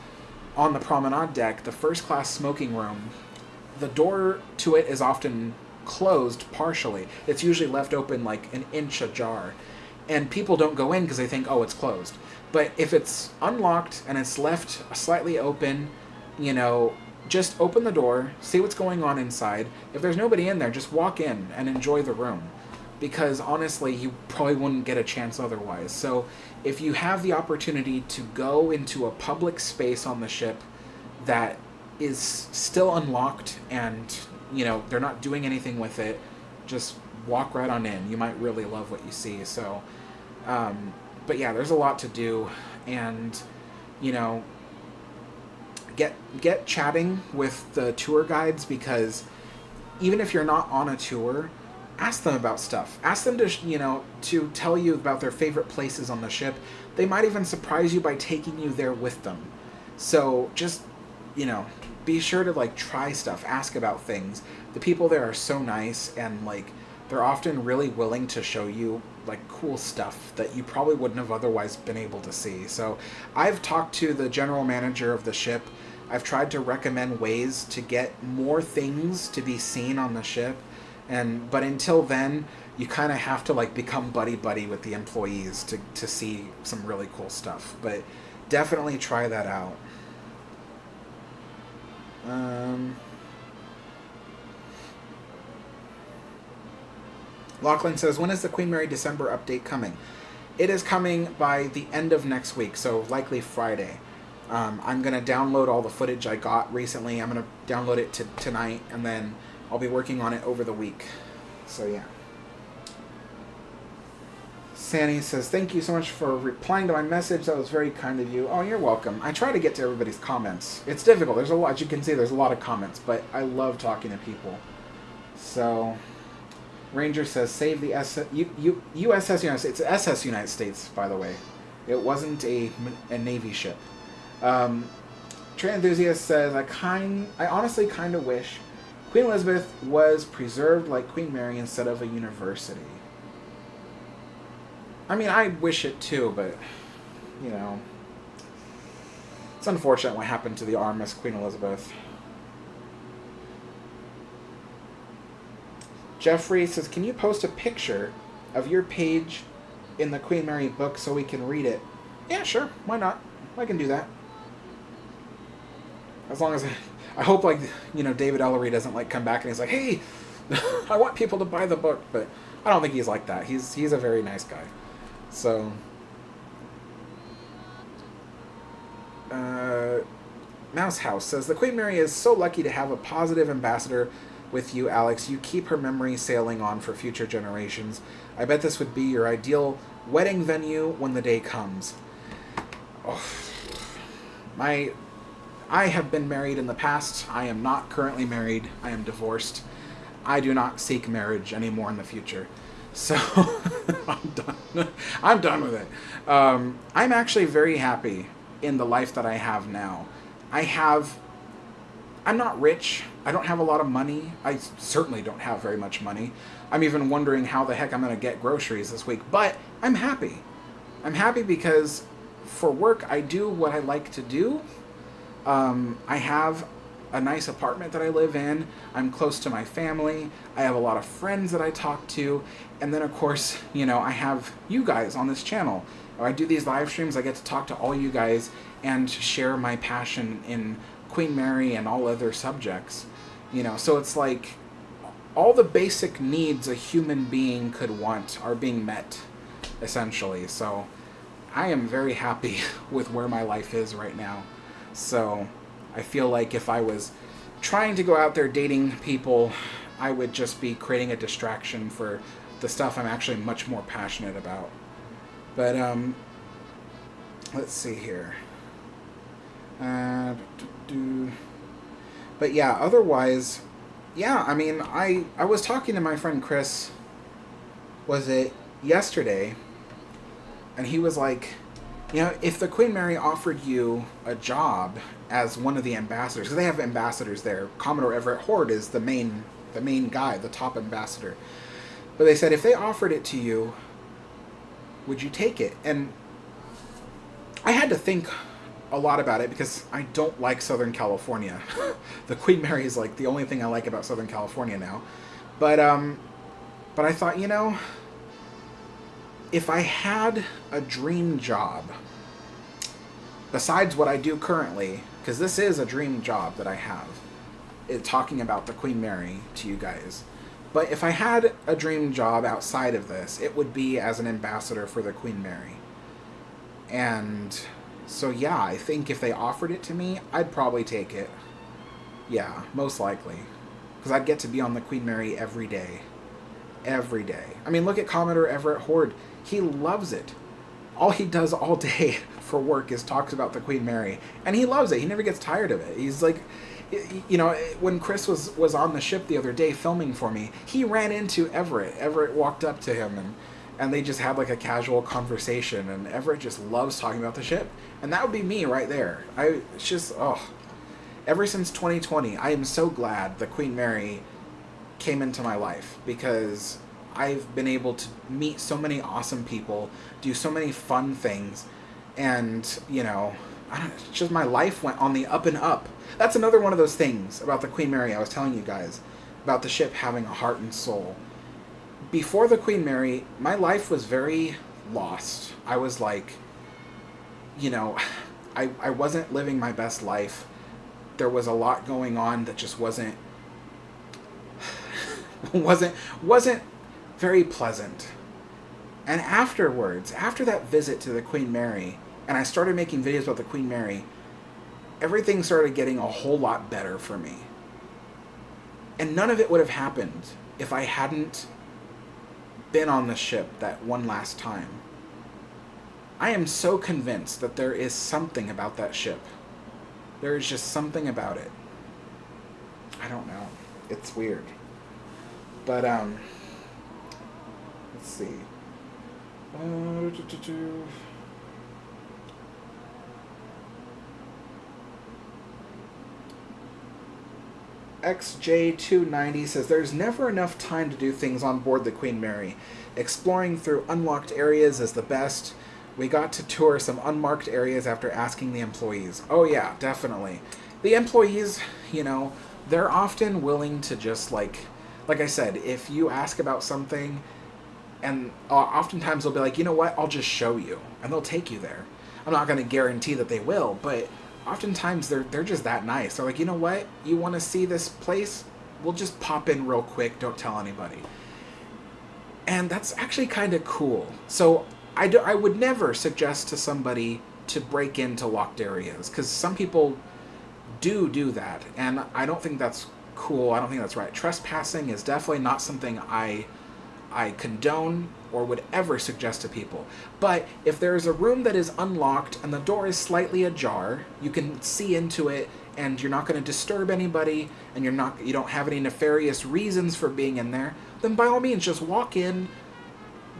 on the promenade deck, the first class smoking room, the door to it is often closed partially. It's usually left open like an inch ajar, and people don't go in because they think, oh, it's closed. But if it's unlocked and it's left slightly open, you know, just open the door, see what's going on inside. If there's nobody in there, just walk in and enjoy the room, because honestly, you probably wouldn't get a chance otherwise. So if you have the opportunity to go into a public space on the ship that is still unlocked and, you know, they're not doing anything with it, just walk right on in. You might really love what you see. So but yeah, there's a lot to do, and, you know, get chatting with the tour guides, because even if you're not on a tour, ask them about stuff. Ask them to, you know, to tell you about their favorite places on the ship. They might even surprise you by taking you there with them. So just, you know, be sure to like try stuff, ask about things. The people there are so nice, and like they're often really willing to show you like cool stuff that you probably wouldn't have otherwise been able to see. So I've talked to the general manager of the ship. I've tried to recommend ways to get more things to be seen on the ship, but until then, you kind of have to like become buddy with the employees to see some really cool stuff. But definitely try that out. Lachlan says, when is the Queen Mary December update coming? It is coming by the end of next week, so likely Friday. I'm going to download all the footage I got recently. I'm going to download it tonight, and then I'll be working on it over the week. So, yeah. Sandy says, thank you so much for replying to my message. That was very kind of you. Oh, you're welcome. I try to get to everybody's comments. It's difficult. There's a lot. As you can see, there's a lot of comments, but I love talking to people. So, Ranger says, save the USS United States. It's SS United States, by the way. It wasn't a Navy ship. Trey Enthusiast says, I honestly kind of wish Queen Elizabeth was preserved like Queen Mary instead of a university. I mean, I wish it too, but, you know, it's unfortunate what happened to the RMS Queen Elizabeth. Jeffrey says, can you post a picture of your page in the Queen Mary book so we can read it? Yeah, sure. Why not? I can do that. As long as I hope, like, you know, David Ellery doesn't like come back and he's like, hey, I want people to buy the book, but I don't think he's like that. He's a very nice guy. So, Mouse House says, the Queen Mary is so lucky to have a positive ambassador with you, Alex. You keep her memory sailing on for future generations. I bet this would be your ideal wedding venue when the day comes. Oh, I have been married in the past. I am not currently married. I am divorced. I do not seek marriage anymore in the future. So, I'm done. I'm done with it. I'm actually very happy in the life that I have now. I'm not rich. I don't have a lot of money. I certainly don't have very much money. I'm even wondering how the heck I'm going to get groceries this week. But I'm happy. I'm happy because for work, I do what I like to do. I have a nice apartment that I live in. I'm close to my family. I have a lot of friends that I talk to. And then, of course, you know, I have you guys on this channel. I do these live streams. I get to talk to all you guys and share my passion in Queen Mary and all other subjects. You know, so it's like all the basic needs a human being could want are being met, essentially. So I am very happy with where my life is right now. So I feel like if I was trying to go out there dating people, I would just be creating a distraction for the stuff I'm actually much more passionate about. But, let's see here. But yeah, otherwise, yeah, I mean, I was talking to my friend Chris, was it yesterday, and he was like, you know, if the Queen Mary offered you a job as one of the ambassadors, because they have ambassadors there. Commodore Everett Horde is the main guy, the top ambassador. But they said, if they offered it to you, would you take it? And I had to think a lot about it because I don't like Southern California. The Queen Mary is like the only thing I like about Southern California now. But I thought, you know, if I had a dream job, besides what I do currently, because this is a dream job that I have, talking about the Queen Mary to you guys. But if I had a dream job outside of this, it would be as an ambassador for the Queen Mary. And so, yeah, I think if they offered it to me, I'd probably take it. Yeah, most likely. Because I'd get to be on the Queen Mary every day. Every day. I mean, look at Commodore Everett Horde. He loves it. All he does all day for work is talks about the Queen Mary. And he loves it. He never gets tired of it. He's like, you know, when Chris was on the ship the other day filming for me, he ran into Everett. Everett walked up to him and they just had like a casual conversation, and Everett just loves talking about the ship. And that would be me right there. It's just, ever since 2020, I am so glad the Queen Mary came into my life, because I've been able to meet so many awesome people, do so many fun things, and, you know, I don't, it's just my life went on the up and up. That's another one of those things about the Queen Mary I was telling you guys, about the ship having a heart and soul. Before the Queen Mary, my life was very lost. I was like, you know, I wasn't living my best life. There was a lot going on that just wasn't wasn't very pleasant. And afterwards, after that visit to the Queen Mary, and I started making videos about the Queen Mary, everything started getting a whole lot better for me. And none of it would have happened if I hadn't been on the ship that one last time. I am so convinced that there is something about that ship. There is just something about it. I don't know. It's weird. But, let's see. XJ290 says, there's never enough time to do things on board the Queen Mary. Exploring through unlocked areas is the best. We got to tour some unmarked areas after asking the employees. Oh yeah, definitely. The employees, you know, they're often willing to just like I said, if you ask about something, and oftentimes they'll be like, you know what, I'll just show you, and they'll take you there. I'm not going to guarantee that they will, but oftentimes they're just that nice. They're like, you know what, you want to see this place? We'll just pop in real quick, don't tell anybody. And that's actually kind of cool. So I would never suggest to somebody to break into locked areas, because some people do that, and I don't think that's cool. I don't think that's right. Trespassing is definitely not something I condone or would ever suggest to people. But if there's a room that is unlocked and the door is slightly ajar, you can see into it and you're not going to disturb anybody, and you don't have any nefarious reasons for being in there, then by all means just walk in,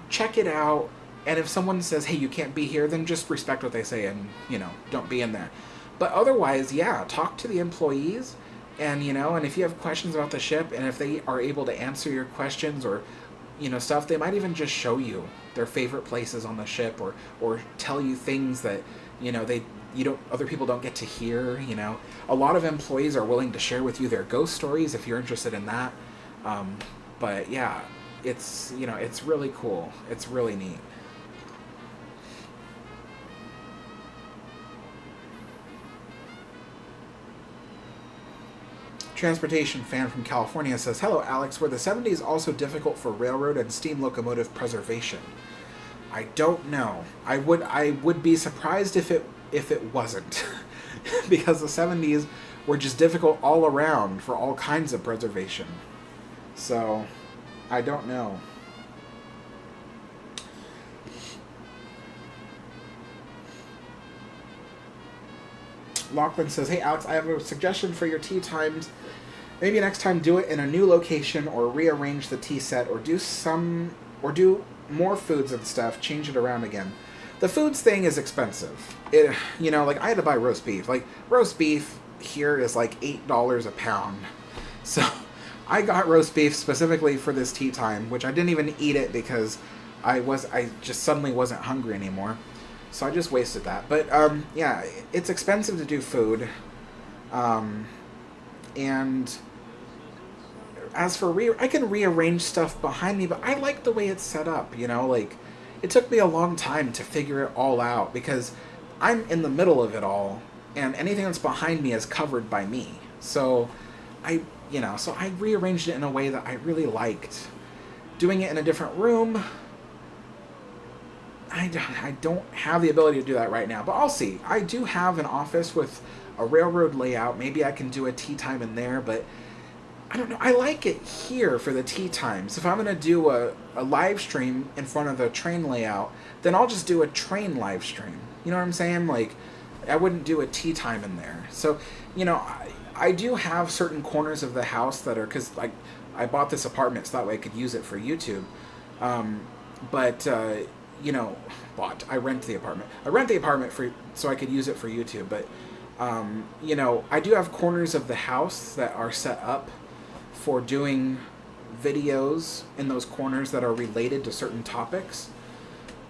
check it out, and if someone says, hey, you can't be here, then just respect what they say and, you know, don't be in there. But otherwise, yeah, talk to the employees. And, you know, and if you have questions about the ship, and if they are able to answer your questions or, you know, stuff, they might even just show you their favorite places on the ship, or tell you things that, you know, other people don't get to hear, you know. A lot of employees are willing to share with you their ghost stories if you're interested in that. But yeah, it's, you know, it's really cool. It's really neat. Transportation fan from California says, hello Alex, were the 70s also difficult for railroad and steam locomotive preservation? I don't know. I would be surprised if it wasn't. Because the 70s were just difficult all around for all kinds of preservation. So, I don't know. Lachlan says, hey Alex, I have a suggestion for your tea times. Maybe next time do it in a new location, or rearrange the tea set, or do more foods and stuff, change it around again. The foods thing is expensive. You know, like I had to buy roast beef. Like roast beef here is like $8 a pound. So I got roast beef specifically for this tea time, which I didn't even eat it because I just suddenly wasn't hungry anymore. So I just wasted that. But yeah, it's expensive to do food. And as for I can rearrange stuff behind me, but I like the way it's set up, you know, like it took me a long time to figure it all out because I'm in the middle of it all, and anything that's behind me is covered by me. So I rearranged it in a way that I really liked. Doing it in a different room, I don't have the ability to do that right now, but I'll see. I do have an office with a railroad layout. Maybe I can do a tea time in there, but I don't know. I like it here for the tea times. If I'm going to do a live stream in front of the train layout, then I'll just do a train live stream. You know what I'm saying? Like, I wouldn't do a tea time in there. So, you know, I do have certain corners of the house that are, because I bought this apartment so that way I could use it for YouTube. You know, I rent the apartment. I rent the apartment so I could use it for YouTube. But, you know, I do have corners of the house that are set up for doing videos in those corners that are related to certain topics.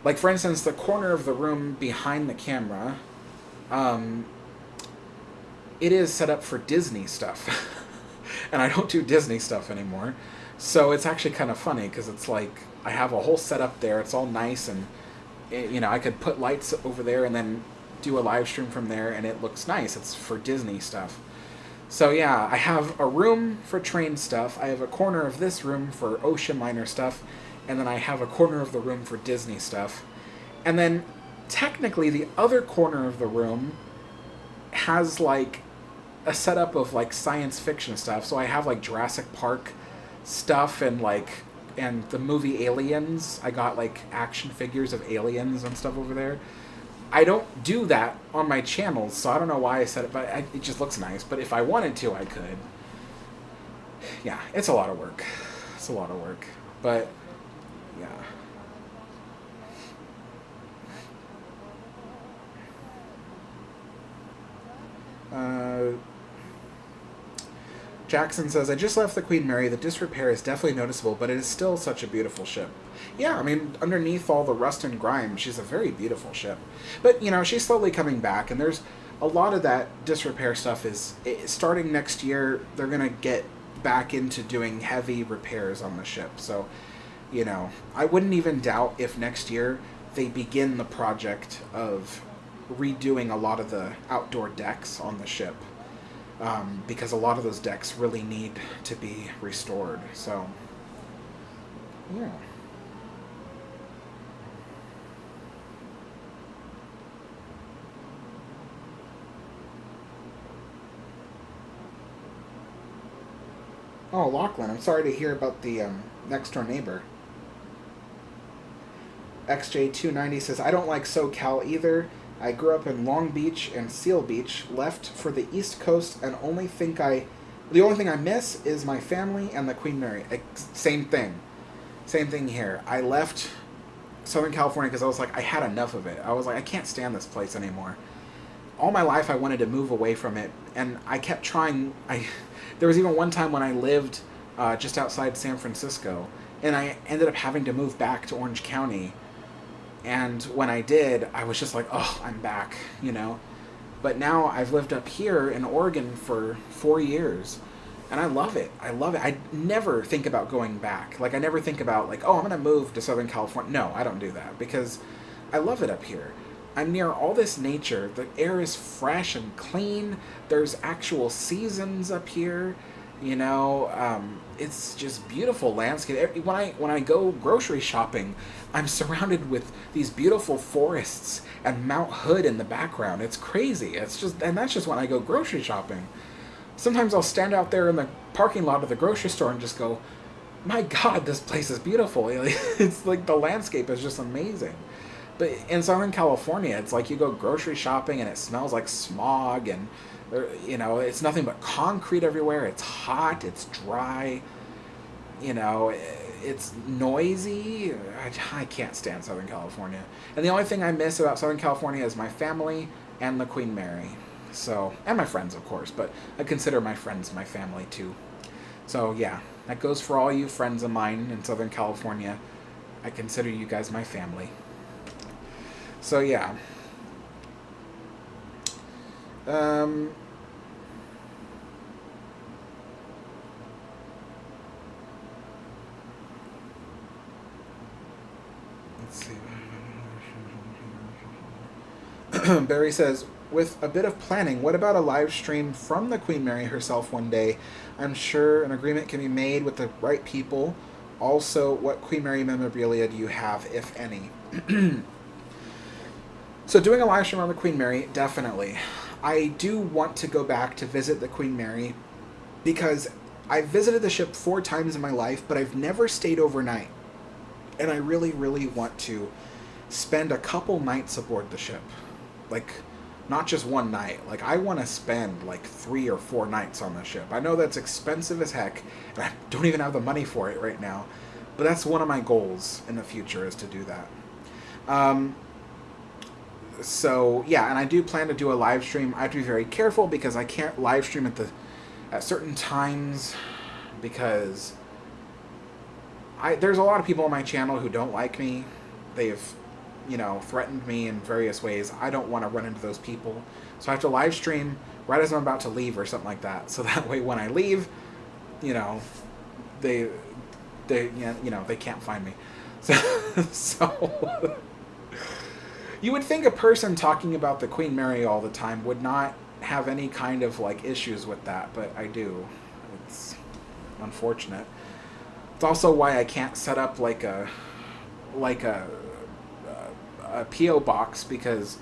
Like, for instance, the corner of the room behind the camera, it is set up for Disney stuff. And I don't do Disney stuff anymore. So it's actually kind of funny, because it's like, I have a whole setup there, it's all nice, and, I could put lights over there and then do a live stream from there, and it looks nice. It's for Disney stuff. So yeah, I have a room for train stuff, I have a corner of this room for ocean liner stuff, and then I have a corner of the room for Disney stuff. And then, technically, the other corner of the room has, like, a setup of, like, science fiction stuff. So I have, like, Jurassic Park stuff and the movie Aliens. I got, like, action figures of aliens and stuff over there. I don't do that on my channels, so I don't know why I said it, but it just looks nice. But if I wanted to, I could. Yeah, it's a lot of work. It's a lot of work. But, yeah. Jackson says, I just left the Queen Mary. The disrepair is definitely noticeable, but it is still such a beautiful ship. Yeah, I mean, underneath all the rust and grime, she's a very beautiful ship. But, she's slowly coming back, and there's a lot of that disrepair stuff is, starting next year, they're going to get back into doing heavy repairs on the ship. So, I wouldn't even doubt if next year they begin the project of redoing a lot of the outdoor decks on the ship. Because a lot of those decks really need to be restored. So, yeah. Oh, Lachlan, I'm sorry to hear about the next door neighbor. XJ290 says, I don't like SoCal either. I grew up in Long Beach and Seal Beach, left for the East Coast, and the only thing I miss is my family and the Queen Mary. Same thing. Same thing here. I left Southern California because I was like, I had enough of it. I was like, I can't stand this place anymore. All my life I wanted to move away from it, and I kept trying. There was even one time when I lived just outside San Francisco, and I ended up having to move back to Orange County. And when I did, I was just like, oh, I'm back, But now I've lived up here in Oregon for 4 years, and I love it. I love it. I never think about going back. Like, I never think about, like, oh, I'm going to move to Southern California. No, I don't do that, because I love it up here. I'm near all this nature. The air is fresh and clean. There's actual seasons up here. It's just beautiful landscape. When I go grocery shopping, I'm surrounded with these beautiful forests and Mount Hood in the background. It's crazy. And that's just when I go grocery shopping. Sometimes I'll stand out there in the parking lot of the grocery store and just go, my God, this place is beautiful. It's like the landscape is just amazing. But in Southern California, it's like you go grocery shopping and it smells like smog, and it's nothing but concrete everywhere. It's hot, it's dry, it's noisy. I can't stand Southern California. And the only thing I miss about Southern California is my family and the Queen Mary. So, and my friends, of course, but I consider my friends my family too. So yeah, that goes for all you friends of mine in Southern California. I consider you guys my family. So yeah. Let's see. Barry says, with a bit of planning, what about a live stream from the Queen Mary herself one day? I'm sure an agreement can be made with the right people. Also, what Queen Mary memorabilia do you have, if any? So doing a live stream on the Queen Mary, definitely. I do want to go back to visit the Queen Mary because I've visited the ship 4 times in my life, but I've never stayed overnight. And I really, really want to spend a couple nights aboard the ship. Like, not just one night. Like, I want to spend like 3 or 4 nights on the ship. I know that's expensive as heck, and I don't even have the money for it right now. But that's one of my goals in the future, is to do that. So yeah, and I do plan to do a live stream. I have to be very careful because I can't live stream at certain times because there's a lot of people on my channel who don't like me. They've, you know, threatened me in various ways. I don't want to run into those people. So I have to live stream right as I'm about to leave or something like that. So that way when I leave, you know, they you know, they can't find me. So you would think a person talking about the Queen Mary all the time would not have any kind of like issues with that, but I do. It's unfortunate. It's also why I can't set up like a PO box, because,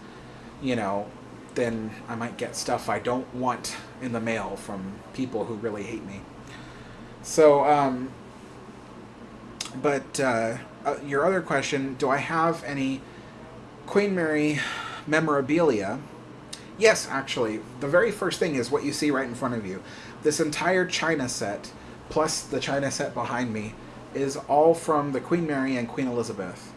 you know, then I might get stuff I don't want in the mail from people who really hate me. So, your other question, do I have any Queen Mary memorabilia? Yes, actually. The very first thing is what you see right in front of you. This entire china set, plus the china set behind me, is all from the Queen Mary and Queen Elizabeth.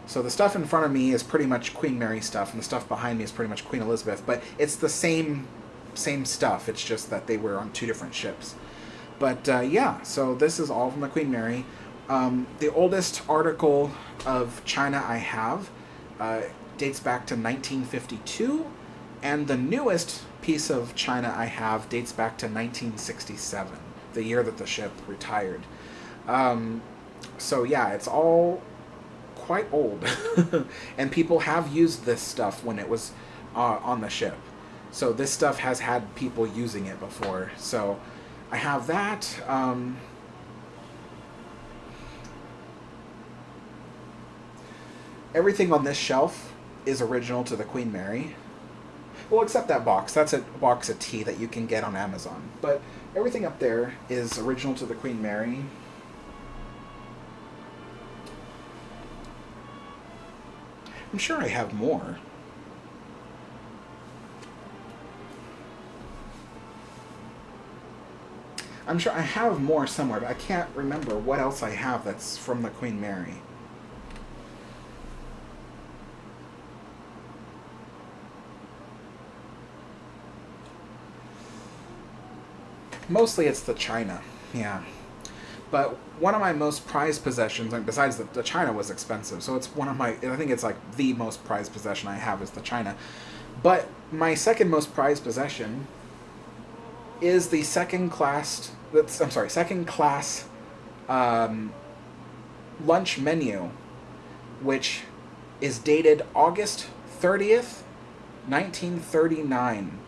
So the stuff in front of me is pretty much Queen Mary stuff, and the stuff behind me is pretty much Queen Elizabeth, but it's the same stuff. It's just that they were on two different ships. But yeah, so this is all from the Queen Mary. The oldest article of china I have dates back to 1952, and the newest piece of china I have dates back to 1967, the year that the ship retired. So yeah, it's all quite old. And people have used this stuff when it was on the ship. So this stuff has had people using it before. So I have that. Everything on this shelf is original to the Queen Mary. Well, except that box. That's a box of tea that you can get on Amazon. But everything up there is original to the Queen Mary. I'm sure I have more. I'm sure I have more somewhere, but I can't remember what else I have that's from the Queen Mary. Mostly it's the china, yeah. But one of my most prized possessions, and besides the china was expensive, so it's one of my, I think it's like the most prized possession I have is the china. But my second most prized possession is the second class lunch menu, which is dated August 30th, 1939.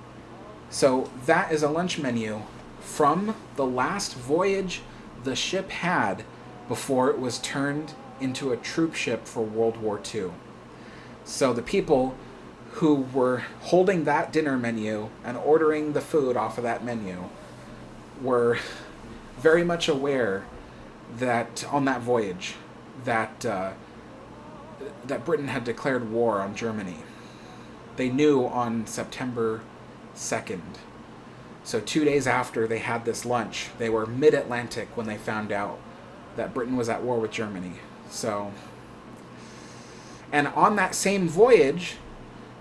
So that is a lunch menu from the last voyage the ship had before it was turned into a troop ship for World War II. So the people who were holding that dinner menu and ordering the food off of that menu were very much aware that on that voyage that that Britain had declared war on Germany. They knew on September 2nd. So 2 days after they had this lunch, they were mid-Atlantic when they found out that Britain was at war with Germany. So, and on that same voyage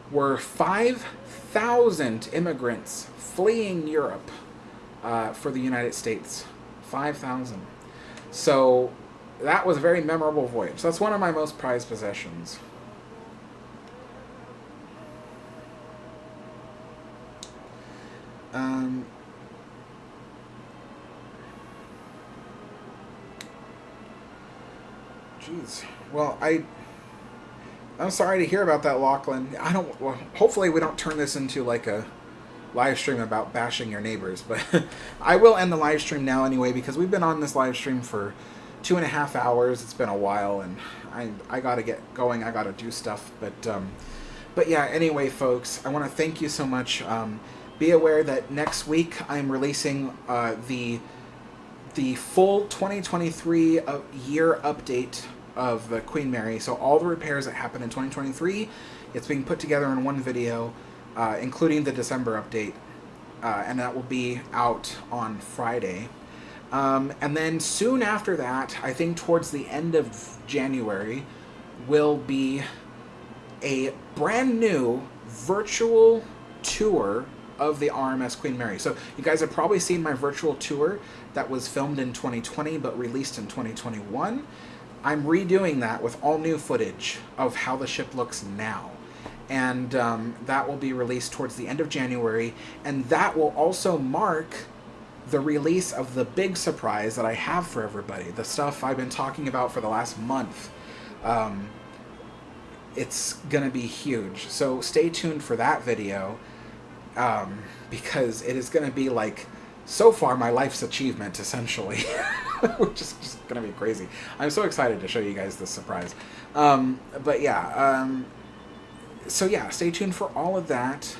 were 5,000 immigrants fleeing Europe for the United States. 5,000. So that was a very memorable voyage. So that's one of my most prized possessions. Jeez. Well, I'm sorry to hear about that, Lachlan. Well, hopefully we don't turn this into like a live stream about bashing your neighbors, but I will end the live stream now anyway, because we've been on this live stream for 2.5 hours. It's been a while, and I gotta get going. I gotta do stuff, but yeah. Anyway, folks, I want to thank you so much. Be aware that next week I'm releasing the full 2023 year update of the Queen Mary. So all the repairs that happened in 2023, it's being put together in one video, including the December update, and that will be out on Friday. And then soon after that, I think towards the end of January, will be a brand new virtual tour of the RMS Queen Mary. So you guys have probably seen my virtual tour that was filmed in 2020 but released in 2021. I'm redoing that with all new footage of how the ship looks now. And that will be released towards the end of January. And that will also mark the release of the big surprise that I have for everybody. The stuff I've been talking about for the last month. It's going to be huge. So stay tuned for that video. Because it is going to be like, so far, my life's achievement, essentially. Which is just going to be crazy. I'm so excited to show you guys this surprise. But yeah, so yeah, stay tuned for all of that.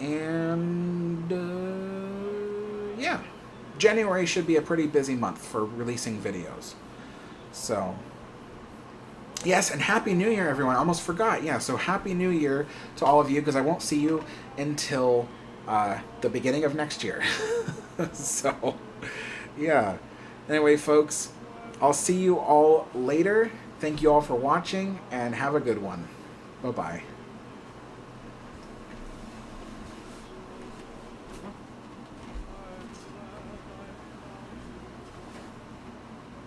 And yeah, January should be a pretty busy month for releasing videos. So yes, and Happy New Year, everyone. I almost forgot. Yeah, so Happy New Year to all of you, because I won't see you until the beginning of next year. So, yeah. Anyway, folks, I'll see you all later. Thank you all for watching, and have a good one. Bye-bye.